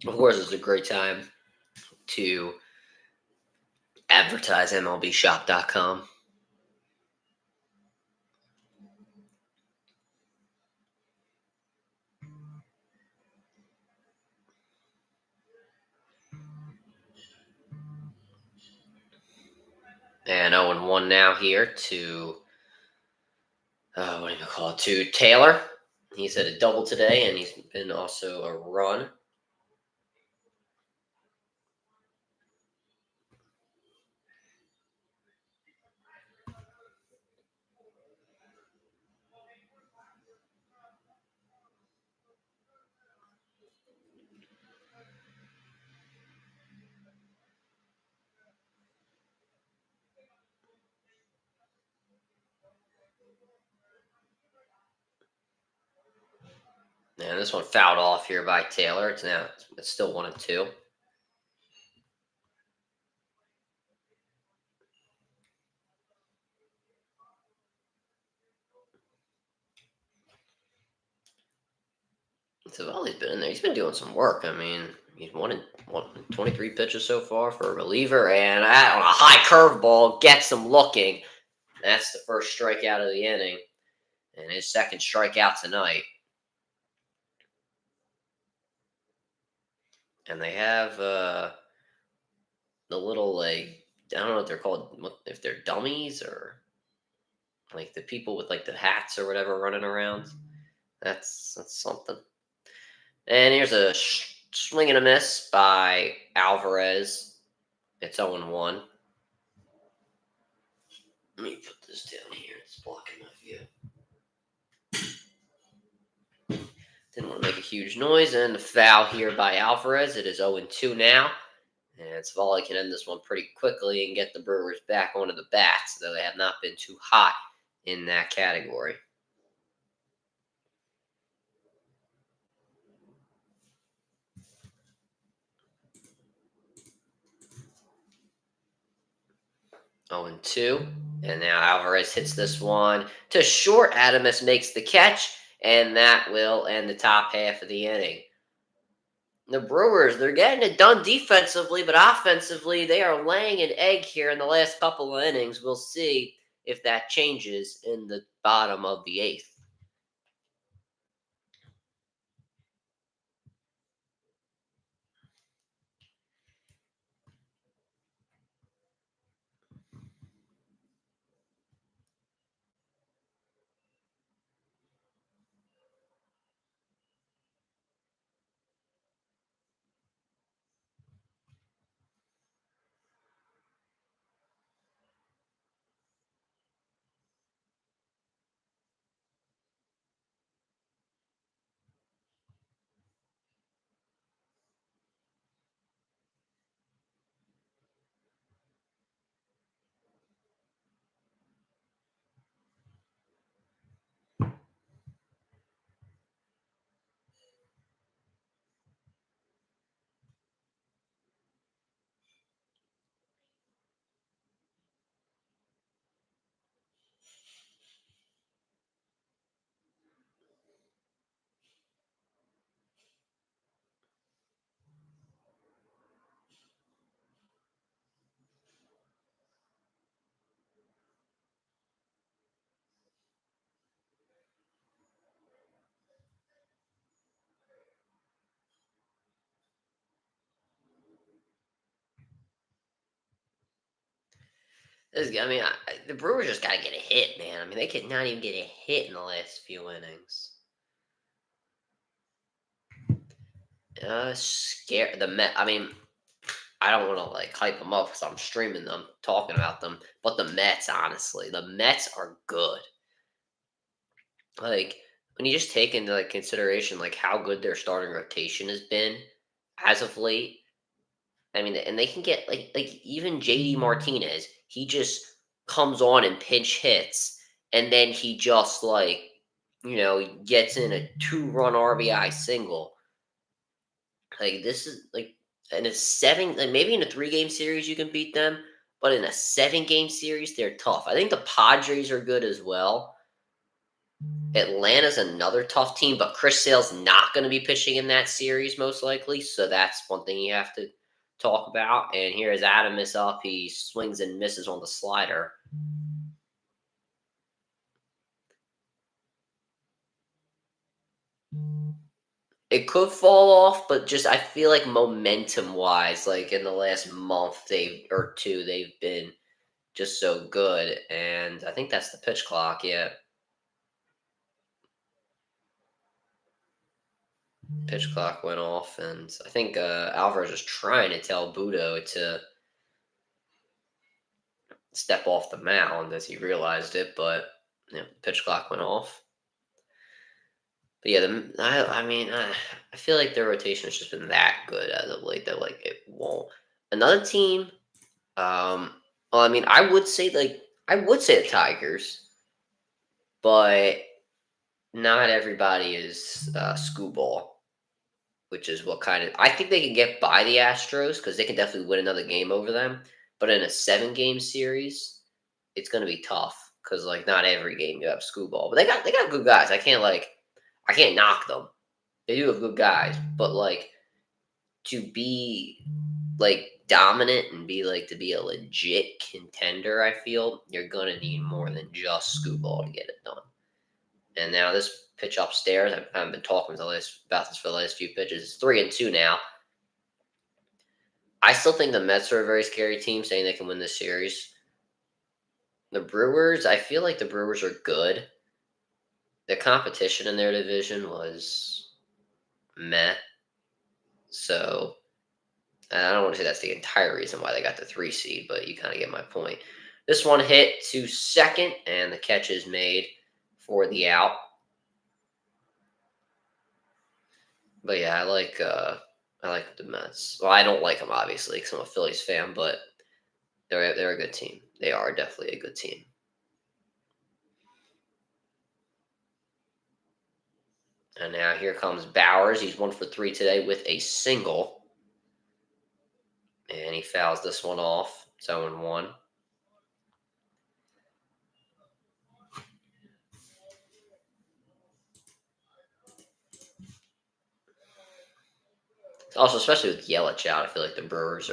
Of course, it's a great time to advertise MLBshop.com. And 0-1 now here to, what do you call it, to Taylor. He's had a double today, and he's been also a run. And this one fouled off here by Taylor. It's still 1-2. Savali's been in there. He's been doing some work. I mean, he's won 23 pitches so far for a reliever, and on a high curveball gets him looking. That's the first strikeout of the inning, and his second strikeout tonight. And they have the little, like, I don't know what they're called, if they're dummies or like the people with like the hats or whatever running around. That's something. And here's a swing and a miss by Alvarez. It's 0-1. Let me put this down here. It's blocking my view. Didn't want to make a huge noise. And a foul here by Alvarez. It is 0-2 now. And Savali can end this one pretty quickly and get the Brewers back onto the bats, though they have not been too hot in that category. Oh, and 2. And now Alvarez hits this one to short. Adames makes the catch, and that will end the top half of the inning. The Brewers, they're getting it done defensively, but offensively, they are laying an egg here in the last couple of innings. We'll see if that changes in the bottom of the 8th. The Brewers just got to get a hit, man. I mean, they could not even get a hit in the last few innings. Scare the Met. I mean, I don't want to like hype them up because I'm streaming them, talking about them. But the Mets, honestly, the Mets are good. Like when you just take into like consideration like how good their starting rotation has been as of late. I mean, and they can get like even JD Martinez. He just comes on and pinch hits, and then he just gets in a 2-run RBI single. Like this is like in a seven, like maybe in a 3-game series you can beat them, but in a 7-game series they're tough. I think the Padres are good as well. Atlanta's another tough team, but Chris Sale's not going to be pitching in that series most likely, so that's one thing you have to talk about. And here is Adam is up. He swings and misses on the slider. It could fall off, but just I feel like momentum wise, like in the last month or two, they've been just so good. And I think that's the pitch clock. Yeah, pitch clock went off, and I think Alvarez was trying to tell Budo to step off the mound as he realized it, but pitch clock went off. But yeah, I feel like their rotation has just been that good as of late that like it won't. Another team, well, I would say the Tigers, but not everybody is Screwball, which is what kind of I think they can get by the Astros because they can definitely win another game over them. But in a 7-game series, it's going to be tough because like not every game you have Screwball, but they got good guys. I can't knock them. They do have good guys, but like to be like dominant and be like to be a legit contender, I feel you're gonna need more than just Screwball to get it done. And now this pitch upstairs, I haven't been talking about this for the last few pitches. It's 3-2 now. I still think the Mets are a very scary team, saying they can win this series. The Brewers, I feel like the Brewers are good. The competition in their division was meh. So I don't want to say that's the entire reason why they got the 3 seed, but you kind of get my point. This one hit to second, and the catch is made for the out. But yeah, I like the Mets. Well, I don't like them obviously because I'm a Phillies fan, but they're a good team. They are definitely a good team. And now here comes Bowers. He's 1 for 3 today with a single. And he fouls this one off. It's 0-1. Also, especially with Yelich out, I feel like the Brewers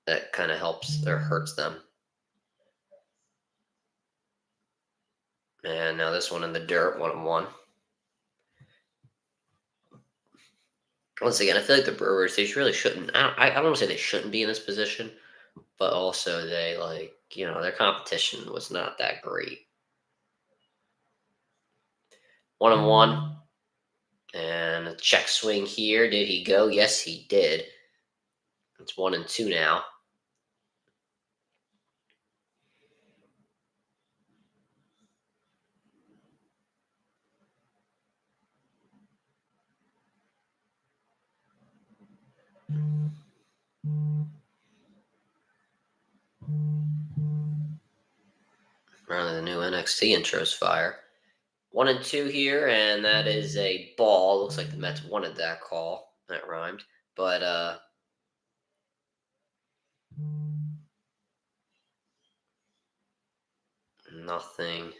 that kind of helps or hurts them. And now this one in the dirt, 1-1. Once again, I feel like the Brewers, they really shouldn't. I don't want to say they shouldn't be in this position, but also they their competition was not that great. 1-1, and a check swing here. Did he go? Yes, he did. It's 1-2 now. Apparently, the new NXT intro's fire. 1-2 here, and that is a ball. Looks like the Mets wanted that call. That rhymed. But nothing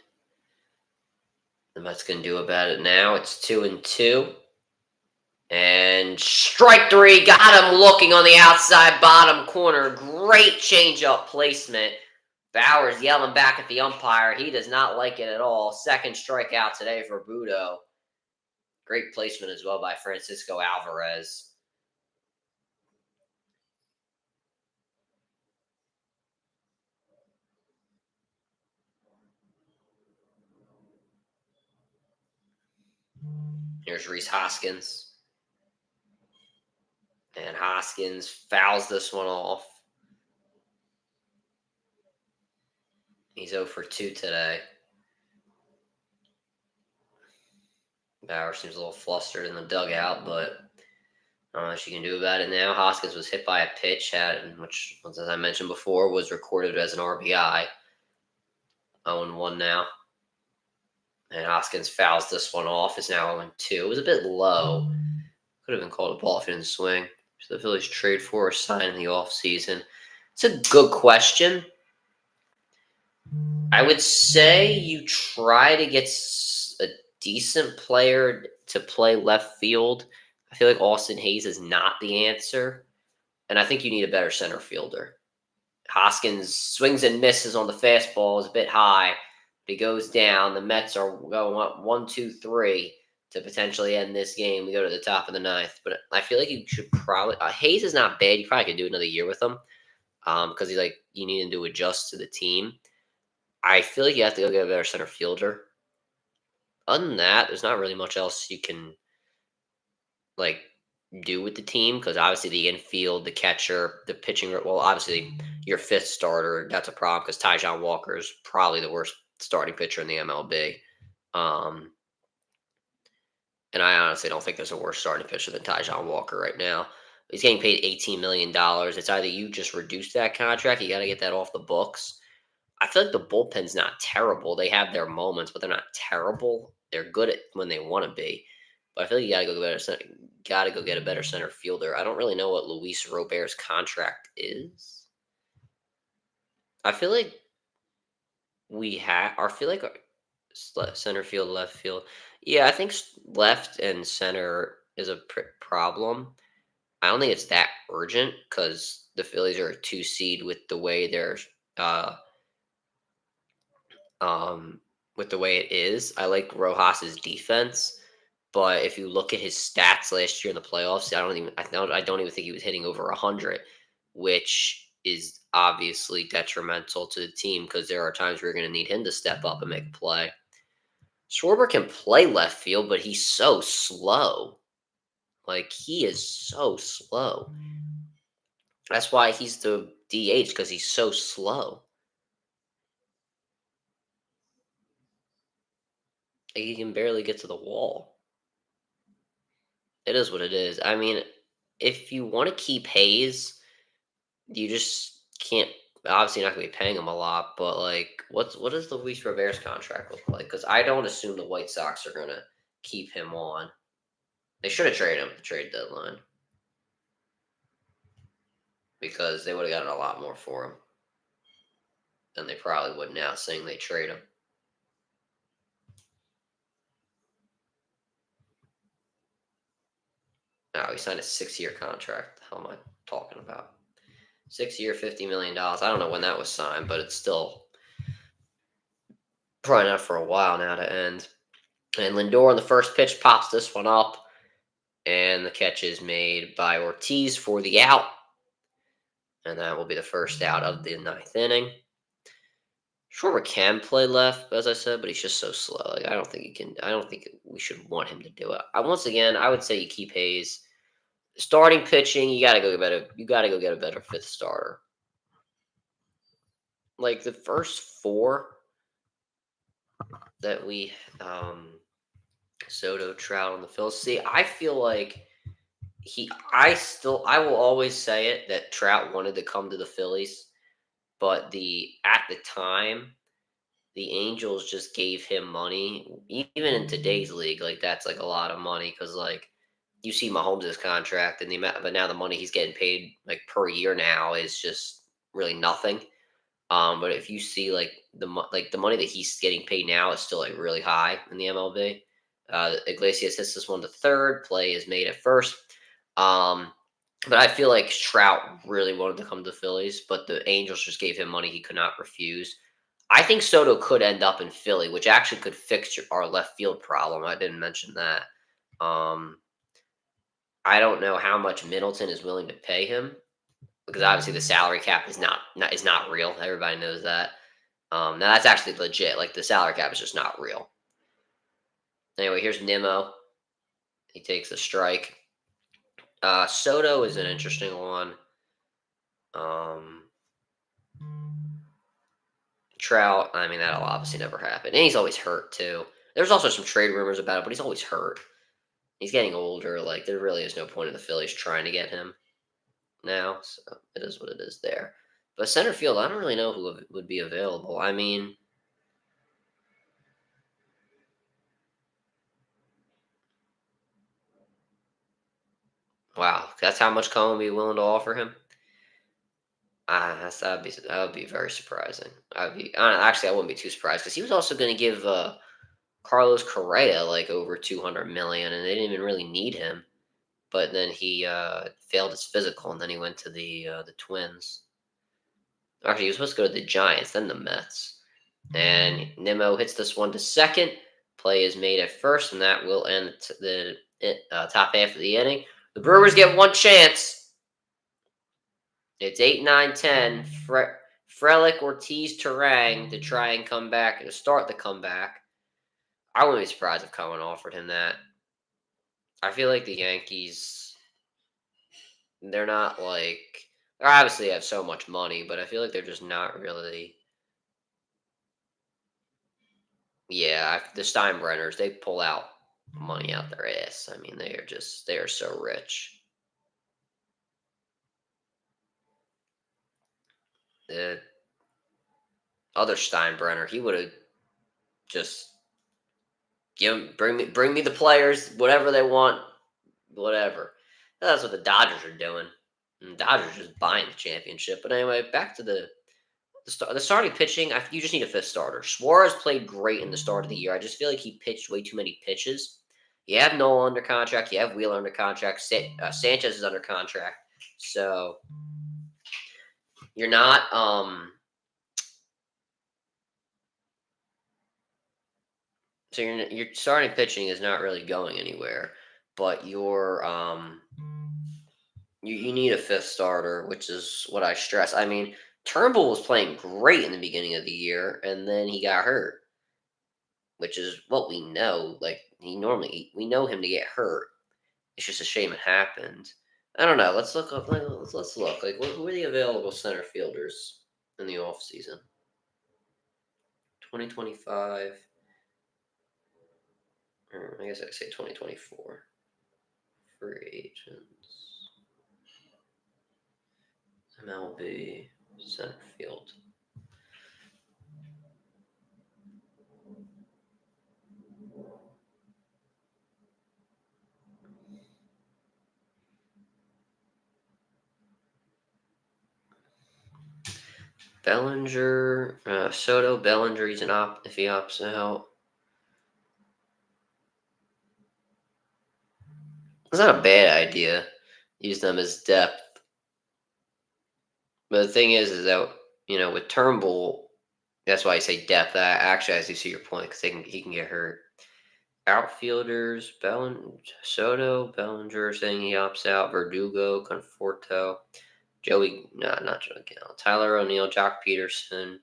the Mets can do about it now. It's 2-2. And strike 3. Got him looking on the outside bottom corner. Great changeup placement. Bowers yelling back at the umpire. He does not like it at all. Second strikeout today for Budo. Great placement as well by Francisco Alvarez. Here's Reese Hoskins. And Hoskins fouls this one off. He's 0 for 2 today. Bauer seems a little flustered in the dugout, but I don't know what she can do about it now. Hoskins was hit by a pitch, which, as I mentioned before, was recorded as an RBI. 0-1 now. And Hoskins fouls this one off. It's now 0-2. It was a bit low. Could have been called a ball if he didn't swing. So the Phillies trade for or sign in the offseason. It's a good question. I would say you try to get a decent player to play left field. I feel like Austin Hayes is not the answer. And I think you need a better center fielder. Hoskins swings and misses on the fastball, is a bit high. But he goes down. The Mets are going up 1-2-3 to potentially end this game. We go to the top of the ninth. But I feel like you should probably Hayes is not bad. You probably could do another year with him. Because you need him to adjust to the team. I feel like you have to go get a better center fielder. Other than that, there's not really much else you can do with the team, because obviously the infield, the catcher, the pitching. Well, obviously your fifth starter, that's a problem because Tyjon Walker is probably the worst starting pitcher in the MLB. And I honestly don't think there's a worse starting pitcher than Tyjon Walker right now. He's getting paid $18 million. It's either you just reduce that contract, you got to get that off the books. I feel like the bullpen's not terrible. They have their moments, but they're not terrible. They're good at when they want to be. But I feel like you got to go get a better center fielder. I don't really know what Luis Robert's contract is. I feel like center field, left field. Yeah, I think left and center is a problem. I don't think it's that urgent because the Phillies are a 2 seed with the way they're with the way it is. I like Rojas's defense, but if you look at his stats last year in the playoffs, I don't even think he was hitting over 100, which is obviously detrimental to the team because there are times where you're going to need him to step up and make a play. Schwarber can play left field, but he's so slow. He is so slow. That's why he's the DH, because he's so slow. He can barely get to the wall. It is what it is. I mean, if you want to keep Hayes, you just can't. Obviously, you're not going to be paying him a lot, but what does Luis Robert's contract look like? Because I don't assume the White Sox are going to keep him on. They should have traded him at the trade deadline, because they would have gotten a lot more for him than they probably would now, saying they trade him. No, he signed a 6-year contract. The hell am I talking about? 6-year, $50 million. I don't know when that was signed, but it's still probably not for a while now to end. And Lindor on the first pitch pops this one up, and the catch is made by Ortiz for the out. And that will be the first out of the 9th inning. Schwarber can play left, as I said, but he's just so slow. I don't think he can. I don't think we should want him to do it. Once again, I would say you keep Hayes. Starting pitching, you got to go get better. You got to go get a better fifth starter. The first 4 that we Soto, Trout, and the Phils. See, I feel like I will always say it that Trout wanted to come to the Phillies, but at the time, the Angels just gave him money. Even in today's league, that's a lot of money, because you see Mahomes' contract and but now the money he's getting paid per year now is just really nothing. But if you see the money that he's getting paid now is still really high in the MLB. Iglesias hits this one to third. Play is made at first. But I feel like Trout really wanted to come to the Phillies, but the Angels just gave him money he could not refuse. I think Soto could end up in Philly, which actually could fix our left field problem. I didn't mention that. I don't know how much Middleton is willing to pay him, because obviously the salary cap is not real. Everybody knows that. Now that's actually legit. The salary cap is just not real. Anyway, here's Nimmo. He takes a strike. Soto is an interesting one. Trout, I mean, that'll obviously never happen. And he's always hurt, too. There's also some trade rumors about it, but he's always hurt. He's getting older. Like, there really is no point in the Phillies trying to get him now. So it is what it is there. But center field, I don't really know who would be available. I mean, wow, that's how much Cohen would be willing to offer him. That would be very surprising. Actually, I wouldn't be too surprised because he was also going to give Carlos Correa like over 200 million, and they didn't even really need him. But then he failed his physical, and then he went to the Twins. Actually, he was supposed to go to the Giants, then the Mets. And Nimmo hits this one to second. Play is made at first, and that will end the top half of the inning. The Brewers get one chance. It's 8, 9, 10. Frelick, Ortiz, Terang to try and come back and to start the comeback. I wouldn't be surprised if Cohen offered him that. I feel like the Yankees, they're not like, they obviously have so much money, but I feel like they're just not really. Yeah, the Steinbrenners, they pull out money out their ass. I mean, they are so rich. The other Steinbrenner, he would have just bring me the players, whatever they want, whatever. That's what the Dodgers are doing. And the Dodgers are just buying the championship. But anyway, back to the starting pitching. You just need a fifth starter. Suarez played great in the start of the year. I just feel like he pitched way too many pitches. You have Noel under contract. You have Wheeler under contract. Sanchez is under contract. So you're not So your starting pitching is not really going anywhere, but you need a fifth starter, which is what I stress. I mean, Turnbull was playing great in the beginning of the year, and then he got hurt, which is what we know. Like we know him to get hurt. It's just a shame it happened. I don't know. Let's look up. Let's look. Like, who are the available center fielders in the off season? 2025. Or I guess I could say 2024. Free agents. MLB center field. Bellinger, Soto, Bellinger. He's an op if he opts out. It's not a bad idea. Use them as depth. But the thing is that with Turnbull, that's why I say depth. Actually, as you see your point, because he can get hurt. Outfielders: Soto, Bellinger saying he opts out. Verdugo, Conforto, not Joey Gallo, Tyler O'Neill, Jock Peterson,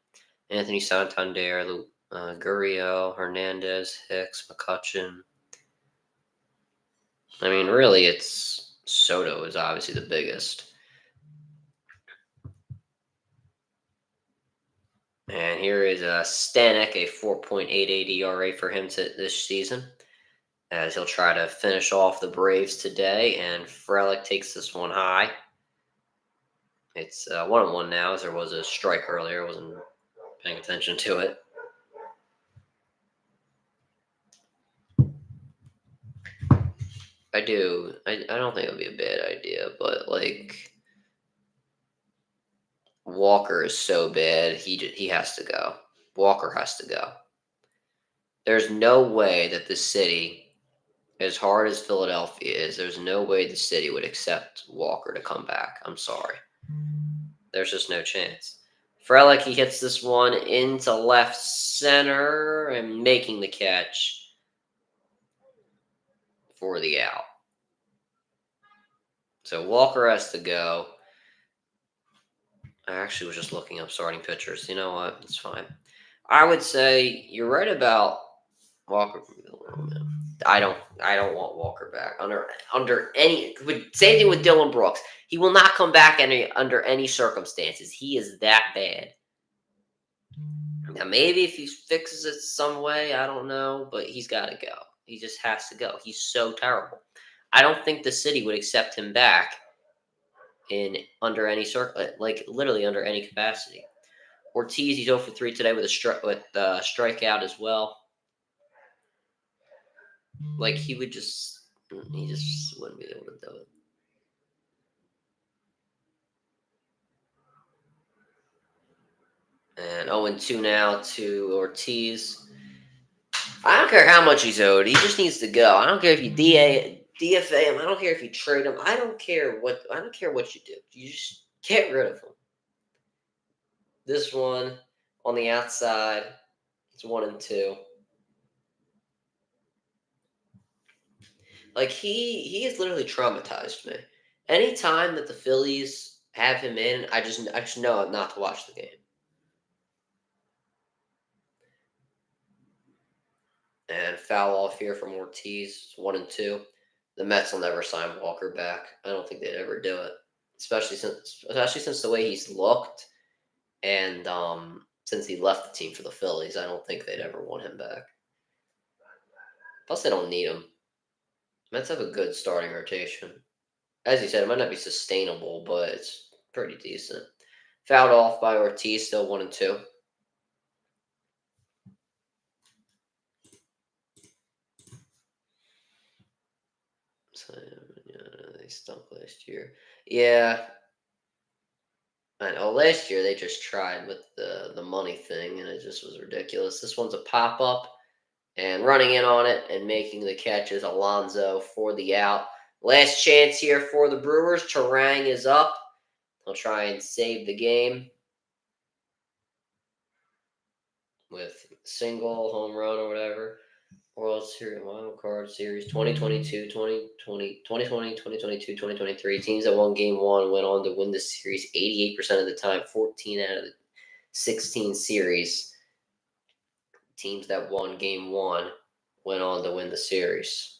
Anthony Santander, Gurriel, Hernandez, Hicks, McCutcheon. I mean, really, it's Soto is obviously the biggest. And here is Stanek, a 4.88 ERA for him this season, as he'll try to finish off the Braves today. And Frelick takes this one high. It's 1-1 now, as there was a strike earlier. I wasn't paying attention to it. I do. I don't think it would be a bad idea, but like Walker is so bad, he has to go. Walker has to go. There's no way that the city, as hard as Philadelphia is, there's no way the city would accept Walker to come back. I'm sorry. There's just no chance. Frelick, he hits this one into left center and making the catch for the out. So Walker has to go. I actually was just looking up starting pitchers. You know what? It's fine. I would say you're right about Walker. I don't want Walker back under any. Same thing with Dylan Brooks. He will not come back under any circumstances. He is that bad. Now maybe if he fixes it some way, I don't know, but he's got to go. He just has to go. He's so terrible. I don't think the city would accept him back in under any literally under any capacity. Ortiz, he's 0 for 3 today with a strikeout as well. Like he just wouldn't be able to do it. And 0-2 now to Ortiz. I don't care how much he's owed. He just needs to go. I don't care if you DFA him. I don't care if you trade him. I don't care what you do. You just get rid of him. This one on the outside, it's 1-2. Like he has literally traumatized me. Anytime that the Phillies have him in, I just know not to watch the game. And foul off here from Ortiz, 1-2. The Mets will never sign Walker back. I don't think they'd ever do it, especially since the way he's looked, and since he left the team for the Phillies. I don't think they'd ever want him back. Plus, they don't need him. Mets have a good starting rotation. As you said, it might not be sustainable, but it's pretty decent. Fouled off by Ortiz, still 1-2. So, yeah, they stunk last year. Yeah. I know last year they just tried with the money thing, and it just was ridiculous. This one's a pop-up, and running in on it and making the catch is Alonso for the out. Last chance here for the Brewers. Terang is up. He'll try and save the game with single, home run, or whatever. World Series, Wild Card Series 2022, 2020, 2020, 2022, 2023. Teams that won Game 1 went on to win the series 88% of the time, 14 out of the 16 series. Teams that won Game 1 went on to win the series.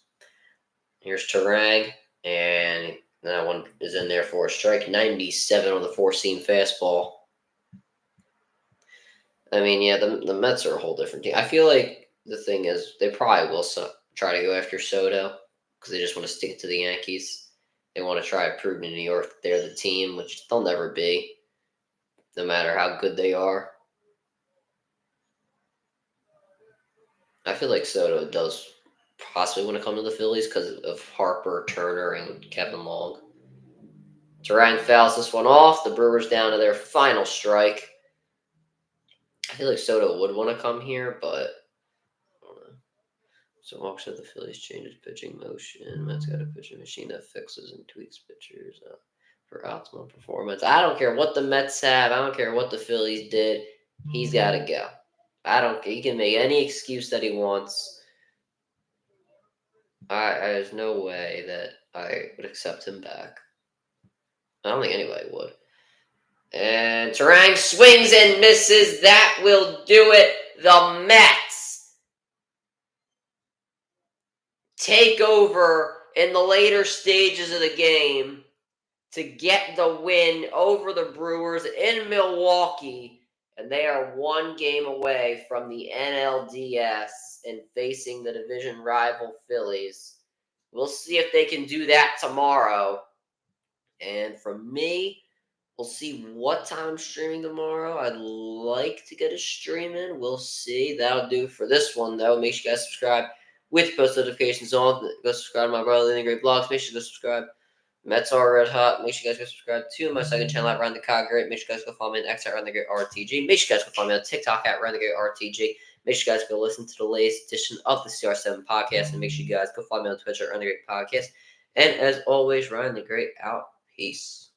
Here's Terang, and that one is in there for a strike. 97 on the four-seam fastball. I mean, yeah, the Mets are a whole different team. I feel like the thing is, they probably will try to go after Soto because they just want to stick it to the Yankees. They want to try to prove to New York that they're the team, which they'll never be, no matter how good they are. I feel like Soto does possibly want to come to the Phillies because of Harper, Turner, and Kevin Long. Terang fouls this one off. The Brewers down to their final strike. I feel like Soto would want to come here, but I don't know. So Hawks said the Phillies changes pitching motion. Mets got a pitching machine that fixes and tweaks pitchers for optimal performance. I don't care what the Mets have. I don't care what the Phillies did. He's got to go. I don't care. He can make any excuse that he wants. There's no way that I would accept him back. I don't think anybody would. And Terang swings and misses. That will do it. The Mets take over in the later stages of the game to get the win over the Brewers in Milwaukee. And they are one game away from the NLDS and facing the division rival Phillies. We'll see if they can do that tomorrow. And from me, we'll see what time I'm streaming tomorrow. I'd like to get a stream in. We'll see. That'll do for this one, though. Make sure you guys subscribe with post notifications on. Go subscribe to my brother in the Great Blogs. Make sure you go subscribe. Mets are red hot. Make sure you guys go subscribe to my second channel at Run the Cog Great. Make sure you guys go follow me on X at Run the Great RTG. Make sure you guys go follow me on TikTok at Run the Great RTG. Make sure you guys go listen to the latest edition of the CR7 podcast. And make sure you guys go follow me on Twitch at Run the Great Podcast. And as always, Ryan the Great out. Peace.